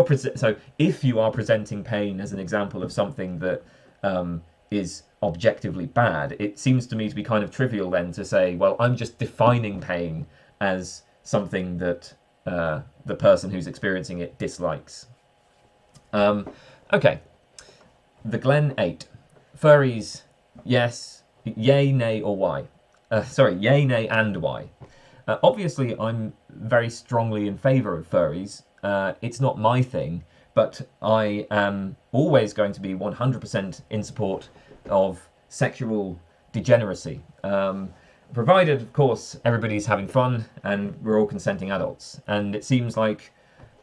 are presenting pain as an example of something that is objectively bad, it seems to me to be kind of trivial then to say, well, I'm just defining pain as something that the person who's experiencing it dislikes. Okay, the Glen 8. Furries, yes, yay, nay, or why? Yay, nay, and why? Obviously, I'm very strongly in favour of furries. It's not my thing, but I am always going to be 100% in support of sexual degeneracy. Provided, of course, everybody's having fun and we're all consenting adults. And it seems like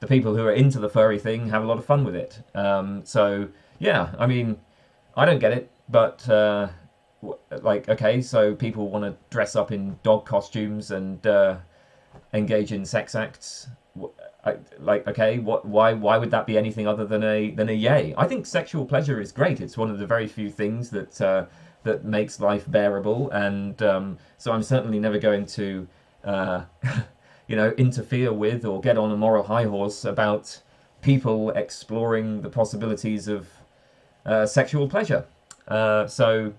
the people who are into the furry thing have a lot of fun with it. So, yeah, I mean, I don't get it, but, okay, so people want to dress up in dog costumes and engage in sex acts. Okay, why would that be anything other than a yay? I think sexual pleasure is great. It's one of the very few things that makes life bearable, and so I'm certainly never going to interfere with or get on a moral high horse about people exploring the possibilities of sexual pleasure. So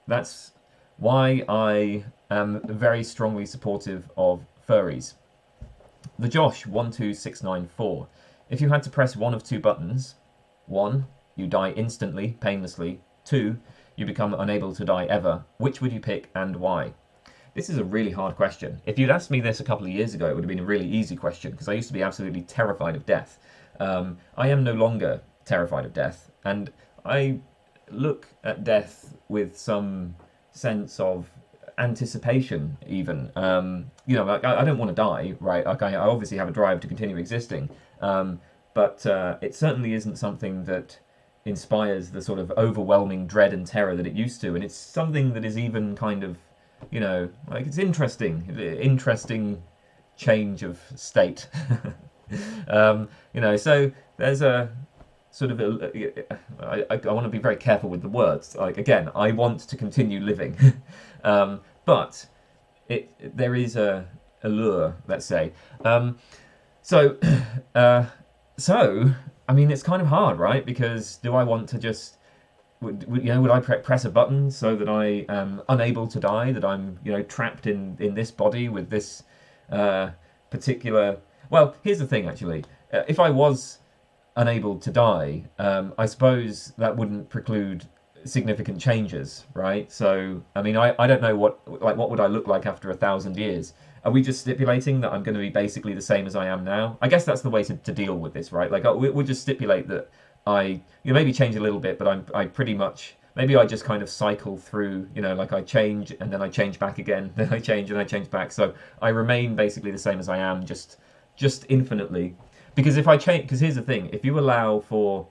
that's why I am very strongly supportive of furries. The Josh 12694. If you had to press one of two buttons, 1, you die instantly, painlessly. 2, you become unable to die ever. Which would you pick and why? This is a really hard question. If you'd asked me this a couple of years ago, it would have been a really easy question, because I used to be absolutely terrified of death. I am no longer terrified of death, and I look at death with some sense of anticipation, even. Like I don't want to die, right? Like I obviously have a drive to continue existing, but it certainly isn't something that inspires the sort of overwhelming dread and terror that it used to, and it's something that is even kind of, you know, like it's interesting change of state. You know, so there's a sort of I want to be very careful with the words. Like, again, I want to continue living, but there is a allure, let's say. So I mean, it's kind of hard, right? Because do I want to just would I press a button so that I am unable to die, that I'm, you know, trapped in this body with this particular... Well, here's the thing, actually. If I was unable to die, I suppose that wouldn't preclude significant changes, right? So, I mean, I don't know what would I look like after 1,000 years? Are we just stipulating that I'm going to be basically the same as I am now? I guess that's the way to deal with this, right? Like, we'll just stipulate that maybe change a little bit, but I pretty much, maybe I just kind of cycle through, you know, like I change and then I change back again, then I change and I change back. So I remain basically the same as I am, just infinitely. Because if I change, because here's the thing, if you allow for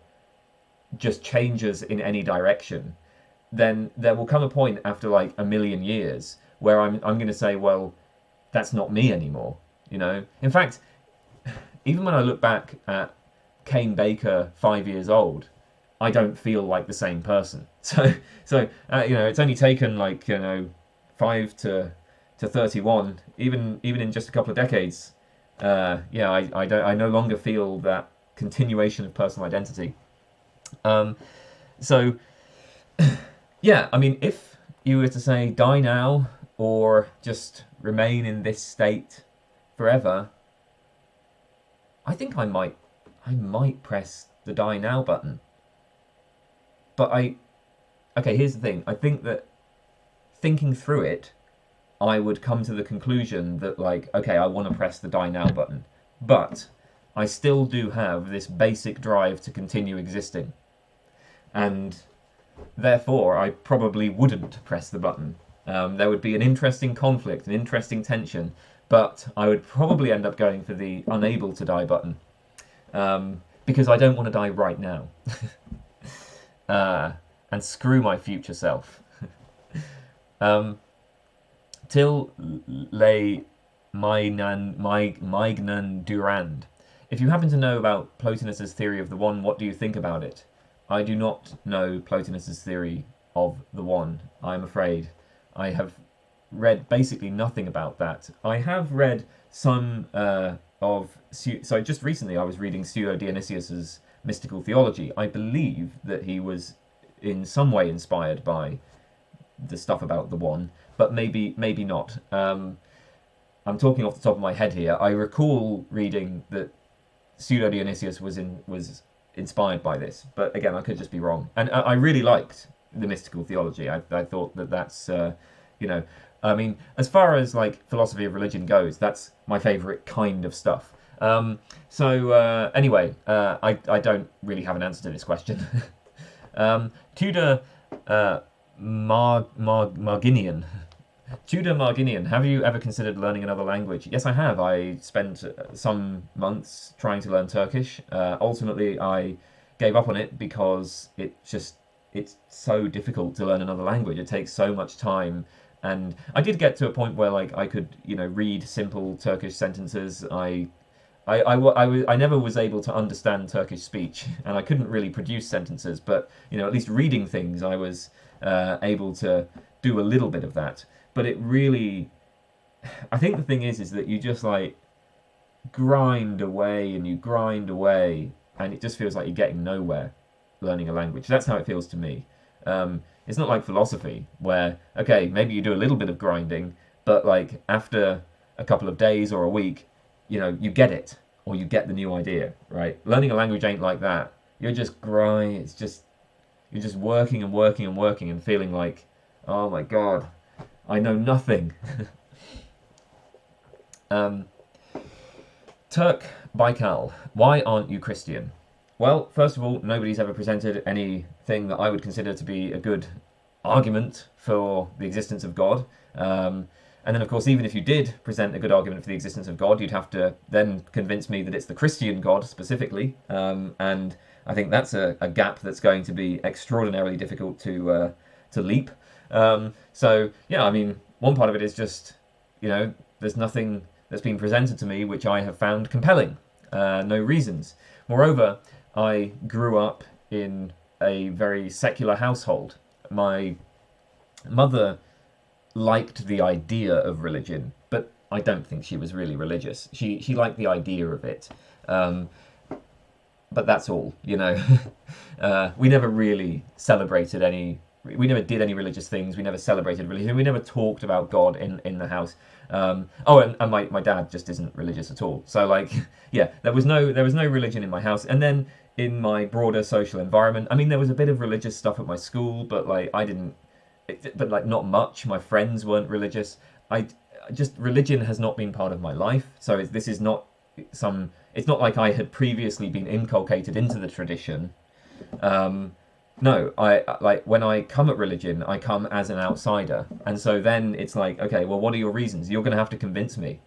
just changes in any direction, then there will come a point after like 1,000,000 years where I'm going to say, well, that's not me anymore, you know? In fact, even when I look back at Kane Baker 5 years old, I don't feel like the same person. So you know, it's only taken like, you know, 5 to 31, even in just a couple of decades. Yeah, I no longer feel that continuation of personal identity. So yeah, I mean, if you were to say die now or just remain in this state forever, I think I might press the die now button. But okay, here's the thing. I think that thinking through it, I would come to the conclusion that, like, okay, I want to press the die now button. But I still do have this basic drive to continue existing. And therefore, I probably wouldn't press the button. There would be an interesting conflict, an interesting tension, but I would probably end up going for the unable to die button. Because I don't want to die right now. And screw my future self. Till le Maignan Durand. If you happen to know about Plotinus's theory of the one, what do you think about it? I do not know Plotinus's theory of the one, I'm afraid. I have read basically nothing about that. I have read some so just recently I was reading Pseudo-Dionysius's Mystical Theology. I believe that he was in some way inspired by the stuff about the one, but maybe not. I'm talking off the top of my head here. I recall reading that Pseudo-Dionysius was inspired by this, but again, I could just be wrong. And I really liked the Mystical Theology. I thought that that's, you know, I mean, as far as like philosophy of religion goes, that's my favourite kind of stuff. Anyway, I don't really have an answer to this question. Tudor Marginian. Tudor Marginian, have you ever considered learning another language? Yes, I have. I spent some months trying to learn Turkish. Ultimately, I gave up on it because it's so difficult to learn another language. It takes so much time. And I did get to a point where, like, I could, you know, read simple Turkish sentences. I never was able to understand Turkish speech, and I couldn't really produce sentences. But, you know, at least reading things, I was able to do a little bit of that. But it really, I think the thing is that you just like grind away and you grind away, and it just feels like you're getting nowhere learning a language. That's how it feels to me. It's not like philosophy where, okay, maybe you do a little bit of grinding, but like after a couple of days or a week, you know, you get it, or you get the new idea, right? Learning a language ain't like that. You're just you're just working and working and working and feeling like, oh my God, I know nothing. Turk Baikal, why aren't you Christian? Well, first of all, nobody's ever presented anything that I would consider to be a good argument for the existence of God. And And then, of course, even if you did present a good argument for the existence of God, you'd have to then convince me that it's the Christian God specifically. And I think that's a gap that's going to be extraordinarily difficult to leap. So, yeah, I mean, one part of it is just, there's nothing that's been presented to me which I have found compelling. No reasons. Moreover, I grew up in a very secular household. My mother liked the idea of religion, but I don't think she was really religious. She liked the idea of it, but that's all. We never really celebrated any. We never did any religious things. We never celebrated religion. We never talked about God in the house. And my dad just isn't religious at all. So there was no religion in my house. And then in my broader social environment, I mean, there was a bit of religious stuff at my school, but not much. My friends weren't religious. Religion has not been part of my life. So it's not like I had previously been inculcated into the tradition. No, when I come at religion, I come as an outsider. And so then it's like, okay, well, what are your reasons? You're going to have to convince me.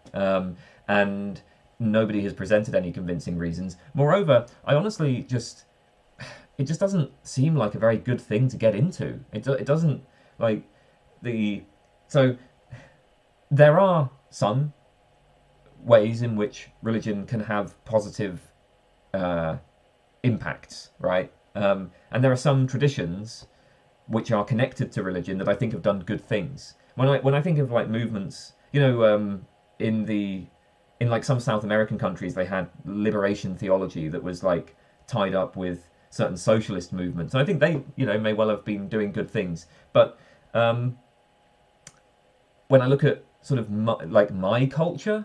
And nobody has presented any convincing reasons. Moreover, I honestly it just doesn't seem like a very good thing to get into. It doesn't, so there are some ways in which religion can have positive impacts, right? And there are some traditions which are connected to religion that I think have done good things. When I think of movements, in some South American countries, they had liberation theology that was tied up with certain socialist movements. And I think they, may well have been doing good things. But when I look at sort of my culture,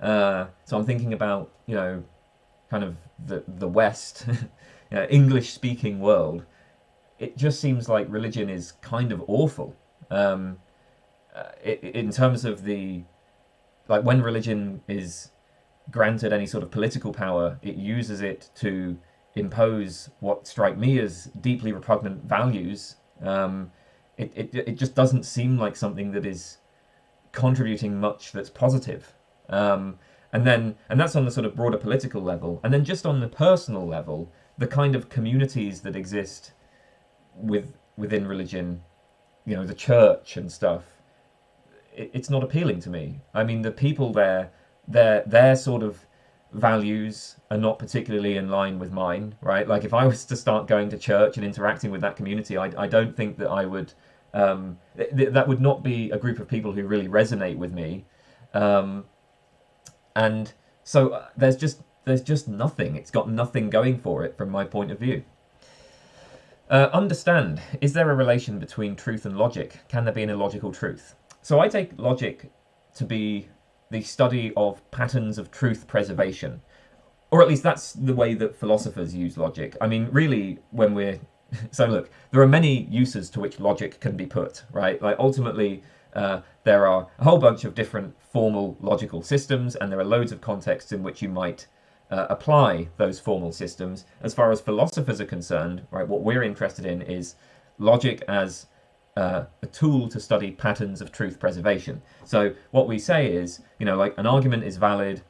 so I'm thinking about, kind of the West, English-speaking world, it just seems like religion is kind of awful. In terms of when religion is granted any sort of political power, it uses it to impose what strike me as deeply repugnant values. It just doesn't seem like something that is contributing much that's positive. And that's on the sort of broader political level. And then just on the personal level, the kind of communities that exist within religion, the church and stuff, it's not appealing to me. I mean, the people there, their sort of values are not particularly in line with mine, right? Like, if I was to start going to church and interacting with that community, I don't think that I would, that would not be a group of people who really resonate with me. And so there's just nothing. It's got nothing going for it from my point of view. Understand. Is there a relation between truth and logic? Can there be an illogical truth? So I take logic to be the study of patterns of truth preservation. Or at least that's the way that philosophers use logic. I mean, really, when we're... So look, there are many uses to which logic can be put, right? Ultimately, there are a whole bunch of different formal logical systems, and there are loads of contexts in which you might apply those formal systems. As far as philosophers are concerned, right, what we're interested in is logic as a tool to study patterns of truth preservation. So what we say is, an argument is valid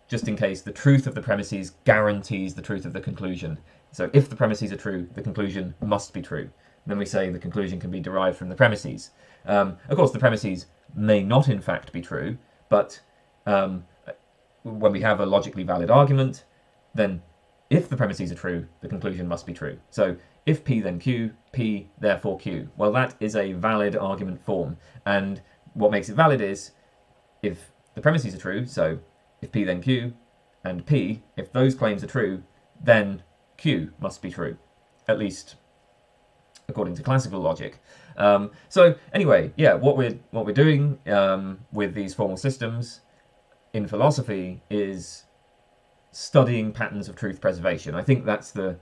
just in case the truth of the premises guarantees the truth of the conclusion. So if the premises are true, the conclusion must be true. Then we say the conclusion can be derived from the premises. Of course, the premises may not in fact be true, but when we have a logically valid argument, then if the premises are true, the conclusion must be true. So if P then Q, P therefore Q. Well, that is a valid argument form. And what makes it valid is if the premises are true, so if P then Q, and P, if those claims are true, then Q must be true, at least according to classical logic. So anyway, yeah, what we're doing with these formal systems in philosophy is studying patterns of truth preservation. I think that's the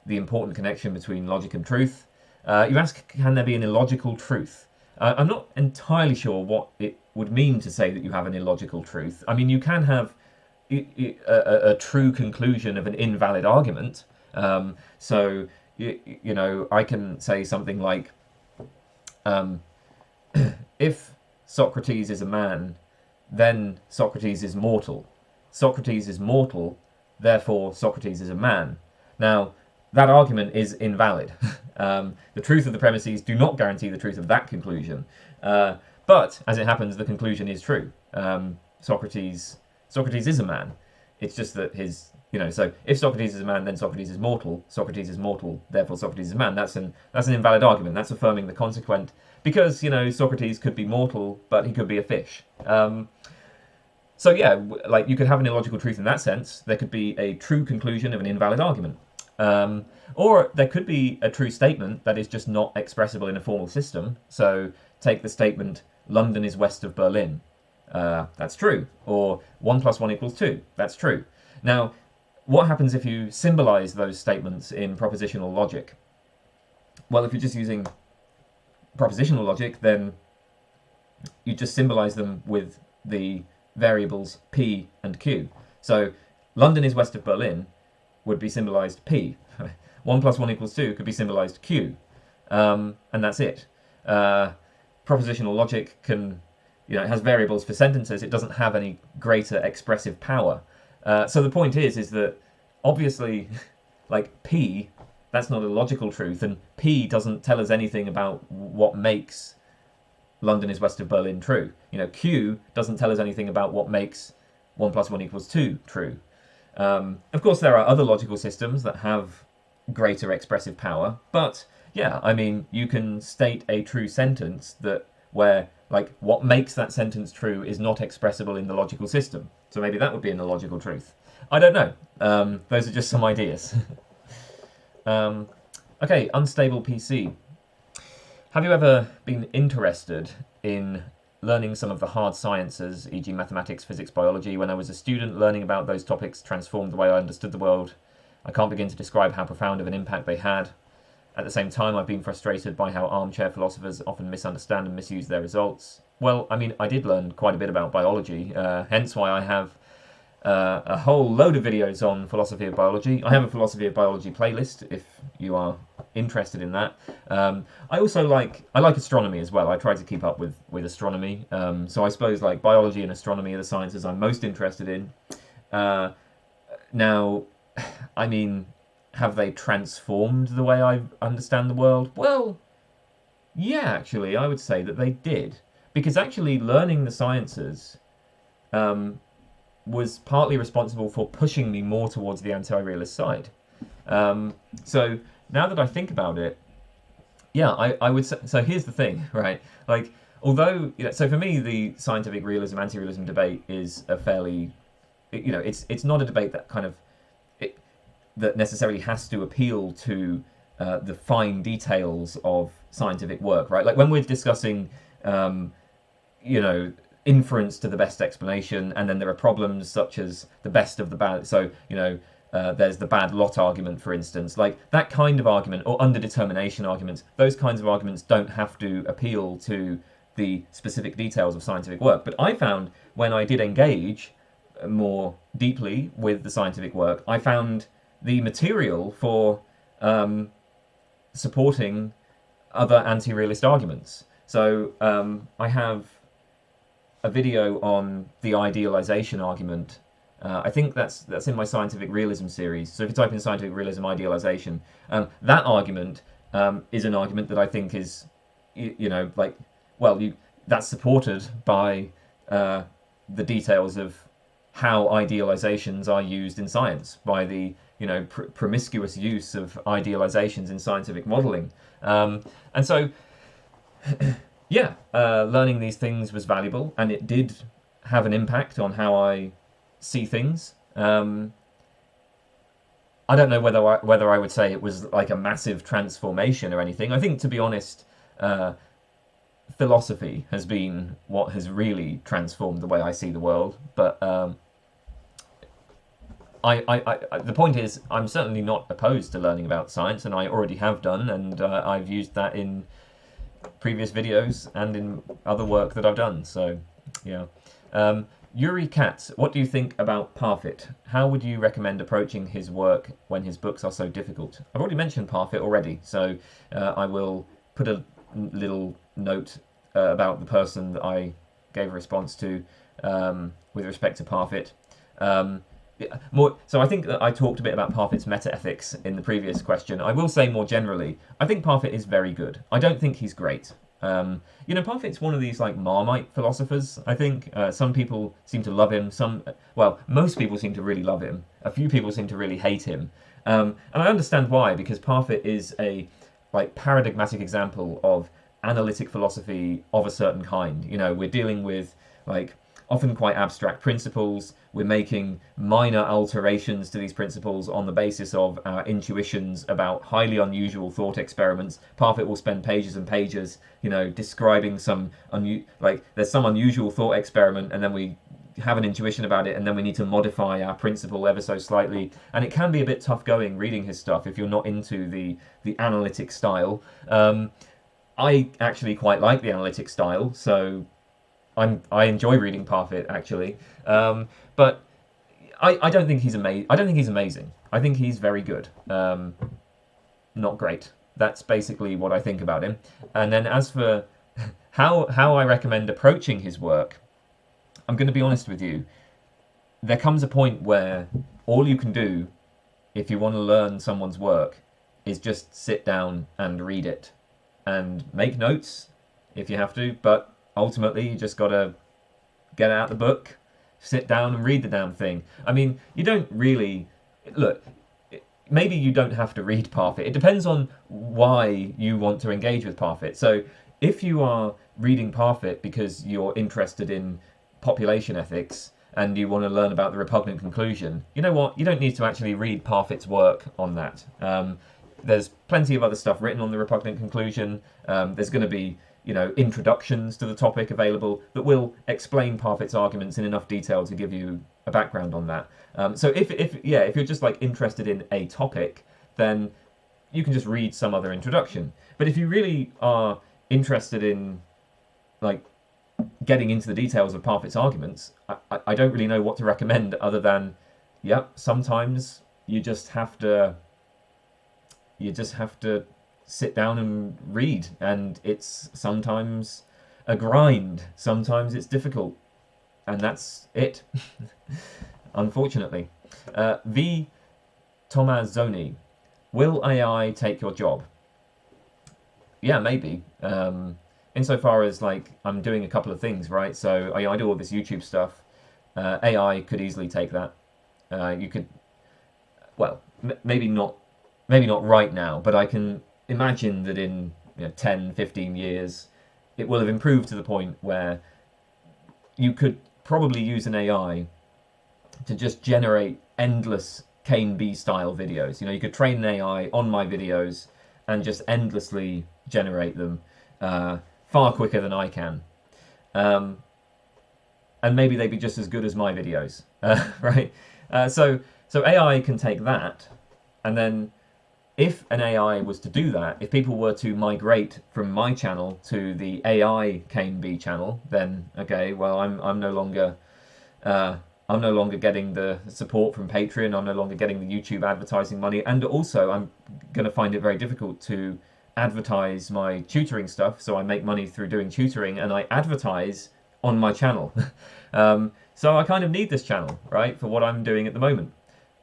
important connection between logic and truth. You ask, can there be an illogical truth? I'm not entirely sure what it would mean to say that you have an illogical truth. I mean, you can have a true conclusion of an invalid argument. So, I can say something like, if Socrates is a man, then Socrates is mortal. Socrates is mortal, therefore Socrates is a man. Now, that argument is invalid. The truth of the premises do not guarantee the truth of that conclusion. But, as it happens, the conclusion is true. Socrates is a man. It's just that his, so if Socrates is a man, then Socrates is mortal. Socrates is mortal, therefore Socrates is a man. That's an invalid argument. That's affirming the consequent, because, Socrates could be mortal, but he could be a fish. So yeah, like you could have an illogical truth in that sense. There could be a true conclusion of an invalid argument. Or there could be a true statement that is just not expressible in a formal system. So take the statement, London is west of Berlin. That's true. Or 1 + 1 = 2. That's true. Now, what happens if you symbolize those statements in propositional logic? Well, if you're just using propositional logic, then you just symbolize them with the variables P and Q. So London is west of Berlin would be symbolized P. 1 + 1 = 2 could be symbolized Q. And that's it. Propositional logic can, it has variables for sentences. It doesn't have any greater expressive power. So the point is that obviously, like P, that's not a logical truth, and P doesn't tell us anything about what makes London is west of Berlin true. Q doesn't tell us anything about what makes 1 + 1 = 2 true. Of course, there are other logical systems that have greater expressive power, but yeah, I mean, you can state a true sentence where what makes that sentence true is not expressible in the logical system. So maybe that would be an illogical truth. I don't know. Those are just some ideas. Okay, unstable PC. Have you ever been interested in learning some of the hard sciences, e.g. mathematics, physics, biology? When I was a student, learning about those topics transformed the way I understood the world. I can't begin to describe how profound of an impact they had. At the same time, I've been frustrated by how armchair philosophers often misunderstand and misuse their results. Well, I mean, I did learn quite a bit about biology, hence why I have a whole load of videos on philosophy of biology. I have a philosophy of biology playlist, if you are interested in that. I also like astronomy as well. I try to keep up with astronomy. So I suppose biology and astronomy are the sciences I'm most interested in. Now, I mean, have they transformed the way I understand the world? Well, yeah, actually, I would say that they did. Because actually learning the sciences was partly responsible for pushing me more towards the anti-realist side. So now that I think about it, yeah, I would say, so here's the thing, right? Although, so for me, the scientific realism, anti-realism debate is a fairly, it's not a debate that kind of, that necessarily has to appeal to the fine details of scientific work, right? When we're discussing, inference to the best explanation, and then there are problems such as the best of the bad. So, there's the bad lot argument, for instance. That kind of argument, or underdetermination arguments, those kinds of arguments don't have to appeal to the specific details of scientific work. But I found when I did engage more deeply with the scientific work, I found the material for supporting other anti-realist arguments. So I have a video on the idealization argument. I think that's in my scientific realism series. So if you type in scientific realism idealization, that argument is an argument that I think is, that's supported by the details of how idealizations are used in science, by the promiscuous use of idealizations in scientific modeling. And so, yeah, learning these things was valuable, and it did have an impact on how I see things. I don't know whether I would say it was like a massive transformation or anything. I think, to be honest, philosophy has been what has really transformed the way I see the world. But the point is, I'm certainly not opposed to learning about science, and I already have done, and I've used that in previous videos and in other work that I've done. So, yeah. Yuri Katz, what do you think about Parfit? How would you recommend approaching his work when his books are so difficult? I've already mentioned Parfit already, so I will put a little note about the person that I gave a response to with respect to Parfit. More, so I think that I talked a bit about Parfit's metaethics in the previous question. I will say more generally, I think Parfit is very good. I don't think he's great. Parfit's one of these like Marmite philosophers. I think some people seem to love him. Most people seem to really love him. A few people seem to really hate him, and I understand why, because Parfit is a like paradigmatic example of analytic philosophy of a certain kind. We're dealing with like often quite abstract principles. We're making minor alterations to these principles on the basis of our intuitions about highly unusual thought experiments. Parfit will spend pages and pages, describing there's some unusual thought experiment, and then we have an intuition about it, and then we need to modify our principle ever so slightly. And it can be a bit tough going reading his stuff if you're not into the analytic style. I actually quite like the analytic style, so I enjoy reading Parfit actually, but I don't think he's amazing. I don't think he's amazing. I think he's very good, not great. That's basically what I think about him. And then as for how I recommend approaching his work, I'm going to be honest with you. There comes a point where all you can do, if you want to learn someone's work, is just sit down and read it, and make notes if you have to, but ultimately, you just got to get out the book, sit down and read the damn thing. I mean, you don't really... Look, maybe you don't have to read Parfit. It depends on why you want to engage with Parfit. So if you are reading Parfit because you're interested in population ethics and you want to learn about the repugnant conclusion, you know what? You don't need to actually read Parfit's work on that. There's plenty of other stuff written on the repugnant conclusion. There's going to be introductions to the topic available that will explain Parfit's arguments in enough detail to give you a background on that. So if you're just like interested in a topic, then you can just read some other introduction. But if you really are interested in like getting into the details of Parfit's arguments, I don't really know what to recommend other than, sometimes you just have to sit down and read, and it's sometimes a grind, sometimes it's difficult, and that's it. Unfortunately. V. Tomazoni, will AI take your job? Yeah, maybe. Insofar as like I'm doing a couple of things, right? So I do all this YouTube stuff. AI could easily take that. You could, maybe not right now, but I can imagine that in 10, 15 years, it will have improved to the point where you could probably use an AI to just generate endless Kane B style videos. You could train an AI on my videos and just endlessly generate them far quicker than I can. And maybe they'd be just as good as my videos, right? So AI can take that, and then if an AI was to do that, if people were to migrate from my channel to the AI Kane B channel, then okay, well I'm no longer getting the support from Patreon. I'm no longer getting the YouTube advertising money, and also I'm going to find it very difficult to advertise my tutoring stuff. So I make money through doing tutoring, and I advertise on my channel. So I kind of need this channel, right, for what I'm doing at the moment.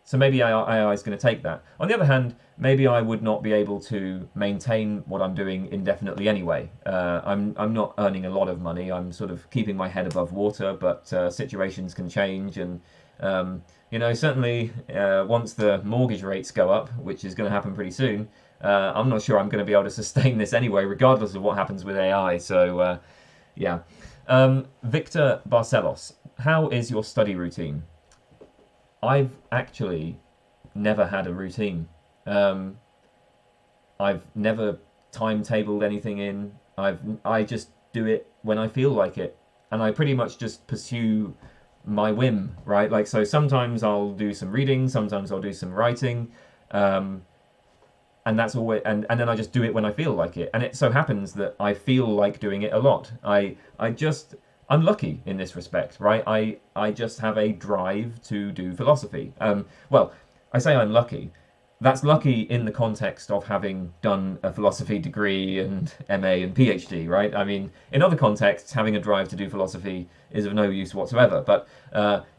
So maybe AI is going to take that. On the other hand, maybe I would not be able to maintain what I'm doing indefinitely anyway. I'm not earning a lot of money. I'm sort of keeping my head above water, but situations can change. And, certainly once the mortgage rates go up, which is going to happen pretty soon, I'm not sure I'm going to be able to sustain this anyway, regardless of what happens with AI. So, yeah. Victor Barcelos, how is your study routine? I've actually never had a routine. I've never timetabled anything in. I just do it when I feel like it, and I pretty much just pursue my whim, right? Like, so sometimes I'll do some reading, sometimes I'll do some writing, and that's always, and then I just do it when I feel like it. And it so happens that I feel like doing it a lot. I'm lucky in this respect, right? I just have a drive to do philosophy. I say I'm lucky. that's lucky in the context of having done a philosophy degree and MA and PhD, right? I mean, in other contexts, having a drive to do philosophy is of no use whatsoever. But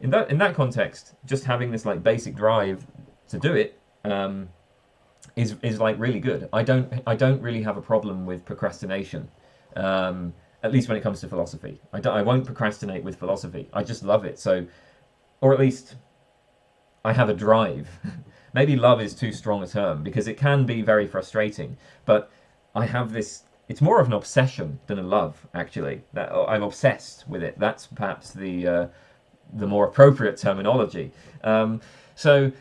in that context, just having this like basic drive to do it is like really good. I don't really have a problem with procrastination, at least when it comes to philosophy. I won't procrastinate with philosophy. I just love it. So, or at least I have a drive. Maybe love is too strong a term because it can be very frustrating. But I have this. It's more of an obsession than a love, actually. That I'm obsessed with it. That's perhaps the more appropriate terminology. So.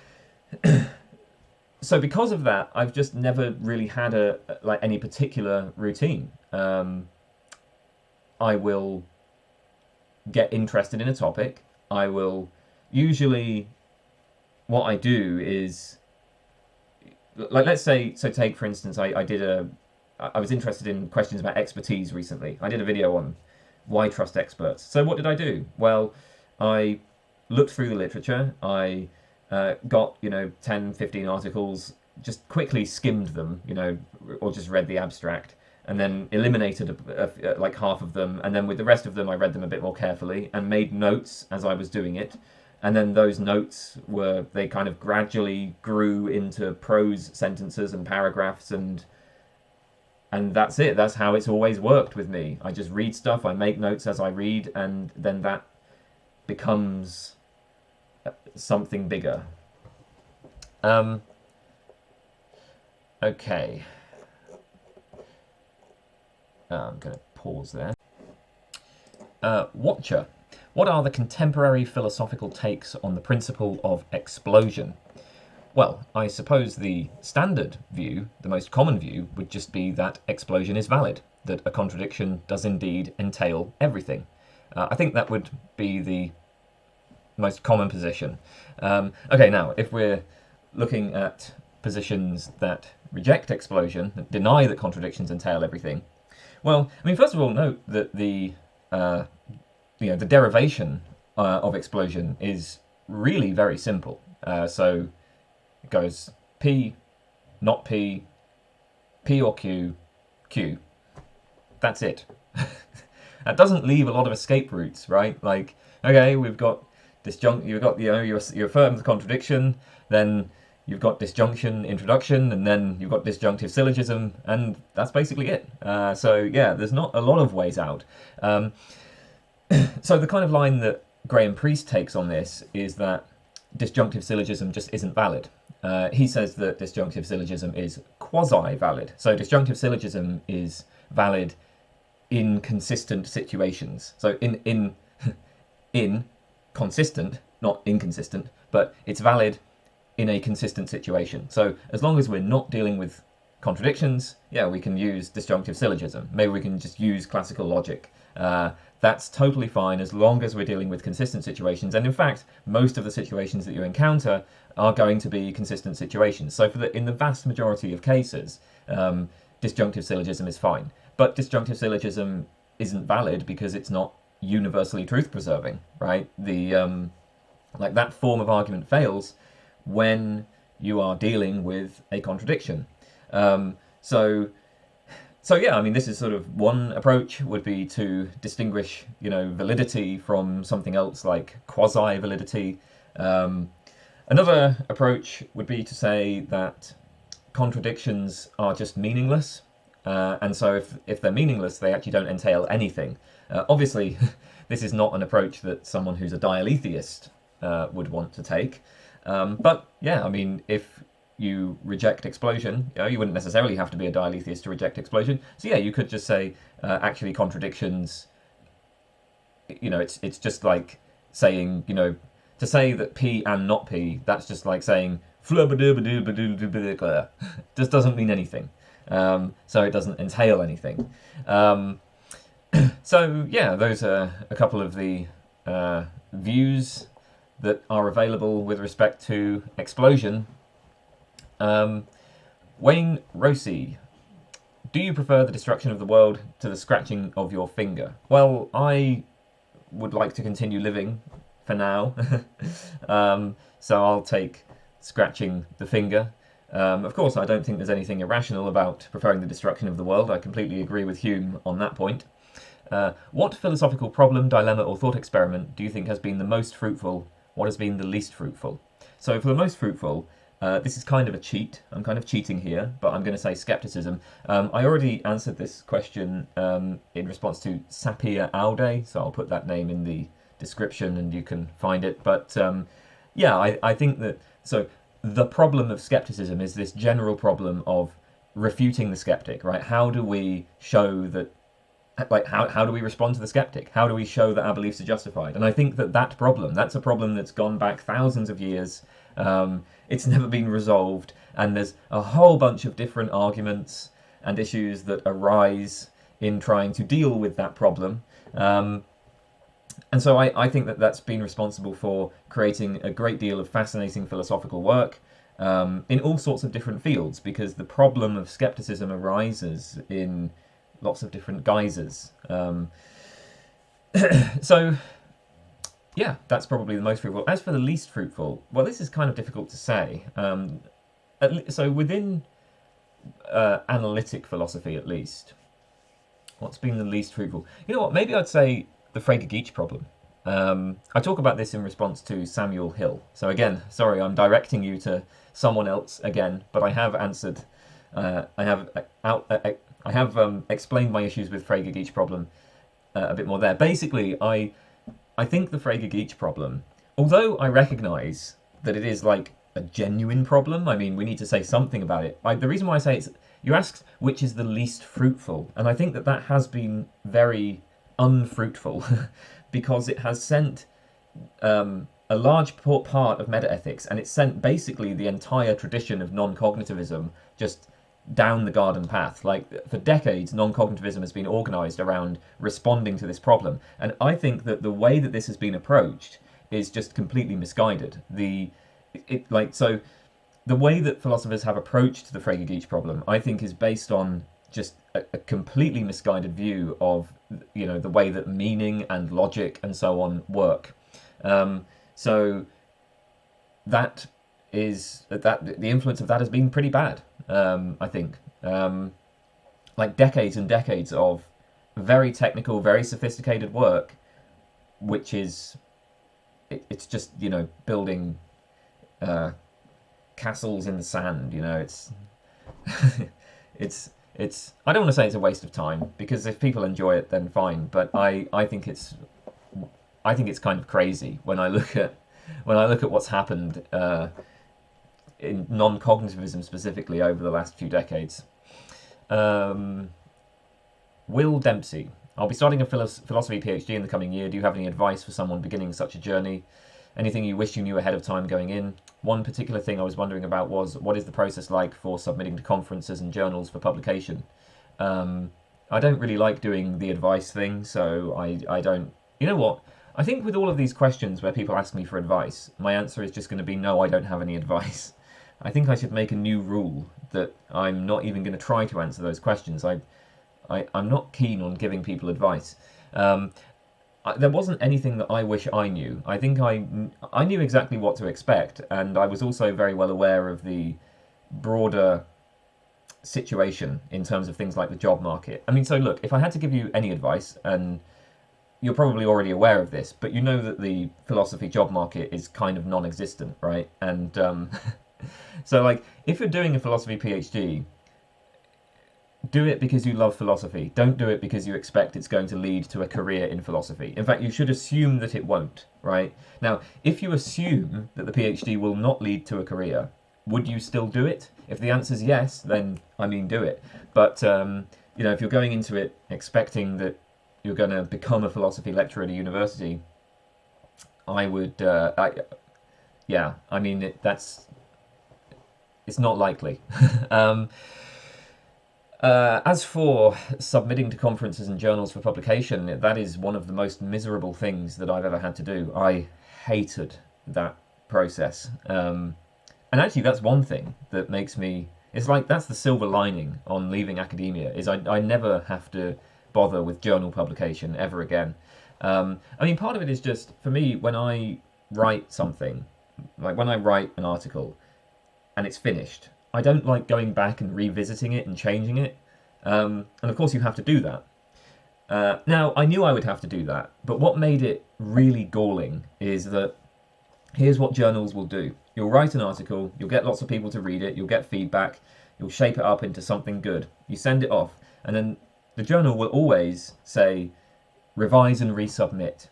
So because of that, I've just never really had like any particular routine. I will get interested in a topic. I will usually, what I do is, like, let's say, so take for instance, I was interested in questions about expertise recently. I did a video on why trust experts. So what did I do? Well, I looked through the literature. I got 10, 15 articles, just quickly skimmed them, or just read the abstract, and then eliminated like half of them, and then with the rest of them I read them a bit more carefully and made notes as I was doing it, and then those notes they kind of gradually grew into prose sentences and paragraphs, and that's it. That's how it's always worked with me. I just read stuff, I make notes as I read, and then that becomes something bigger. Okay. I'm going to pause there. Watcher. What are the contemporary philosophical takes on the principle of explosion? Well, I suppose the standard view, the most common view, would just be that explosion is valid, that a contradiction does indeed entail everything. I think that would be the most common position. Okay, now, if we're looking at positions that reject explosion, that deny that contradictions entail everything, well, I mean, first of all, note that the derivation of explosion is really very simple. So it goes P, not P, P or Q, Q. That's it. That doesn't leave a lot of escape routes, right? Like, okay, we've got you've got you affirm the contradiction, then you've got disjunction introduction, and then you've got disjunctive syllogism, and that's basically it. So yeah, there's not a lot of ways out. So the kind of line that Graham Priest takes on this is that disjunctive syllogism just isn't valid. He says that disjunctive syllogism is quasi-valid. So disjunctive syllogism is valid in consistent situations. So in consistent, not inconsistent, but it's valid in a consistent situation. So as long as we're not dealing with contradictions, yeah, we can use disjunctive syllogism. Maybe we can just use classical logic. That's totally fine as long as we're dealing with consistent situations. And in fact, most of the situations that you encounter are going to be consistent situations. So in the vast majority of cases, disjunctive syllogism is fine. But disjunctive syllogism isn't valid because it's not universally truth-preserving, right? Like that form of argument fails when you are dealing with a contradiction. So yeah, I mean, this is sort of one approach would be to distinguish, validity from something else like quasi-validity. Another approach would be to say that contradictions are just meaningless. And so if they're meaningless, they actually don't entail anything. Obviously, this is not an approach that someone who's a dialetheist would want to take. But yeah, I mean, if you reject explosion, you wouldn't necessarily have to be a dialetheist to reject explosion. So yeah, you could just say, actually contradictions, it's just like saying, to say that P and not P, that's just like saying, just doesn't mean anything. So it doesn't entail anything. So yeah, those are a couple of the views that are available with respect to explosion. Wayne Rossi, do you prefer the destruction of the world to the scratching of your finger? Well, I would like to continue living for now. So I'll take scratching the finger. Of course, I don't think there's anything irrational about preferring the destruction of the world. I completely agree with Hume on that point. What philosophical problem, dilemma, or thought experiment do you think has been the most fruitful? What has been the least fruitful? So for the most fruitful, this is kind of a cheat. I'm kind of cheating here, but I'm going to say skepticism. I already answered this question in response to SAPERE AUDE, so I'll put that name in the description and you can find it. But yeah, I think that, so the problem of skepticism is this general problem of refuting the skeptic, right? How do we show that, like, how do we respond to the skeptic? How do we show that our beliefs are justified? And I think that problem, that's a problem that's gone back thousands of years. It's never been resolved, and there's a whole bunch of different arguments and issues that arise in trying to deal with that problem. And so I think that that's been responsible for creating a great deal of fascinating philosophical work in all sorts of different fields, because the problem of skepticism arises in lots of different guises. So, yeah, that's probably the most fruitful. As for the least fruitful, well, this is kind of difficult to say. So within analytic philosophy, at least, what's been the least fruitful? You know what, maybe I'd say the Frege-Geach problem. I talk about this in response to Samuel Hill. So again, sorry, I'm directing you to someone else again, but I have answered, I have explained my issues with Frege-Geach problem a bit more there. Basically, I think the Frege-Geach problem, although I recognise that it is like a genuine problem, I mean, we need to say something about it. The reason why I say it's, you asked which is the least fruitful, and I think that has been very unfruitful because it has sent a large part of metaethics, and it's sent basically the entire tradition of non-cognitivism just down the garden path. Like, for decades, non-cognitivism has been organised around responding to this problem, and I think that the way that this has been approached is just completely misguided. So the way that philosophers have approached the Frege-Geach problem, I think, is based on just a completely misguided view of, you know, the way that meaning and logic and so on work. So that is that the influence of that has been pretty bad. I think like decades and decades of very technical, very sophisticated work, which is it's just, you know, building castles in the sand. You know, it's it's I don't want to say it's a waste of time, because if people enjoy it, then fine. But I think it's kind of crazy when I look at what's happened in non-cognitivism specifically over the last few decades. Will Dempsey: I'll be starting a philosophy PhD in the coming year. Do you have any advice for someone beginning such a journey? Anything you wish you knew ahead of time going in? One particular thing I was wondering about was, what is the process like for submitting to conferences and journals for publication? I don't really like doing the advice thing, so I don't... You know what? I think with all of these questions where people ask me for advice, my answer is just going to be no, I don't have any advice. I think I should make a new rule that I'm not even going to try to answer those questions. I'm not keen on giving people advice. There wasn't anything that I wish I knew. I think I knew exactly what to expect, and I was also very well aware of the broader situation in terms of things like the job market. I mean, so look, if I had to give you any advice, and you're probably already aware of this, but you know that the philosophy job market is kind of non-existent, right? And so, like, if you're doing a philosophy PhD, do it because you love philosophy. Don't do it because you expect it's going to lead to a career in philosophy. In fact, you should assume that it won't, right? Now, if you assume that the PhD will not lead to a career, would you still do it? If the answer is yes, then, I mean, do it. But, you know, if you're going into it expecting that you're going to become a philosophy lecturer at a university, I would, yeah, I mean, it's not likely. As for submitting to conferences and journals for publication, that is one of the most miserable things that I've ever had to do. I hated that process. And actually, that's one thing that makes me... It's like, that's the silver lining on leaving academia, is I never have to bother with journal publication ever again. I mean, part of it is just, for me, when I write something, like when I write an article and it's finished, I don't like going back and revisiting it and changing it. And of course you have to do that. Now, I knew I would have to do that, but what made it really galling is that here's what journals will do. You'll write an article, you'll get lots of people to read it, you'll get feedback, you'll shape it up into something good. You send it off, and then the journal will always say, revise and resubmit.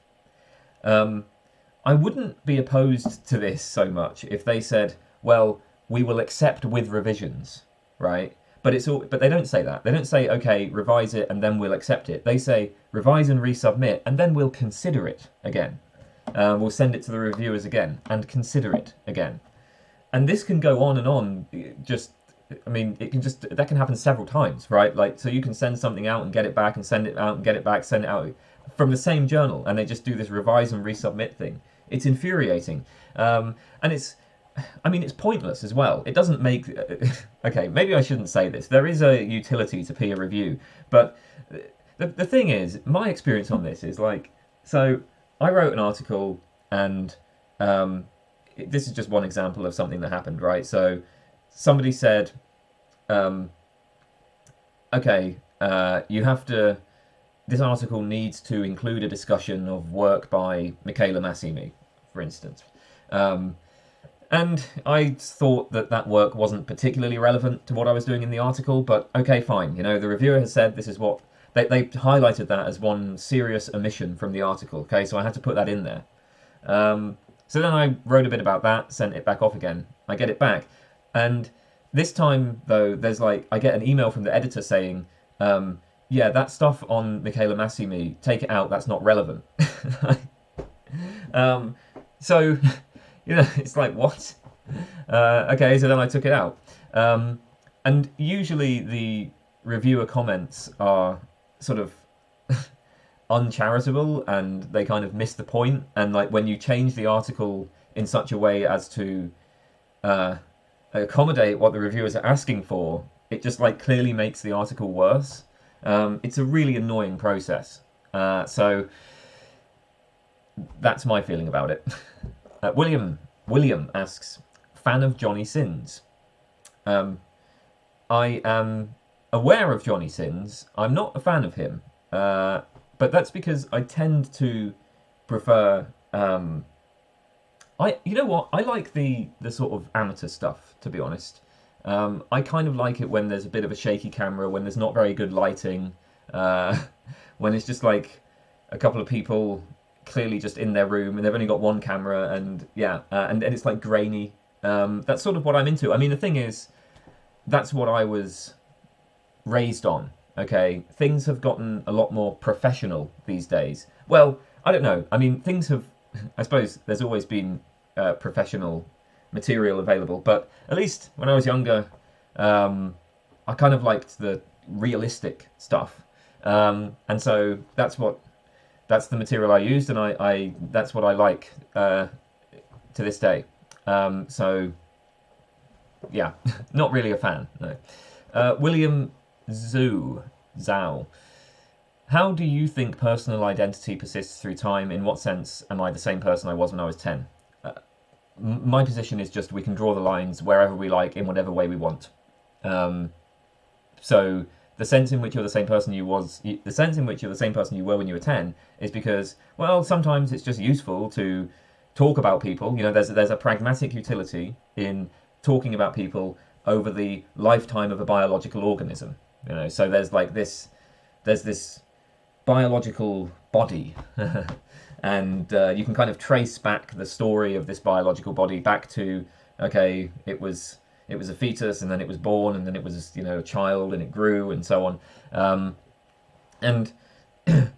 I wouldn't be opposed to this so much if they said, well, we will accept with revisions, right? But but they don't say that. They don't say, okay, revise it and then we'll accept it. They say, revise and resubmit, and then we'll consider it again. We'll send it to the reviewers again and consider it again. And this can go on and on. That can happen several times, right? Like, so you can send something out and get it back and send it out and get it back, send it out from the same journal, and they just do this revise and resubmit thing. It's infuriating. And it's pointless as well. It doesn't make... Okay, maybe I shouldn't say this. There is a utility to peer review, but the thing is, my experience on this is like... So, I wrote an article, and this is just one example of something that happened, right? So, somebody said, okay, you have to... This article needs to include a discussion of work by Michaela Massimi, for instance. And I thought that work wasn't particularly relevant to what I was doing in the article, but okay, fine. You know, the reviewer has said this is what... They highlighted that as one serious omission from the article, okay? So I had to put that in there. So then I wrote a bit about that, sent it back off again. I get it back. And this time, though, I get an email from the editor saying, yeah, that stuff on Michaela Massimi, take it out, that's not relevant. So... You know, it's like, what? Okay, so then I took it out. And usually the reviewer comments are sort of uncharitable, and they kind of miss the point. And like when you change the article in such a way as to accommodate what the reviewers are asking for, it just like clearly makes the article worse. It's a really annoying process. So that's my feeling about it. William asks, fan of Johnny Sins. I am aware of Johnny Sins. I'm not a fan of him, but that's because I tend to prefer. You know what? I like the sort of amateur stuff, to be honest. I kind of like it when there's a bit of a shaky camera, when there's not very good lighting, when it's just like a couple of people clearly just in their room and they've only got one camera, and yeah, and it's like grainy. That's sort of what I'm into. I mean, the thing is, that's what I was raised on. Okay, things have gotten a lot more professional these days. Well, I don't know. I mean, things have... I suppose there's always been professional material available, but at least when I was younger, I kind of liked the realistic stuff, and so that's the material I used, and that's what I like to this day. So yeah, not really a fan. No. William Zhao. How do you think personal identity persists through time? In what sense am I the same person I was when I was 10? My position is just we can draw the lines wherever we like, in whatever way we want. So the sense in which you're the same person you were when you were 10 is because, well, sometimes it's just useful to talk about people. You know, there's a pragmatic utility in talking about people over the lifetime of a biological organism. You know, so there's this biological body, and you can kind of trace back the story of this biological body back to, okay, it was a fetus, and then it was born, and then it was, you know, a child, and it grew, and so on. And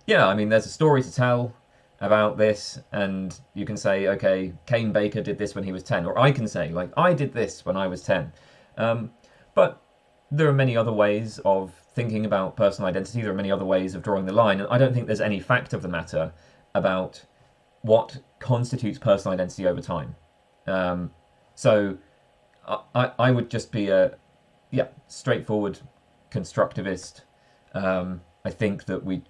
yeah, I mean, there's a story to tell about this, and you can say, okay, Kane Baker did this when he was 10, or I can say, like, I did this when I was 10. But there are many other ways of thinking about personal identity. There are many other ways of drawing the line, and I don't think there's any fact of the matter about what constitutes personal identity over time. So I would just be a straightforward constructivist. I think that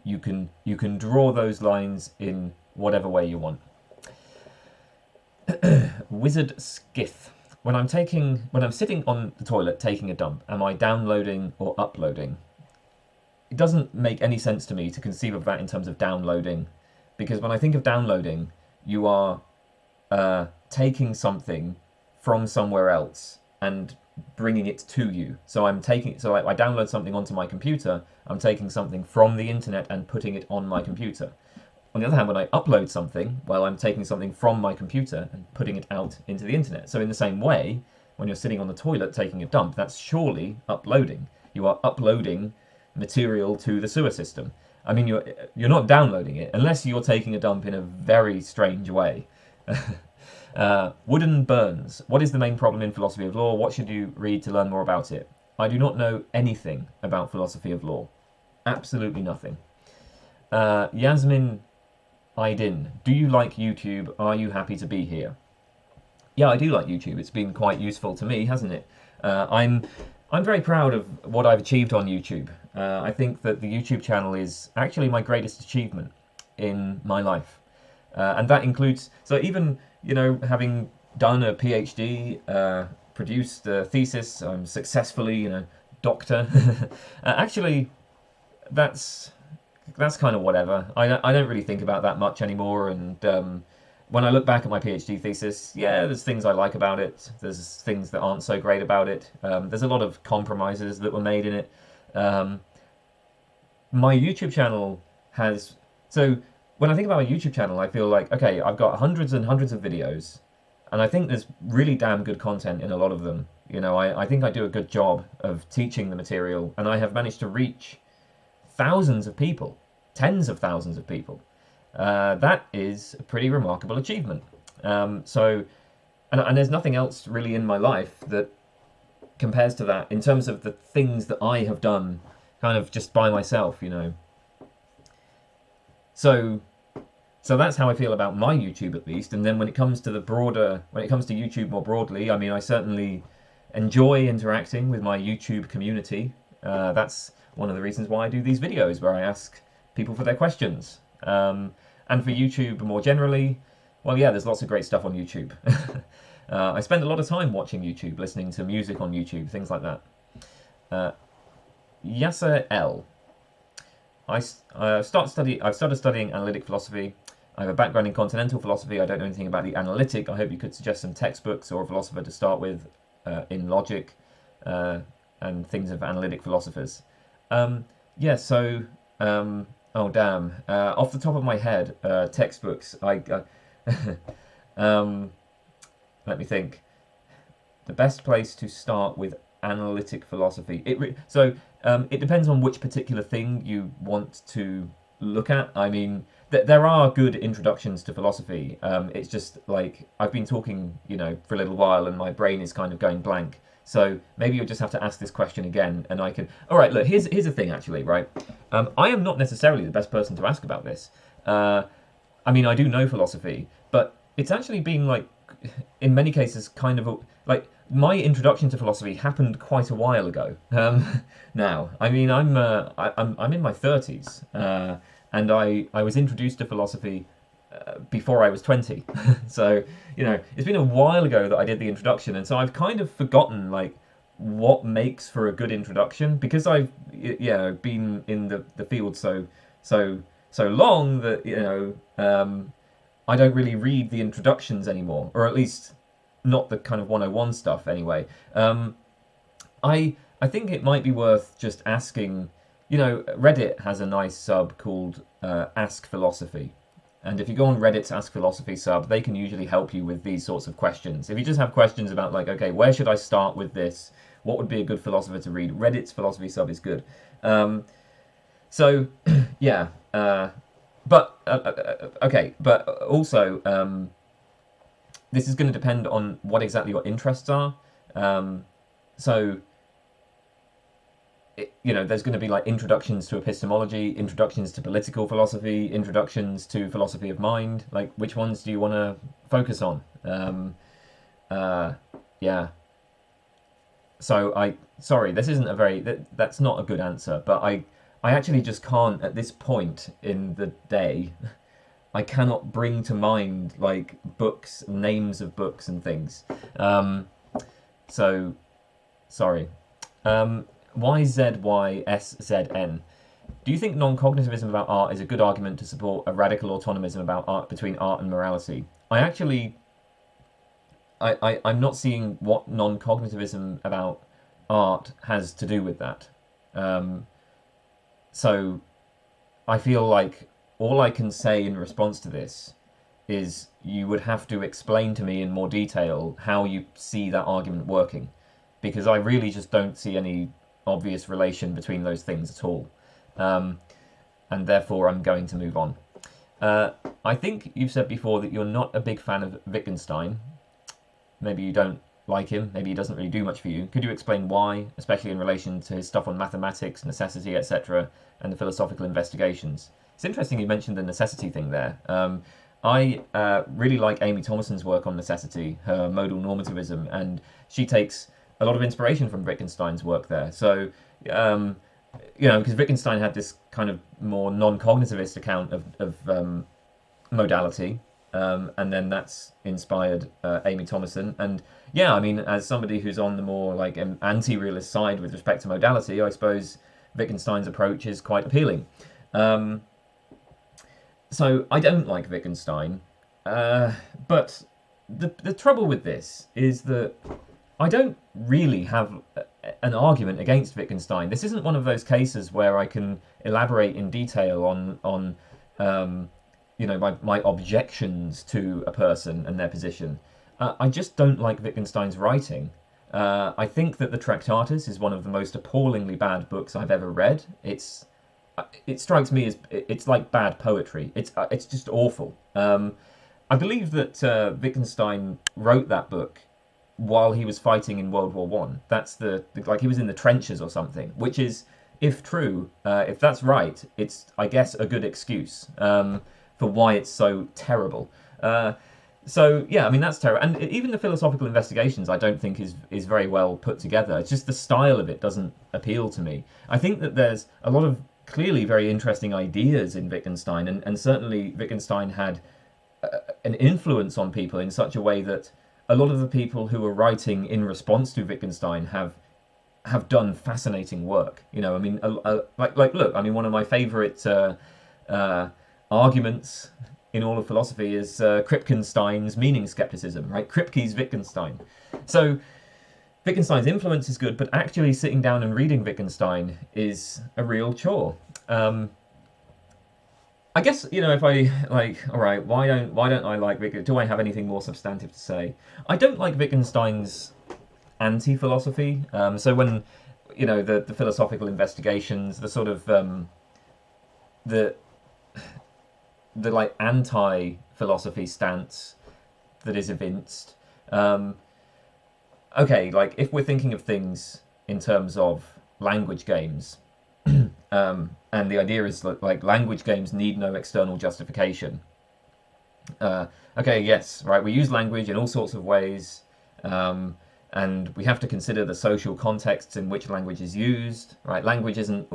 you can draw those lines in whatever way you want. Wizard Skith when I'm sitting on the toilet taking a dump, am I downloading or uploading? It doesn't make any sense to me to conceive of that in terms of downloading, because when I think of downloading, you are taking something from somewhere else and bringing it to you. So I download something onto my computer, I'm taking something from the internet and putting it on my computer. On the other hand, when I upload something, well, I'm taking something from my computer and putting it out into the internet. So in the same way, when you're sitting on the toilet taking a dump, that's surely uploading. You are uploading material to the sewer system. I mean, you're not downloading it, unless you're taking a dump in a very strange way. Wooden Burns. What is the main problem in philosophy of law? What should you read to learn more about it? I do not know anything about philosophy of law. Absolutely nothing. Yasmin Aydin, do you like YouTube? Are you happy to be here? Yeah, I do like YouTube. It's been quite useful to me, hasn't it? I'm very proud of what I've achieved on YouTube. I think that the YouTube channel is actually my greatest achievement in my life. And that includes, so even, you know, having done a PhD, produced a thesis, I'm successfully, you know, doctor. Actually, that's kind of whatever. I don't really think about that much anymore, and when I look back at my PhD thesis, yeah, there's things I like about it, there's things that aren't so great about it, there's a lot of compromises that were made in it. My YouTube channel has... So, when I think about my YouTube channel, I feel like, okay, I've got hundreds and hundreds of videos, and I think there's really damn good content in a lot of them. You know, I think I do a good job of teaching the material, and I have managed to reach thousands of people, tens of thousands of people. That is a pretty remarkable achievement. And there's nothing else really in my life that compares to that in terms of the things that I have done kind of just by myself, you know. So that's how I feel about my YouTube, at least. And then when it comes to YouTube more broadly, I mean, I certainly enjoy interacting with my YouTube community. That's one of the reasons why I do these videos, where I ask people for their questions. And for YouTube more generally, well, yeah, there's lots of great stuff on YouTube. I spend a lot of time watching YouTube, listening to music on YouTube, things like that. Yasser L. I've started studying analytic philosophy. I have a background in continental philosophy. I don't know anything about the analytic. I hope you could suggest some textbooks or a philosopher to start with in logic and things of analytic philosophers. Yeah, so... oh, damn. Off the top of my head, textbooks, let me think. The best place to start with analytic philosophy. It depends on which particular thing you want to look at. I mean, there are good introductions to philosophy. It's just like, I've been talking, you know, for a little while, and my brain is kind of going blank. So maybe you'll just have to ask this question again, and I can... All right, look, here's the thing, actually, right? I am not necessarily the best person to ask about this. I mean, I do know philosophy, but it's actually been, like, in many cases, kind of... like, my introduction to philosophy happened quite a while ago. Now, I mean, I'm in my 30s, and I was introduced to philosophy before I was 20. So, you know, it's been a while ago that I did the introduction, and so I've kind of forgotten, like, what makes for a good introduction, because I've, you know, been in the field so long that, you know, I don't really read the introductions anymore, or at least not the kind of 101 stuff anyway. I think it might be worth just asking, you know, Reddit has a nice sub called Ask Philosophy. And if you go on Reddit's Ask Philosophy sub, they can usually help you with these sorts of questions. If you just have questions about, like, okay, where should I start with this? What would be a good philosopher to read? Reddit's philosophy sub is good. So, yeah. Okay, but also, this is going to depend on what exactly your interests are. You know, there's going to be like introductions to epistemology, introductions to political philosophy, introductions to philosophy of mind. Like, which ones do you want to focus on? Yeah. So sorry, this isn't a very, that's not a good answer, but I actually just can't, at this point in the day, I cannot bring to mind, like, books, names of books and things. So, sorry. YZYSZN. Do you think non-cognitivism about art is a good argument to support a radical autonomism about art between art and morality? I'm not seeing what non-cognitivism about art has to do with that. So I feel like all I can say in response to this is you would have to explain to me in more detail how you see that argument working, because I really just don't see any obvious relation between those things at all. And therefore I'm going to move on. I think you've said before that you're not a big fan of Wittgenstein. Maybe you don't like him, maybe he doesn't really do much for you. Could you explain why, especially in relation to his stuff on mathematics, necessity, etc., and the philosophical investigations? It's interesting you mentioned the necessity thing there. I really like Amy Thomason's work on necessity, her modal normativism, and she takes a lot of inspiration from Wittgenstein's work there. So, because Wittgenstein had this kind of more non-cognitivist account of modality, and then that's inspired Amy Thomason. And yeah, I mean, as somebody who's on the more like anti-realist side with respect to modality, I suppose Wittgenstein's approach is quite appealing. So I don't like Wittgenstein, but the trouble with this is that I don't really have an argument against Wittgenstein. This isn't one of those cases where I can elaborate in detail on my objections to a person and their position. I just don't like Wittgenstein's writing. I think that the Tractatus is one of the most appallingly bad books I've ever read. It strikes me as it's like bad poetry. It's just awful. I believe that Wittgenstein wrote that book while he was fighting in World War One. That's like he was in the trenches or something, which is, if true, if that's right, it's, I guess, a good excuse for why it's so terrible. So yeah, I mean, that's terrible. And even the philosophical investigations I don't think is very well put together. It's just the style of it doesn't appeal to me. I think that there's a lot of clearly very interesting ideas in Wittgenstein, and certainly Wittgenstein had an influence on people in such a way that a lot of the people who were writing in response to Wittgenstein have done fascinating work. You know, I mean, look, I mean, one of my favourite arguments in all of philosophy is Kripkenstein's meaning skepticism, right? Kripke's Wittgenstein. So Wittgenstein's influence is good, but actually sitting down and reading Wittgenstein is a real chore. I guess, if I all right, why don't I like Wittgenstein? Do I have anything more substantive to say? I don't like Wittgenstein's anti-philosophy. So when the philosophical investigations, the sort of the like anti-philosophy stance that is evinced. Okay, like if we're thinking of things in terms of language games, and the idea is that like language games need no external justification. Okay, yes, right. We use language in all sorts of ways, and we have to consider the social contexts in which language is used. Right, language isn't,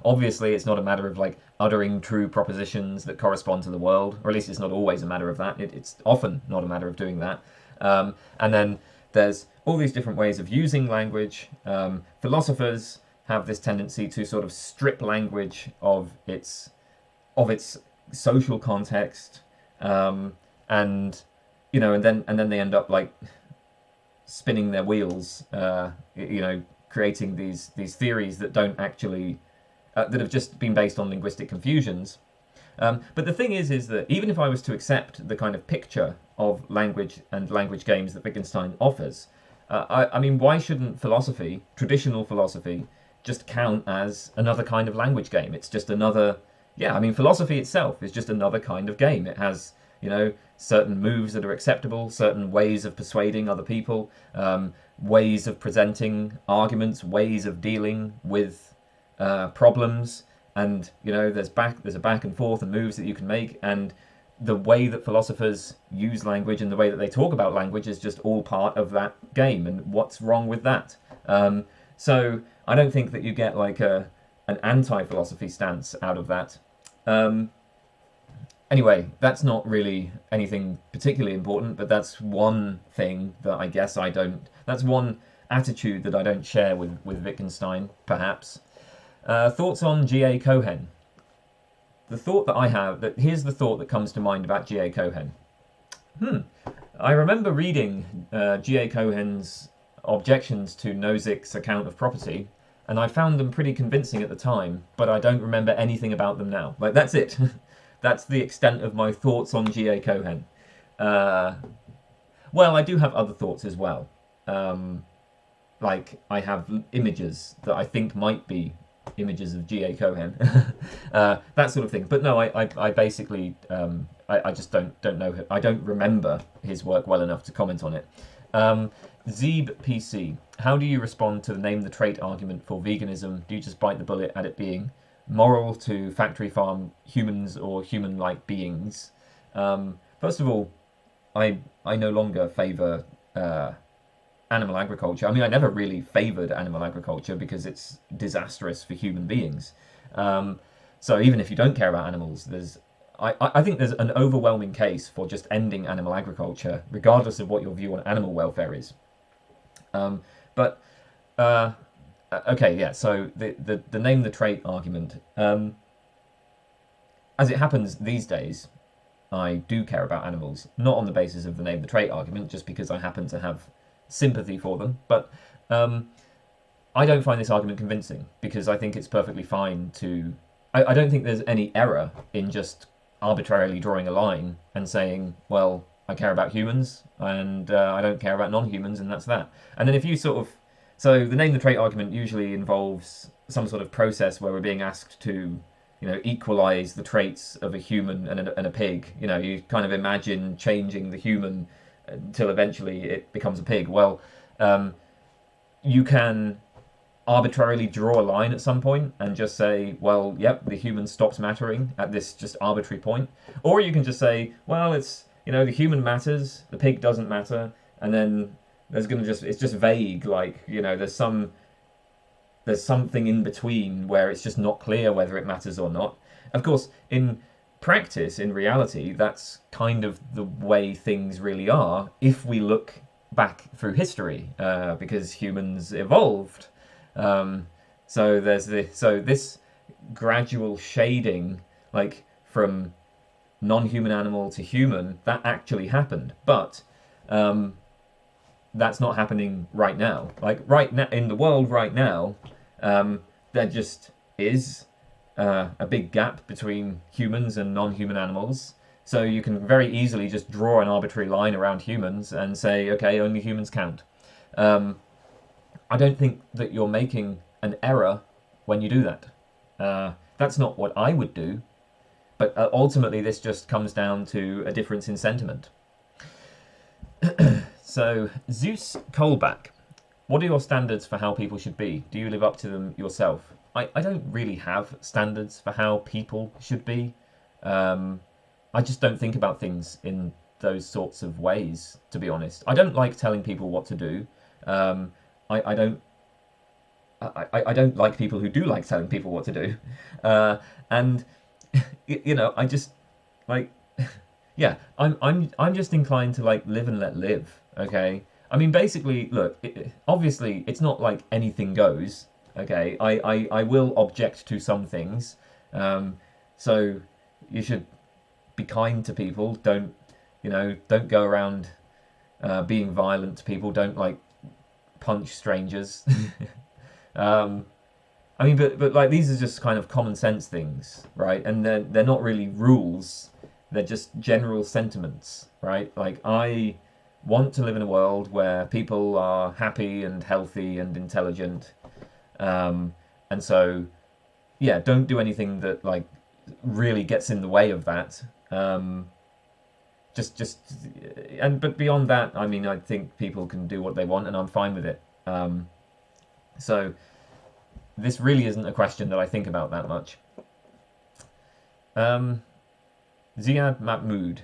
obviously, it's not a matter of like uttering true propositions that correspond to the world, or at least it's not always a matter of that. It's often not a matter of doing that. And then there's all these different ways of using language. Philosophers have this tendency to sort of strip language of its social context, and then they end up like spinning their wheels, creating these theories that don't actually that have just been based on linguistic confusions. But the thing is that even if I was to accept the kind of picture of language and language games that Wittgenstein offers, I mean, why shouldn't philosophy, traditional philosophy, just count as another kind of language game? It's just another, I mean, philosophy itself is just another kind of game. It has, certain moves that are acceptable, certain ways of persuading other people, ways of presenting arguments, ways of dealing with problems, and there's a back and forth and moves that you can make, and the way that philosophers use language and the way that they talk about language is just all part of that game. And what's wrong with that? So I don't think that you get like an anti-philosophy stance out of that. Anyway, that's not really anything particularly important, but that's one thing that I guess I don't. That's one attitude that I don't share with Wittgenstein, perhaps. Thoughts on G.A. Cohen? The thought that I have, here's the thought that comes to mind about G.A. Cohen. I remember reading G.A. Cohen's objections to Nozick's account of property, and I found them pretty convincing at the time, but I don't remember anything about them now. Like, that's it. That's the extent of my thoughts on G.A. Cohen. Well, I do have other thoughts as well. Like, I have images that I think might be images of G.A. Cohen. That sort of thing. But no, I basically, I just don't know. I don't remember his work well enough to comment on it. Zeeb PC, how do you respond to the name the trait argument for veganism? Do you just bite the bullet at it being moral to factory farm humans or human-like beings? First of all, I no longer favour animal agriculture. I mean, I never really favoured animal agriculture because it's disastrous for human beings. So even if you don't care about animals, I think there's an overwhelming case for just ending animal agriculture, regardless of what your view on animal welfare is. Okay, yeah. So the name the trait argument. As it happens these days, I do care about animals, not on the basis of the name the trait argument, just because I happen to have sympathy for them. But I don't find this argument convincing because I think it's perfectly fine to. I don't think there's any error in just arbitrarily drawing a line and saying, well, I care about humans and I don't care about non-humans, and that's that. And then if you sort of, so the name the trait argument usually involves some sort of process where we're being asked to, equalize the traits of a human and a pig. You kind of imagine changing the human until eventually it becomes a pig. Well, you can arbitrarily draw a line at some point and just say, well, yep, the human stops mattering at this just arbitrary point. Or you can just say, well, it's, the human matters, the pig doesn't matter, and then it's just vague, like, there's something in between where it's just not clear whether it matters or not. Of course, in practice, in reality, that's kind of the way things really are if we look back through history, because humans evolved. So this gradual shading, like from non-human animal to human, that actually happened, but that's not happening right now. Like right now in the world right now, there just is a big gap between humans and non-human animals. So you can very easily just draw an arbitrary line around humans and say, okay, only humans count. I don't think that you're making an error when you do that. That's not what I would do, but ultimately this just comes down to a difference in sentiment. So, Zeus Colback, what are your standards for how people should be? Do you live up to them yourself? I don't really have standards for how people should be. I just don't think about things in those sorts of ways, to be honest. I don't like telling people what to do. I don't like people who do like telling people what to do. And I just like, yeah, I'm just inclined to like live and let live. Okay. I mean, basically, look, obviously it's not like anything goes. Okay. I will object to some things. So you should be kind to people. Don't go around being violent to people. Don't like punch strangers. I mean, but like these are just kind of common sense things, right? And they're not really rules. They're just general sentiments, right? Like I want to live in a world where people are happy and healthy and intelligent, and so yeah, don't do anything that like really gets in the way of that. But beyond that, I mean, I think people can do what they want, and I'm fine with it. So this really isn't a question that I think about that much. Ziad Mahmood,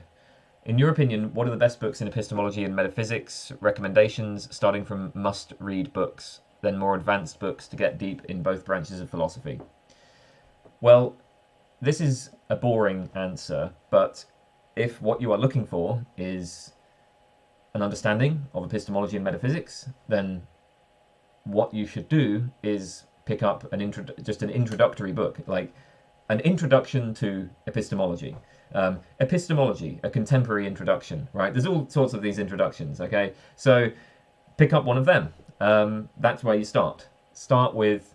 in your opinion, what are the best books in epistemology and metaphysics? Recommendations, starting from must-read books, then more advanced books to get deep in both branches of philosophy. Well, this is a boring answer, but if what you are looking for is an understanding of epistemology and metaphysics, then what you should do is pick up just an introductory book, like an introduction to epistemology. Epistemology, a contemporary introduction, right? There's all sorts of these introductions, okay? So pick up one of them. That's where you start. Start with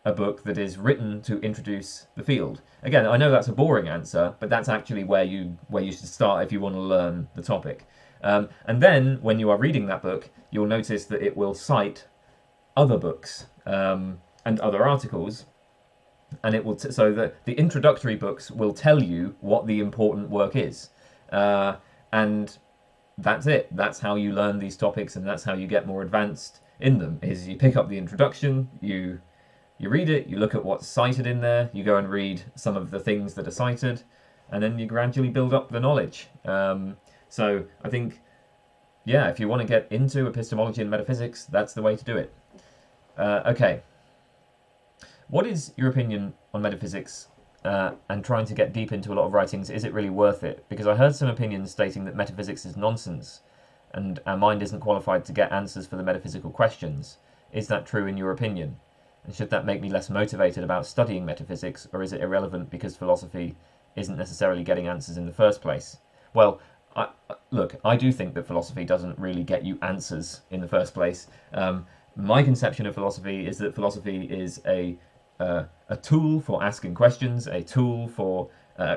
a book that is written to introduce the field. Again, I know that's a boring answer, but that's actually where you should start if you want to learn the topic. And then, when you are reading that book, you'll notice that it will cite other books and other articles, and it will so that the introductory books will tell you what the important work is, and that's it. That's how you learn these topics, and that's how you get more advanced in them. Is you pick up the introduction, you read it, you look at what's cited in there, you go and read some of the things that are cited, and then you gradually build up the knowledge. So I think, yeah, if you want to get into epistemology and metaphysics, that's the way to do it. Okay. What is your opinion on metaphysics and trying to get deep into a lot of writings? Is it really worth it? Because I heard some opinions stating that metaphysics is nonsense and our mind isn't qualified to get answers for the metaphysical questions. Is that true in your opinion? And should that make me less motivated about studying metaphysics, or is it irrelevant because philosophy isn't necessarily getting answers in the first place? Well, look, I do think that philosophy doesn't really get you answers in the first place. My conception of philosophy is that philosophy is a tool for asking questions, a tool for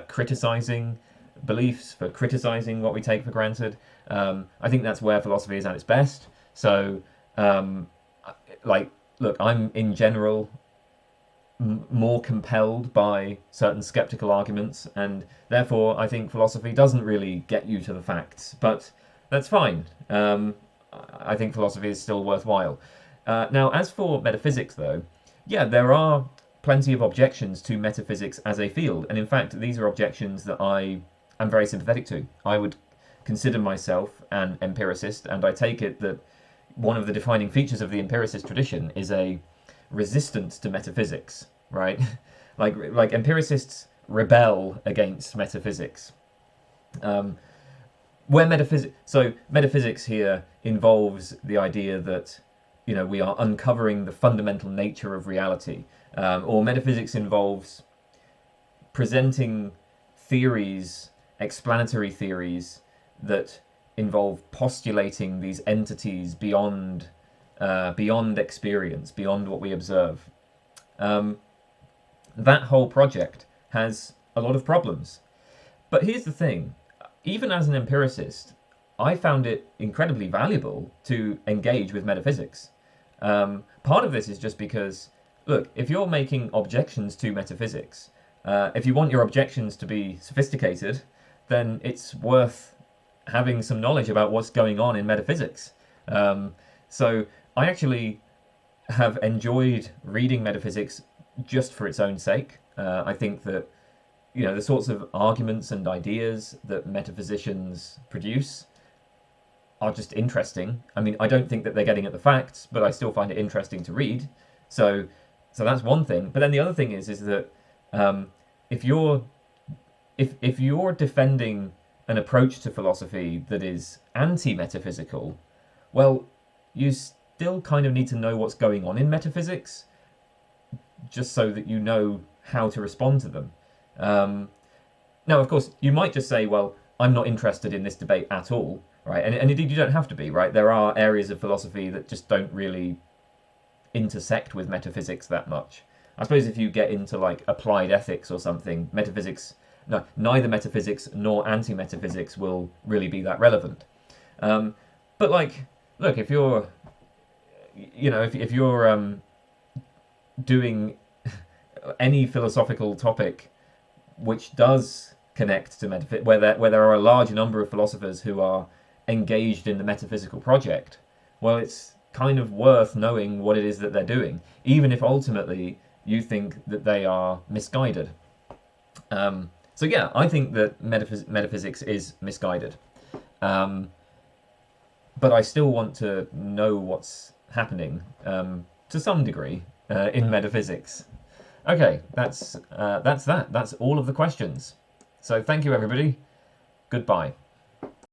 criticizing beliefs, for criticizing what we take for granted. I think that's where philosophy is at its best. So, look, I'm in general more compelled by certain skeptical arguments, and therefore I think philosophy doesn't really get you to the facts, but that's fine. I think philosophy is still worthwhile. Now, as for metaphysics, though, yeah, there are plenty of objections to metaphysics as a field, and in fact, these are objections that I am very sympathetic to. I would consider myself an empiricist, and I take it that one of the defining features of the empiricist tradition is a resistance to metaphysics, right? like empiricists rebel against metaphysics. So metaphysics here involves the idea that, you know, we are uncovering the fundamental nature of reality, or metaphysics involves presenting theories, explanatory theories that involve postulating these entities beyond experience, beyond what we observe. That whole project has a lot of problems. But here's the thing, even as an empiricist, I found it incredibly valuable to engage with metaphysics. Part of this is just because, look, if you're making objections to metaphysics, if you want your objections to be sophisticated, then it's worth having some knowledge about what's going on in metaphysics. So I actually have enjoyed reading metaphysics just for its own sake. I think that, you know, the sorts of arguments and ideas that metaphysicians produce are just interesting. I mean, I don't think that they're getting at the facts, but I still find it interesting to read. So that's one thing. But then the other thing is that if you're defending an approach to philosophy that is anti-metaphysical, well, you still kind of need to know what's going on in metaphysics, just so that you know how to respond to them. Now, of course, you might just say, well, I'm not interested in this debate at all, right? And indeed, you don't have to be, right? There are areas of philosophy that just don't really intersect with metaphysics that much. I suppose if you get into like applied ethics or something, neither metaphysics nor anti-metaphysics will really be that relevant. But like, look, if you're, you know, if you're doing any philosophical topic which does connect to metaphysics, where there are a large number of philosophers who are engaged in the metaphysical project, well, it's kind of worth knowing what it is that they're doing, even if ultimately you think that they are misguided. So yeah, I think that metaphysics is misguided. But I still want to know what's happening to some degree in metaphysics. Okay, that's that. That's all of the questions. So thank you, everybody. Goodbye.